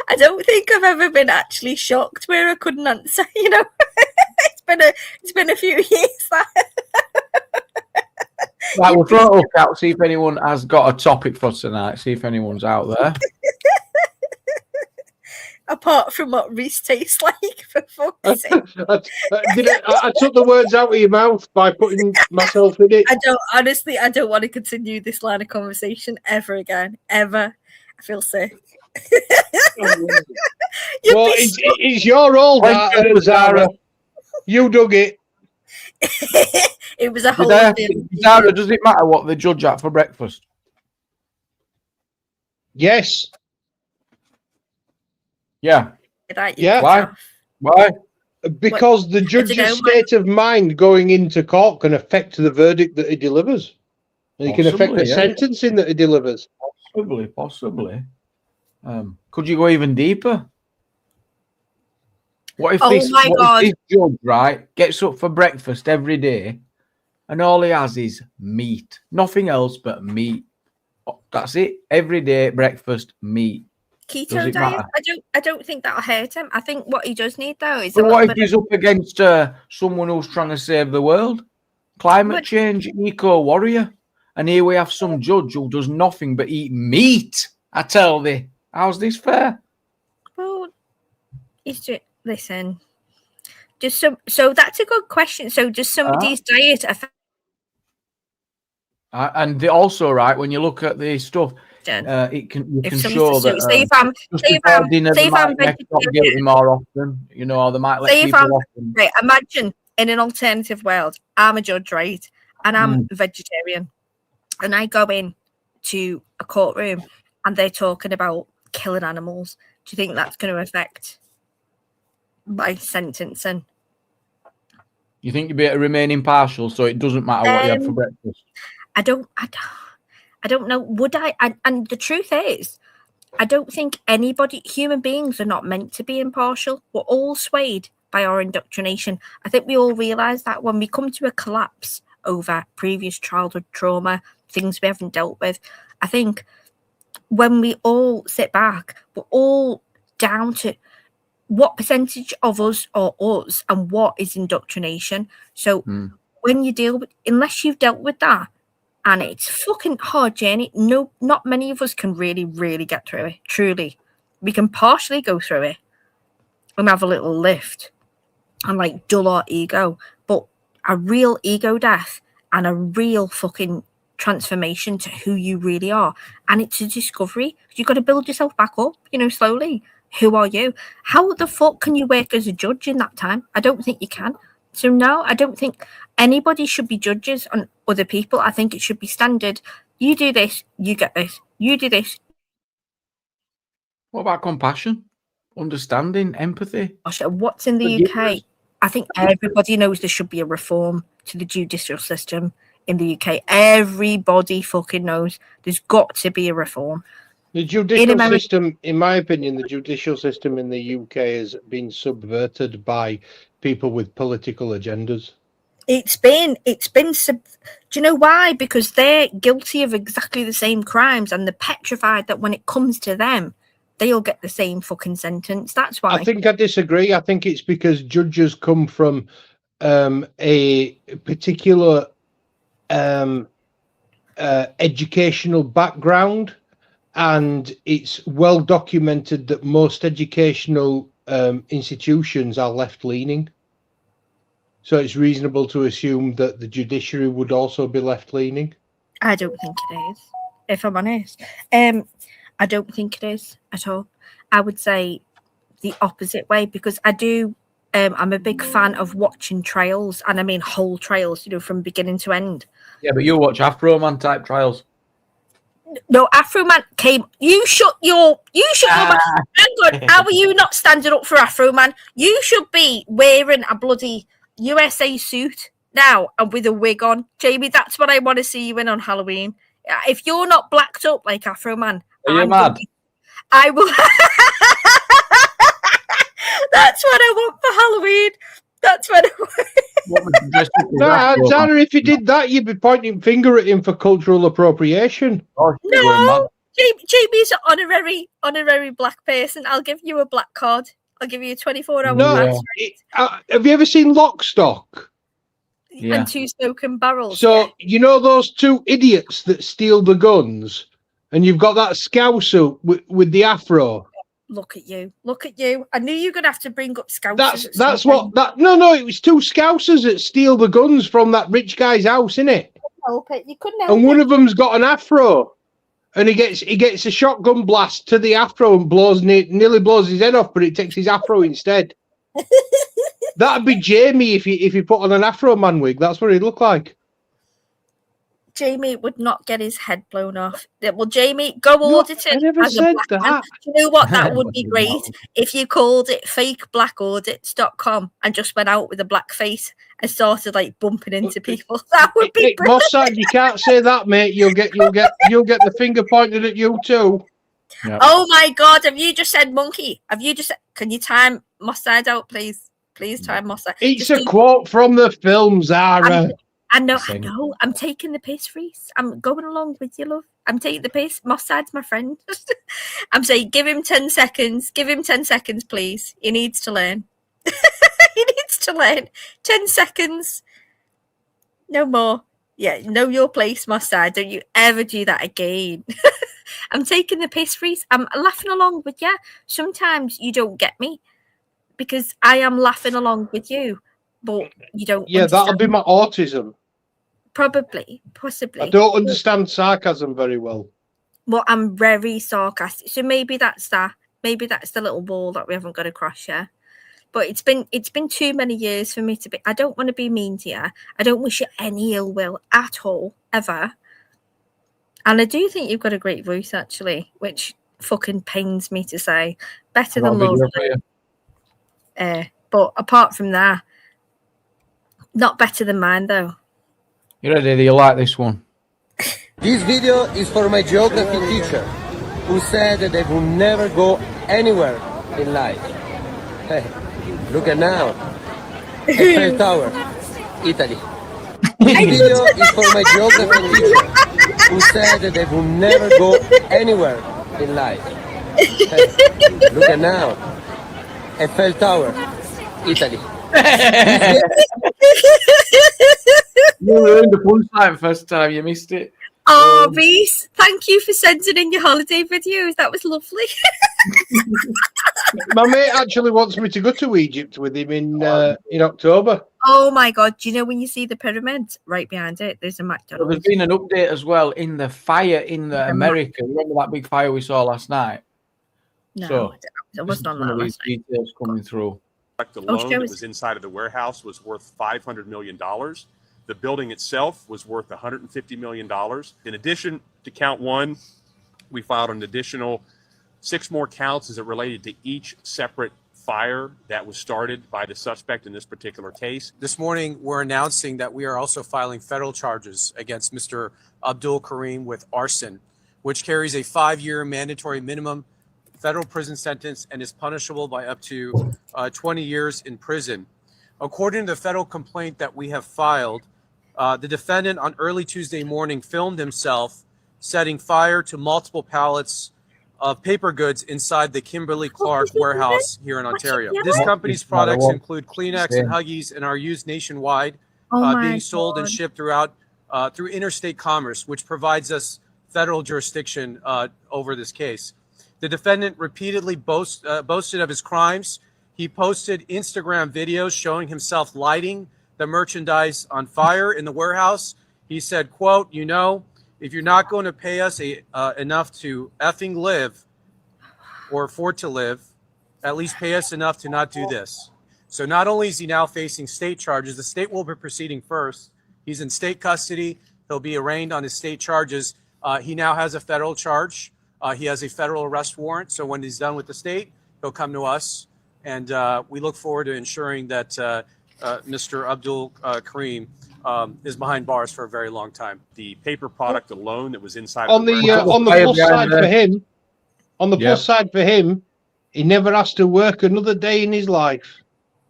I don't think I've ever been actually shocked where I couldn't answer, you know. It's been a few years that Right, we'll throw it up out, see if anyone has got a topic for tonight, see if anyone's out there. apart from what Reese tastes like, for fuck's sake. I took the words out of your mouth by putting myself in it. I don't want to continue this line of conversation ever again. Ever. I feel sick. Well, it's your old Zara. You dug it. It was a whole thing. Zara, does it matter what they judge at for breakfast? Yes. Yeah. Yeah. Why? Because the judge's state of mind going into court can affect the verdict that he delivers. And it can affect the sentencing that he delivers. Possibly. Could you go even deeper? What if this judge, right, gets up for breakfast every day and all he has is meat? Nothing else but meat. That's it. Every day, breakfast, meat. Keto diet? Matter? I don't think that'll hurt him. I think what he does need, though, is... But what if he's up against someone who's trying to save the world? Climate change, eco-warrior. And here we have some judge who does nothing but eat meat. I tell thee. How's this fair? Well, it's just... Listen. So that's a good question. So does somebody's diet affect... And also, right, when you look at the stuff... you can show that say if I'm vegetarian more often, you know, or they might let people often. Right, imagine in an alternative world, I'm a judge, right, and I'm vegetarian, and I go in to a courtroom and they're talking about killing animals. Do you think that's going to affect my sentencing? You think you'd be able to remain impartial, so it doesn't matter what you have for breakfast? I don't know. Would I? And the truth is, I don't think human beings are not meant to be impartial. We're all swayed by our indoctrination. I think we all realise that when we come to a collapse over previous childhood trauma, things we haven't dealt with, I think when we all sit back, we're all down to what percentage of us are us and what is indoctrination. So when you deal with, unless you've dealt with that, and it's a fucking hard journey. No, not many of us can really, really get through it. Truly. We can partially go through it and have a little lift and like dull our ego. But a real ego death, and a real fucking transformation to who you really are. And it's a discovery. You've got to build yourself back up, slowly. Who are you? How the fuck can you work as a judge in that time? I don't think you can. So no, I don't think anybody should be judges on other people. I think it should be standard. You do this, you get this. You do this. What about compassion, understanding, empathy? Gosh, what's in the UK? I think everybody knows there should be a reform to the judicial system in the UK. Everybody fucking knows there's got to be a reform. The judicial system, in my opinion, the judicial system in the UK has been subverted by people with political agendas. It's been. Do you know why? Because they're guilty of exactly the same crimes, and they're petrified that when it comes to them, they'll get the same fucking sentence. That's why. I think I disagree. I think it's because judges come from a particular educational background, and it's well documented that most educational institutions are left-leaning. So it's reasonable to assume that the judiciary would also be left-leaning. I don't think it is, if I'm honest. I don't think it is at all. I would say the opposite way, because I'm a big fan of watching trials, and I mean whole trials, from beginning to end. Yeah, but you watch Afro Man type trials. No, Afro Man came. You shut your mouth. Hang on, how are you not standing up for Afro Man? You should be wearing a bloody USA suit now and with a wig on, Jamie. That's what I want to see you in on Halloween. If you're not blacked up like Afro Man, are you mad? I will. That's what I want for Halloween. That's what I want. No, Tana, if you did that, you'd be pointing finger at him for cultural appropriation. No, Jamie's an honorary black person. I'll give you a black card. I'll give you a 24-hour. No, have you ever seen Lock, Stock? Yeah. And Two Smoking Barrels. So you know those two idiots that steal the guns, and you've got that scouser with the afro. Look at you! Look at you! I knew you were gonna have to bring up scousers. No, it was two scousers that steal the guns from that rich guy's house, innit? Help it! You couldn't help and one of them's got an afro, and he gets a shotgun blast to the afro and nearly blows his head off, but it takes his afro instead. That'd be Jamie if you put on an Afro Man wig. That's what he'd look like. Jamie would not get his head blown off. Well, Jamie, go audit it. I never said that. Man. You know what? That would be great if you called it fakeblackAudits.com and just went out with a black face and started like bumping into people. That would be great. Mossad, you can't say that, mate. You'll get the finger pointed at you too. Yep. Oh my God! Have you just said monkey? Can you time Mossad out, please? Please time Mossad. It's just a quote from the film, Zara. I know. I'm taking the piss, Reese. I'm going along with you, love. I'm taking the piss. Mossad's my friend. I'm saying give him 10 seconds. Give him 10 seconds, please. He needs to learn. He needs to learn. 10 seconds. No more. Yeah, know your place, Mossad. Don't you ever do that again. I'm taking the piss, Reese. I'm laughing along with you. Sometimes you don't get me because I am laughing along with you, but you don't. Yeah, that'll be my autism. Probably, possibly. I don't understand sarcasm very well. Well, I'm very sarcastic, so maybe that's that. Maybe that's the little wall that we haven't got across yet. But it's been too many years for me to be. I don't want to be mean to you. I don't wish you any ill will at all, ever. And I do think you've got a great voice, actually, which fucking pains me to say. Better than Laura. But apart from that, not better than mine, though. You ready? Do you like this one? This video is for my geography teacher, who said that they will never go anywhere in life. Hey, look at now. Eiffel Tower, Italy. This video is for my geography teacher, who said that they will never go anywhere in life. Hey, look at now. Eiffel Tower, Italy. You learned the punchline first time. You missed it. Oh, Reese, thank you for sending in your holiday videos. That was lovely. My mate actually wants me to go to Egypt with him in October. Oh my God. Do you know when you see the pyramids right behind it, there's a So McDonald's? there's been an update as well in the fire in the America. Remember that big fire we saw last night? No, So it wasn't on some that of these last night. details coming through. The loan that was inside of the warehouse was worth $500 million. The building itself was worth $150 million. In addition to count one, we filed an additional 6 more counts as it related to each separate fire that was started by the suspect in this particular case. This morning, we're announcing that we are also filing federal charges against Mr. Abdul Karim with arson, which carries a 5-year mandatory minimum federal prison sentence and is punishable by up to 20 years in prison. According to the federal complaint that we have filed, the defendant on early Tuesday morning filmed himself setting fire to multiple pallets of paper goods inside the Kimberly-Clark warehouse here in Ontario. This company's products include Kleenex and Huggies and are used nationwide, being sold and shipped throughout through interstate commerce, which provides us federal jurisdiction over this case. The defendant repeatedly boasted of his crimes. He posted Instagram videos showing himself lighting the merchandise on fire in the warehouse. He said, quote, "You know, if you're not going to pay us enough to effing live or afford to live, at least pay us enough to not do this." So not only is he now facing state charges, the state will be proceeding first. He's in state custody. He'll be arraigned on his state charges. He now has a federal charge. He has a federal arrest warrant. So when he's done with the state, he'll come to us. And we look forward to ensuring that Mr. Abdul Karim is behind bars for a very long time. The paper product alone that was inside On the plus side for him, plus side for him, he never has to work another day in his life.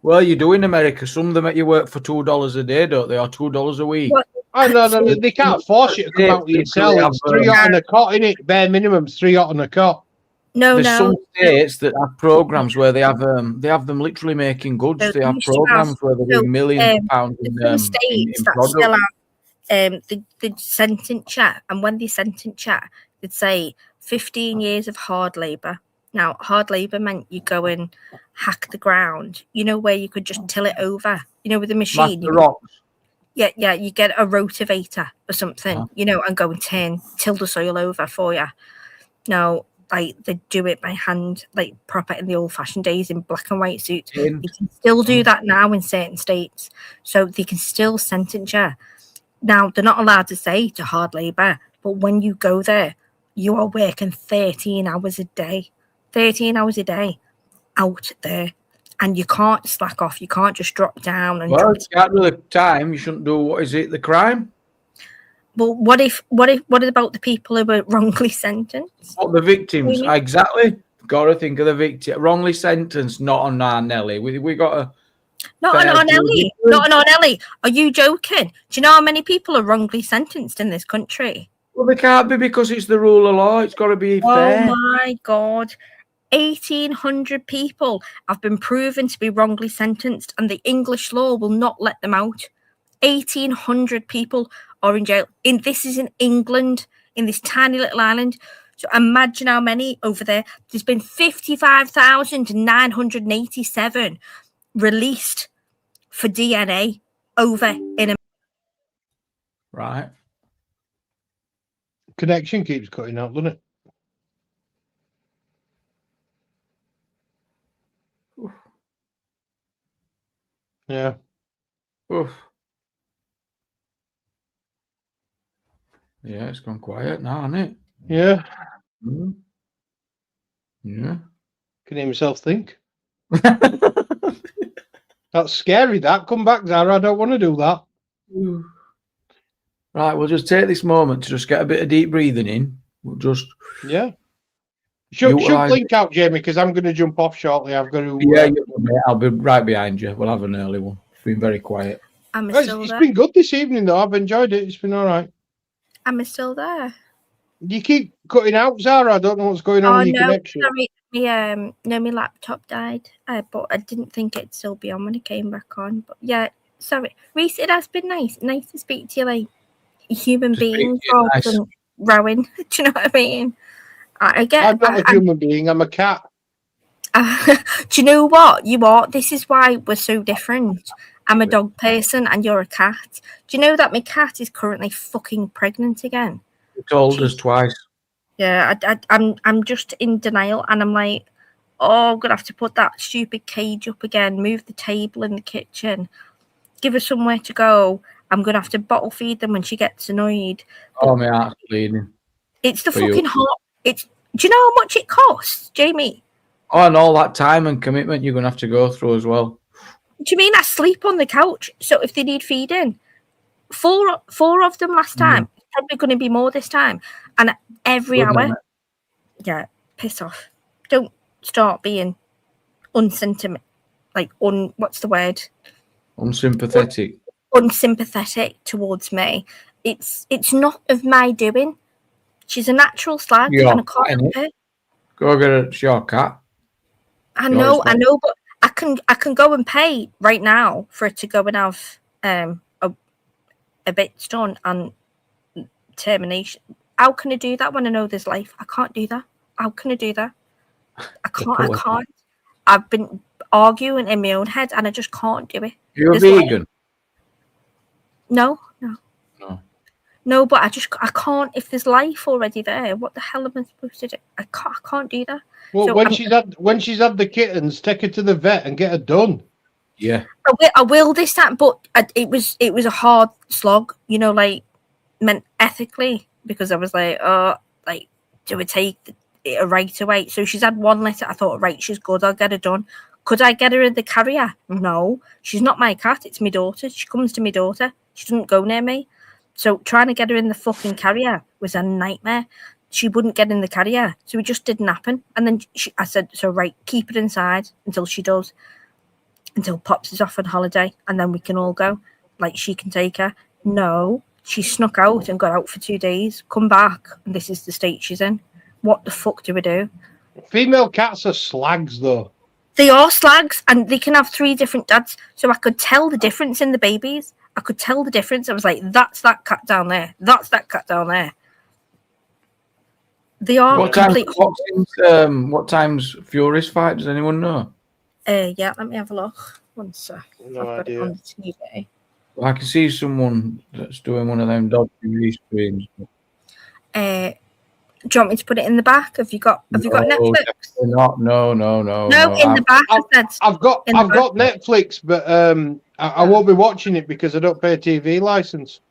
Well, you do in America. Some of them make you work for $2 a day, don't they? Or $2 a week. What? Oh, no, they can't force you to come out with yourself. It's 3 hot on a cot, innit? Bare minimum, 3 hot on a cot. There's some states that have programs where they have them literally making goods. They have programs where they do millions of pounds in states that still have the sentence chat, and when they sentence chat, they'd say 15 years of hard labour. Now, hard labour meant you go and hack the ground. You know, where you could just till it over. You know, with a machine. The rocks. Yeah, you get a rotavator or something, you know, and go and till the soil over for you. Now, like, they do it by hand, like proper in the old-fashioned days in black and white suits. You can still do that now in certain states, so they can still sentence you. Now, they're not allowed to say to hard labour, but when you go there, you are working 13 hours a day. 13 hours a day out there. And you can't slack off. You can't just drop down. And well, if you can't do the time, you shouldn't do, what is it, the crime? Well, what about the people who were wrongly sentenced? What, the victims? Exactly. Got to think of the victim. Wrongly sentenced, not on our Nelly. We got to... Not on Ellie. Not on Ellie. Are you joking? Do you know how many people are wrongly sentenced in this country? Well, they can't be, because it's the rule of law. It's got to be fair. Oh, my God. 1,800 people have been proven to be wrongly sentenced, and the English law will not let them out. 1,800 people are in jail. This is in England, in this tiny little island. So imagine how many over there. There's been 55,987 released for DNA over in America. Right. Connection keeps cutting out, doesn't it? Yeah. Oof. Yeah, it's gone quiet now, hasn't it? Yeah. Mm. Yeah. Can hear myself think. That's scary, that. Come back, Zara. I don't want to do that. Right, we'll just take this moment to just get a bit of deep breathing in. We'll just... Yeah. Should blink out, Jamie, because I'm going to jump off shortly. I've got to... Yeah, I'll be right behind you. We'll have an early one. It's been very quiet. It's been good this evening, though. I've enjoyed it. It's been all right. Am I still there? You keep cutting out, Zara. I don't know what's going on with your connection. Sorry. My laptop died, but I didn't think it'd still be on when it came back on. But yeah, sorry. Reese, it has been nice to speak to you like a human being rather than Rowan. Do you know what I mean? I'm not a human being. I'm a cat. Do you know what? You are. This is why we're so different. I'm a dog person and you're a cat. Do you know that my cat is currently fucking pregnant again? You told us twice. Yeah, I'm just in denial, and I'm like, oh, I'm gonna have to put that stupid cage up again, move the table in the kitchen, give her somewhere to go. I'm gonna have to bottle feed them when she gets annoyed. Oh, my heart's bleeding. It's the For you. fucking hot. It's. Do you know how much it costs, Jamie? Oh, and all that time and commitment you're going to have to go through as well. Do you mean I sleep on the couch? So if they need feeding, four of them last time. It's probably going to be more this time. And every Good, hour, isn't it? yeah, piss off. Don't start being unsentimental. Like what's the word? Unsympathetic. Unsympathetic towards me. It's not of my doing. She's a natural slag, Your and I can't cat, help it. Go get it. It's your cat. I Yours, know, but I can go and pay right now for it to go and have a bits done and termination. How can I do that when I know there's life? I can't do that. How can I do that? I can't. I've been arguing in my own head and I just can't do it. You're a There's vegan? No, but I can't. If there's life already there, what the hell am I supposed to do? I can't do that. Well, So when she's had the kittens, take her to the vet and get her done. Yeah. I will this time, but it was a hard slog, you know, like meant ethically, because I was like, oh, like, do we take it right away? So she's had one litter. I thought, right, she's good. I'll get her done. Could I get her in the carrier? No, she's not my cat. It's my daughter. She comes to my daughter. She doesn't go near me. So trying to get her in the fucking carrier was a nightmare. She wouldn't get in the carrier, so it just didn't happen. And then I said, so right, keep it inside until she does, until Pops is off on holiday, and then we can all go. Like, she can take her. No, she snuck out and got out for 2 days, come back, and this is the state she's in. What the fuck do we do? Female cats are slags, though. They are slags, and they can have 3 different dads, so I could tell the difference in the babies. I could tell the difference. I was like, that's that cat down there. That's that cat down there. They are What time's Fury's fight? Does anyone know? Yeah, let me have a look. One sec. No I've got idea. it on the TV. Well, I can see someone that's doing one of them dodgy TV streams. Do you want me to put it in the back? Have you got Netflix? Not. No. No, in the back. I've got Netflix, but I won't be watching it because I don't pay a TV license.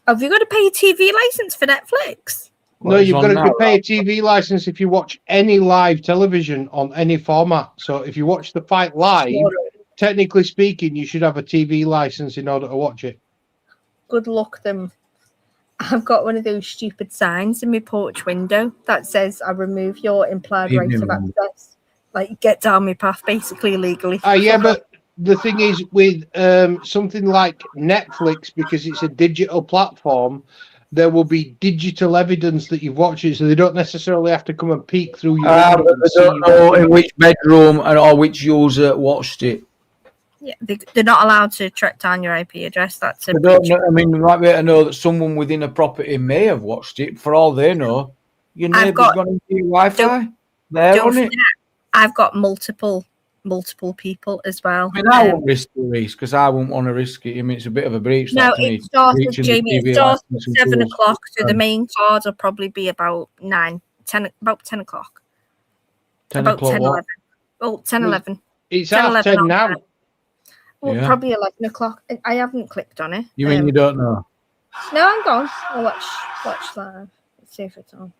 Have you got to pay a TV license for Netflix? No, you've got to pay a TV license if you watch any live television on any format. So if you watch the fight live, technically speaking, you should have a TV license in order to watch it. Good luck, them. I've got one of those stupid signs in my porch window that says, I remove your implied right of access. Like, get down my path, basically, illegally. Yeah, but the thing is, with something like Netflix, because it's a digital platform, there will be digital evidence that you've watched it, so they don't necessarily have to come and peek through your but they don't know in which bedroom or which user watched it. Yeah, they're not allowed to track down your IP address. That's a They don't know, I mean, they might be able to know that someone within a property may have watched it. For all they know, your neighbour's gone into your Wi-Fi. They're on it. I've got multiple people as well. I mean, I won't risk the risk because I wouldn't want to risk it. I mean, it's a bit of a breach. No, it starts at 7 o'clock. So the main cards will probably be about 10 o'clock. 10 about o'clock 10, 11. Well, 10, 11. It's 10, 10 now. Well, Yeah. probably 11 o'clock. I haven't clicked on it. You mean you don't know? No, I'm gone. I'll watch live. Let's see if it's on.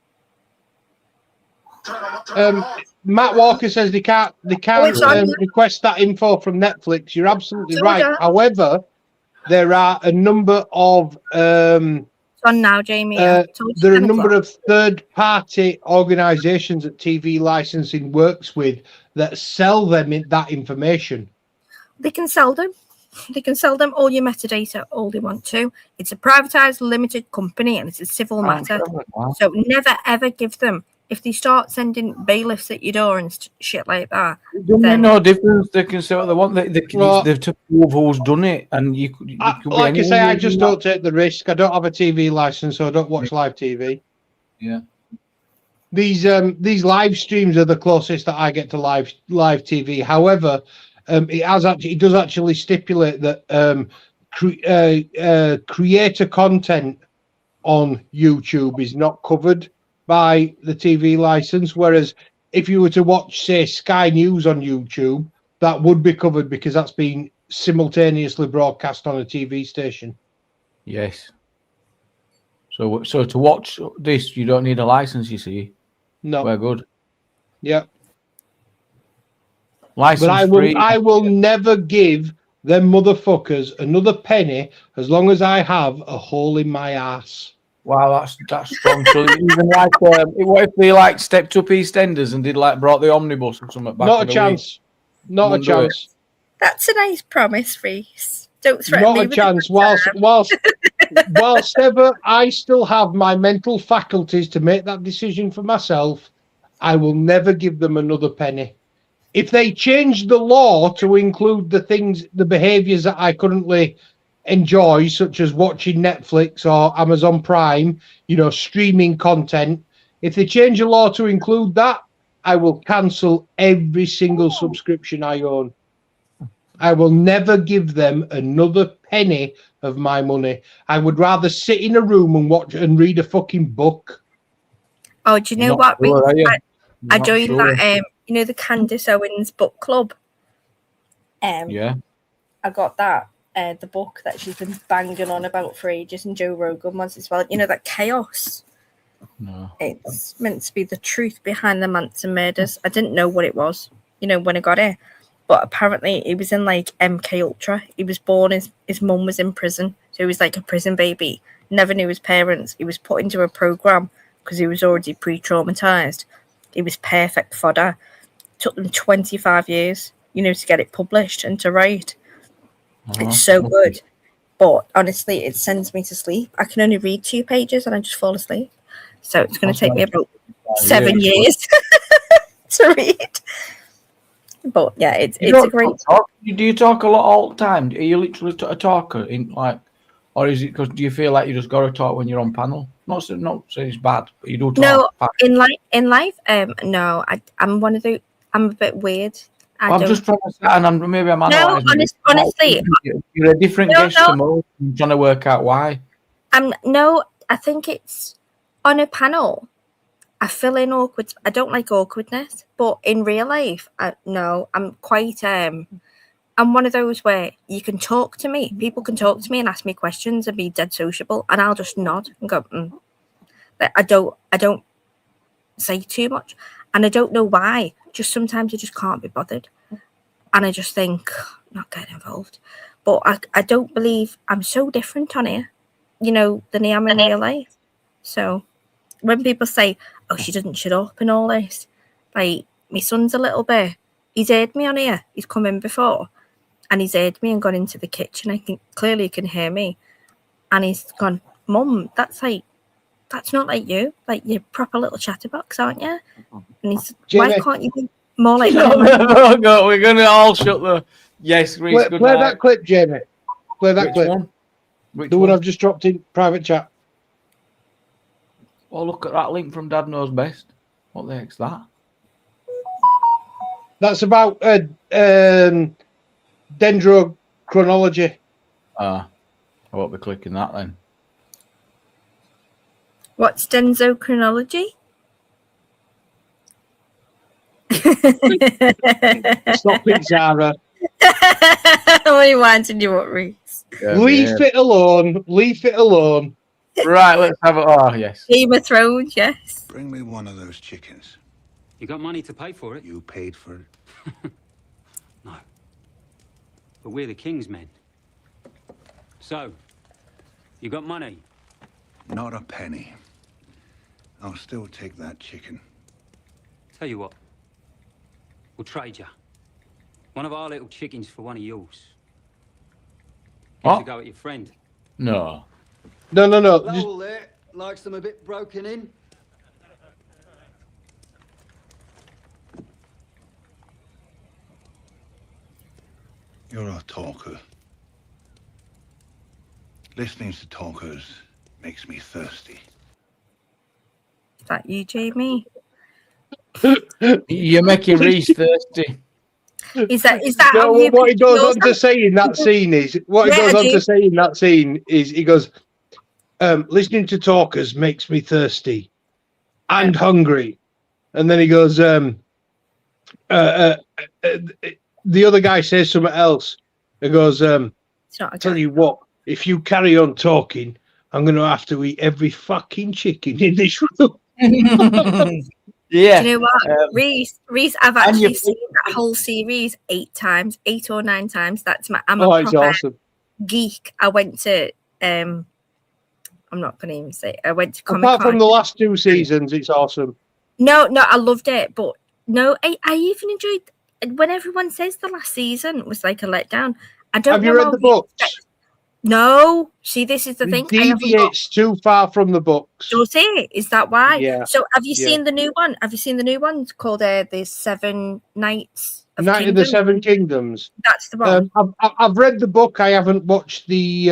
Matt Walker says they can't request that info from Netflix. You're absolutely right. However, there are a number of it's on now, Jamie. there are a number of third-party organisations that TV licensing works with that sell them that information. They can sell them. They can sell them all your metadata all they want to. It's a privatized limited company and it's a civil matter. So never ever give them. If they start sending bailiffs at your door and shit like that, it doesn't make no difference. They can say what they want. They've to prove who's done it, and you could like I say, I just don't take the risk. I don't have a TV license, so I don't watch live TV. Yeah. These live streams are the closest that I get to live TV. However, It does actually stipulate that creator content on YouTube is not covered by the TV license, whereas if you were to watch, say, Sky News on YouTube, that would be covered because that's been simultaneously broadcast on a TV station. Yes. So to watch this, you don't need a license, you see. No. We're good. Yeah. License But free. I will never give them motherfuckers another penny as long as I have a hole in my ass. Wow, that's strong. So even like, what if they like stepped up EastEnders and did like brought the omnibus or something back? Not a chance. Not a chance. That's a nice promise, Reese. Don't threaten Not me a with chance. a Whilst ever I still have my mental faculties to make that decision for myself, I will never give them another penny. If they change the law to include the behaviors that I currently enjoy, such as watching Netflix or Amazon Prime, streaming content, if they change the law to include that, I will cancel every single subscription I own. I will never give them another penny of my money. I would rather sit in a room and watch and read a fucking book. Oh, do you know what? Sure, I joined that. The Candace Owens book club. Yeah. I got that. The book that she's been banging on about for ages, and Joe Rogan was as well. That Chaos. No. It's meant to be the truth behind the Manson murders. I didn't know what it was, when I got it. But apparently he was in like MK Ultra. He was born, his mum was in prison. So he was like a prison baby. Never knew his parents. He was put into a program because he was already pre-traumatized. He was perfect fodder. Took them 25 years, to get it published and to write. It's so good. But honestly, it sends me to sleep. I can only read 2 pages and I just fall asleep. So it's going to take me about 7 years to read. But yeah, it's a great talk. Do you talk a lot all the time? Are you literally a talker or is it because do you feel like you just got to talk when you're on panel? Not saying it's bad, but you do talk. No, in life, no. I'm one of the. I'm a bit weird. I'm just trying to say, and maybe I'm analysing. No, honestly, you're a different guest to most. I'm trying to work out why. I think it's on a panel. I feel in awkward. I don't like awkwardness, but in real life, I'm quite. I'm one of those where you can talk to me. People can talk to me and ask me questions and be dead sociable, and I'll just nod and go. I don't say too much, and I don't know why. Just sometimes I just can't be bothered, and I just think not getting involved. But I don't believe I'm so different on here, than I am in real life. So when people say, "Oh, she doesn't shut up" and all this, like my son's a little bit. He's heard me on here. He's come in before, and he's heard me and gone into the kitchen. I think clearly he can hear me, and he's gone, "Mum, that's not like you. Like you're proper little chatterbox, aren't you?" And he's, "Why can't you be more like him?" We're gonna all shut the. Yes, Reece, play that clip, Jamie. Play that clip. The one I've just dropped in private chat. Oh, look at that link from Dad Knows Best. What the heck's that? That's about dendrochronology. I won't be clicking that then. What's dendrochronology? Stop it, Zara. What are you wanting you what, Reese? Leave it alone. Leave it alone. Right, let's have it. Oh, yes. Game of Thrones, yes. Bring me one of those chickens. You got money to pay for it? You paid for it? No. But we're the king's men. So, you got money? Not a penny. I'll still take that chicken. Tell you what. We'll trade you. One of our little chickens for one of yours. Here's a go at your friend. No. No. Lowell there likes them a bit broken in. You're a talker. Listening to talkers makes me thirsty. Is that you, Jamie? You're making Reese thirsty. Is that No, how you what he picture goes on yourself? to say in that scene is he goes, listening to talkers makes me thirsty and hungry, and then he goes, the other guy says something else. He goes, It's not a tell guy. you what, if you carry on talking, I'm going to have to eat every fucking chicken in this room. Yeah. Do you know what, Reese? I've and you- actually seen that whole series 8 or 9 times. I'm Oh, a it's proper awesome. geek. I went to I'm not going to even say. I went to Comic Apart from Con. the last 2 seasons, it's awesome. No, I loved it, but no, I even enjoyed when everyone says the last season was like a letdown. I don't Have know you read how the books? No, see, this is the It thing. I haven't got. deviates too far from the books. Does it? Is that why? Yeah. So, have you Yeah. seen the new one? Have you seen the new one? It's called the 7 Nights of Night of the 7 Kingdoms. That's the one. I've read the book. I haven't watched the.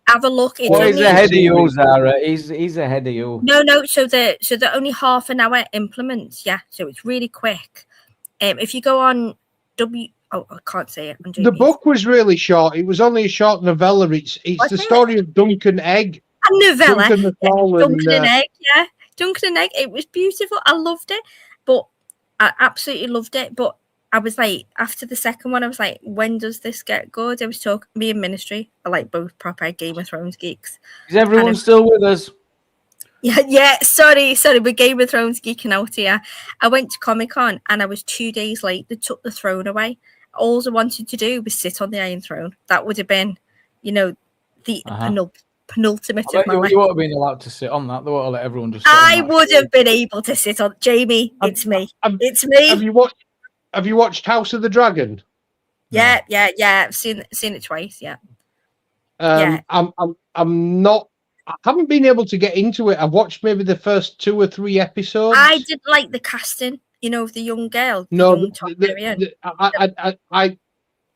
Have a look. It's Well, he's only ahead of you, Zara. He's ahead of you. no. So they're only half an hour implements. Yeah, so it's really quick. If you go on I can't say it. On The book was really short. It was only a short novella. It's Was the it? story of Duncan Egg. A novella. Duncan the Tall and, Duncan and Egg. Yeah, Duncan and Egg. It was beautiful. I loved it, but I absolutely loved it. But I was like, after the second one, I was like, when does this get good? I was talking. Me and Ministry are like both proper Game of Thrones geeks. Is everyone still with us? Yeah. Sorry, we're Game of Thrones geeking out here. I went to Comic Con and I was 2 days late. They took the throne away. All I wanted to do was sit on the Iron Throne. That would have been, the penultimate of my life. You would have been allowed to sit on that. They would have let everyone just. Sit I on that. would have been able to sit on. Jamie, it's me. It's me. Have you watched House of the Dragon? Yeah. I've seen it twice. Yeah. I'm not. I haven't been able to get into it. I've watched maybe the first 2 or 3 episodes. I didn't like the casting. Of the young girl. No, it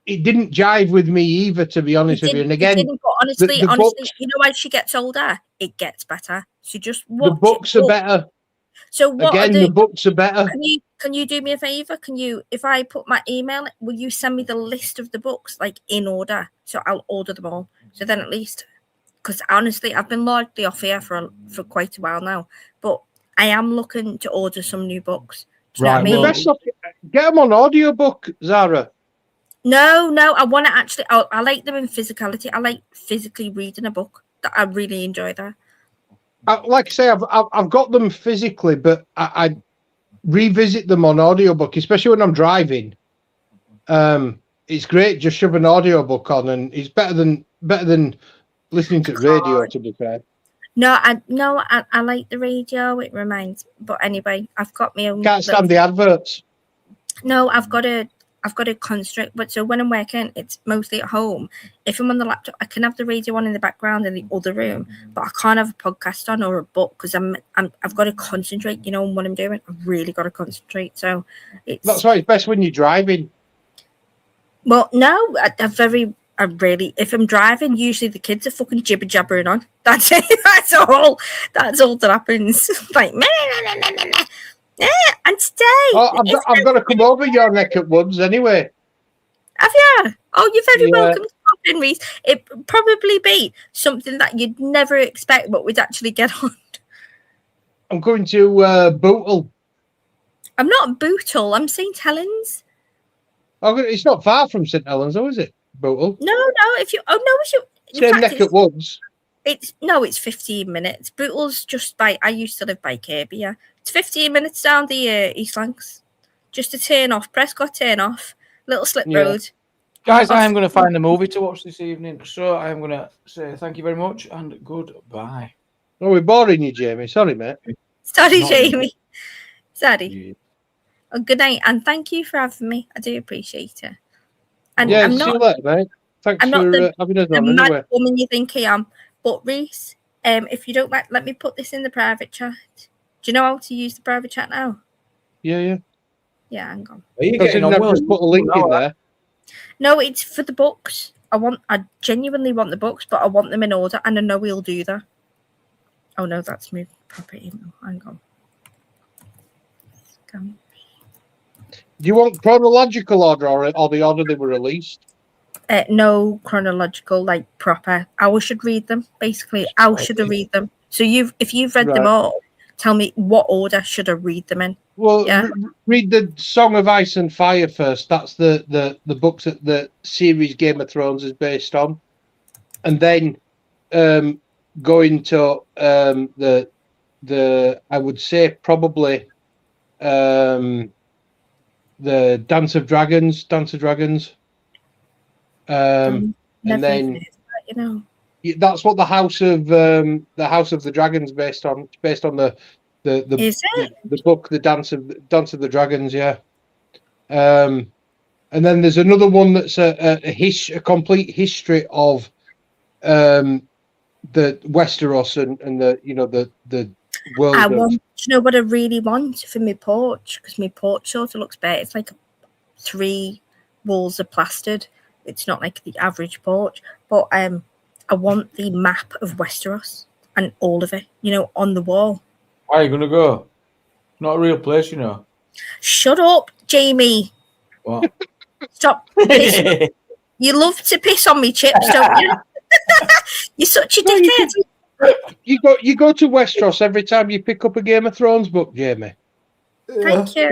didn't jive with me either, to be honest with you. And again, but honestly, books, as she gets older, it gets better. So just watch. The books are better. So what? Again, the books are better. Can you do me a favor? If I put my email, will you send me the list of the books like in order? So I'll order them all. So then at least, because honestly, I've been largely off here for quite a while now, but I am looking to order some new books. Right. Get them on audiobook, Zara. No, I want to actually. I like them in physicality. I like physically reading a book. I really enjoy that. Like I say, I've got them physically, but I revisit them on audiobook, especially when I'm driving. It's great. Just shove an audiobook on, and it's better than listening to radio. To be fair. No, I like the radio. It reminds. But anyway, I've got my own. Can't stand the adverts. No, I've got a constrict. But so when I'm working, it's mostly at home. If I'm on the laptop, I can have the radio on in the background in the other room, but I can't have a podcast on or a book because I've got to concentrate. On what I'm doing. I've really got to concentrate. So that's why it's best when you're driving. Well, no, if I'm driving, usually the kids are fucking jibber jabbering on. That's it. That's all that happens. Like, and today. Oh, I've got to come over your neck at Woods anyway. Have you? Oh, you're very welcome to pop in, Reese. It probably be something that you'd never expect, but we'd actually get on. I'm going to Bootle. I'm not Bootle. I'm St. Helens. Oh, it's not far from St. Helens, though, is it? Bootle. No. Same neck at Woods. It's 15 minutes. Bootle's just by. I used to live by Kirby. Yeah, it's 15 minutes down the East Lancs. Just a turn off. Prescott turn off. Little slip road. Guys, I am going to find a movie to watch this evening, so I am going to say thank you very much and goodbye. Oh, we're boring you, Jamie. Sorry, mate. Sorry, Jamie. Sorry. Yeah. Oh, good night, and thank you for having me. I do appreciate it. And yeah, see you later, mate. Thanks for having us on. Mad anyway. Woman you think I am. But Reese, if you don't mind, let me put this in the private chat. Do you know how to use the private chat now? Yeah. Yeah, hang on. Are you getting on well? Just put a link in there. No, it's for the books. I genuinely want the books, but I want them in order, and I know we'll do that. Oh no, that's my proper email. Hang on. Do you want chronological order or the order they were released? No chronological, like proper. How should read them? Basically, how should I read them? So if you've read them all, tell me what order should I read them in? Well, Yeah. read the Song of Ice and Fire first. That's the books that the series Game of Thrones is based on, and then go into the I would say probably the Dance of Dragons, and then you know, that's what the House of the Dragons based on. It's based on the book, the Dance of the Dragons. Yeah. And then there's another one that's a complete history of the Westeros and the world. Do you know what I really want for my porch? Because my porch sort of looks better. It's like 3 walls are plastered. It's not like the average porch, but I want the map of Westeros and all of it, on the wall. Where are you gonna go? Not a real place, you know. Shut up, Jamie. What? Stop. You love to piss on me chips, don't you? You're such a dickhead. You go to Westeros every time you pick up a Game of Thrones book, Jamie. Thank you.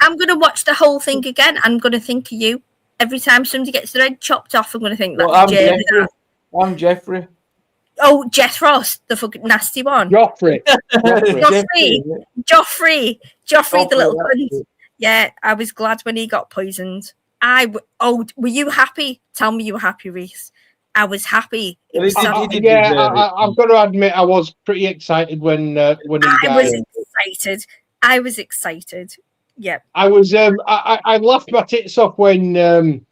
I'm going to watch the whole thing again. I'm going to think of you. Every time somebody gets their head chopped off, I'm going to think that's Jamie. I'm Jeffrey. Oh, Jethros, the fucking nasty one. Joffrey, the little cunt. Yeah, I was glad when he got poisoned. Were you happy? Tell me you were happy, Reese. I was happy. I've got to admit, I was pretty excited when he died. I was excited. Yeah. I was. I laughed my tits off when when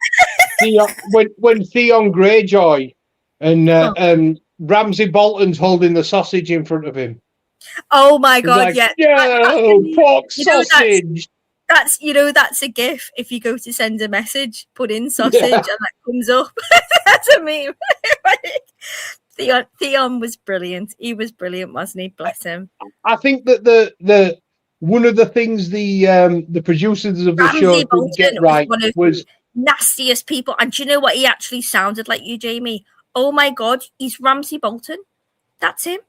Theon Greyjoy and Ramsay Bolton's holding the sausage in front of him. Oh my god! Like, yeah. Pork sausage. That's a gif. If you go to send a message, put in sausage and that comes up. That's a meme. Theon was brilliant. He was brilliant, wasn't he? Bless him. I think that the one of the things the producers of the show didn't get right was nastiest people. And do you know what? He actually sounded like you, Jamie. Oh my god, he's Ramsay Bolton. That's him.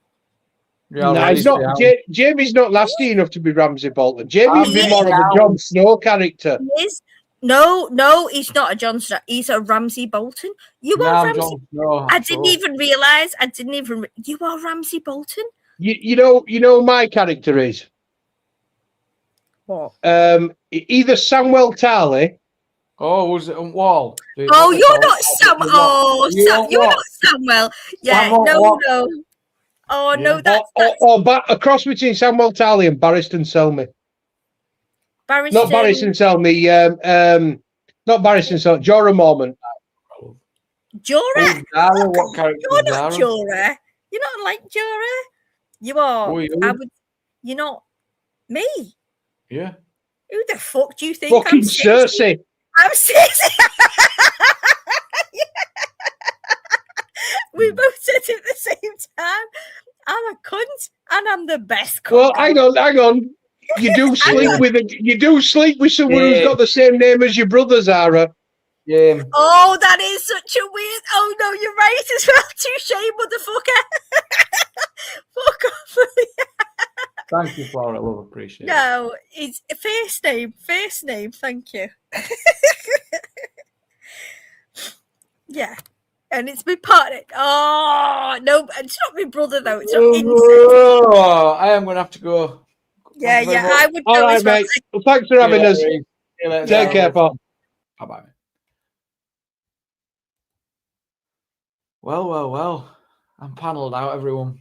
Yeah, no, he's not. Jamie's not nasty enough to be Ramsay Bolton. Jamie would be more of a Jon Snow character. He is. No, he's not a Jon Snow. He's a Ramsay Bolton. You are Ramsay. I didn't even realize. You are Ramsay Bolton. You know my character is what? Either Samwell Tarly. Oh, was it on Wall? Oh, you're not Sam. Oh, you're not Samwell. Yeah, no. Oh no, that's a cross between Samwell Tarly and Barristan Selmy. Not Barristan Selmy. Not Barristan Selmy. Jorah Mormont. Jorah? What character? You're not Jorah. You're not like Jorah. You are. You're not me. Yeah. Who the fuck do you think? Fucking Cersei. I'm Cersei. We both said it at the same time. I'm a cunt, and I'm the best cunt. Well, hang on. You do sleep with someone who's got the same name as your brother, Zara. Yeah. Oh, that is such a weird. Oh no, you're right as well. Touche, motherfucker. Fuck off. Thank you, Flora. I love, appreciate it. No, it's a first name. Thank you. Yeah. And it's my partner. Oh, no, it's not my brother, though. It's not I am going to have to go. Yeah, I would go. All right, mate. Well, thanks for having us. Take care, Bob. Bye-bye. Well. I'm panelled out, everyone.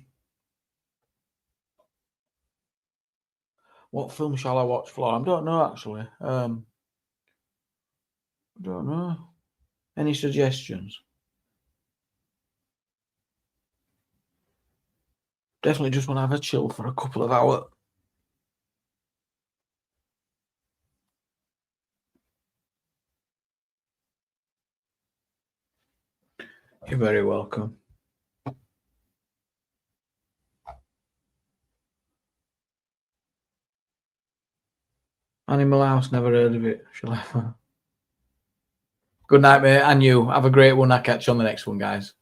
What film shall I watch, Flora? I don't know, actually. I don't know. Any suggestions? Definitely just want to have a chill for a couple of hours. You're very welcome. Animal House, never heard of it. Shall I? Good night, mate, and you. Have a great one. I'll catch you on the next one, guys.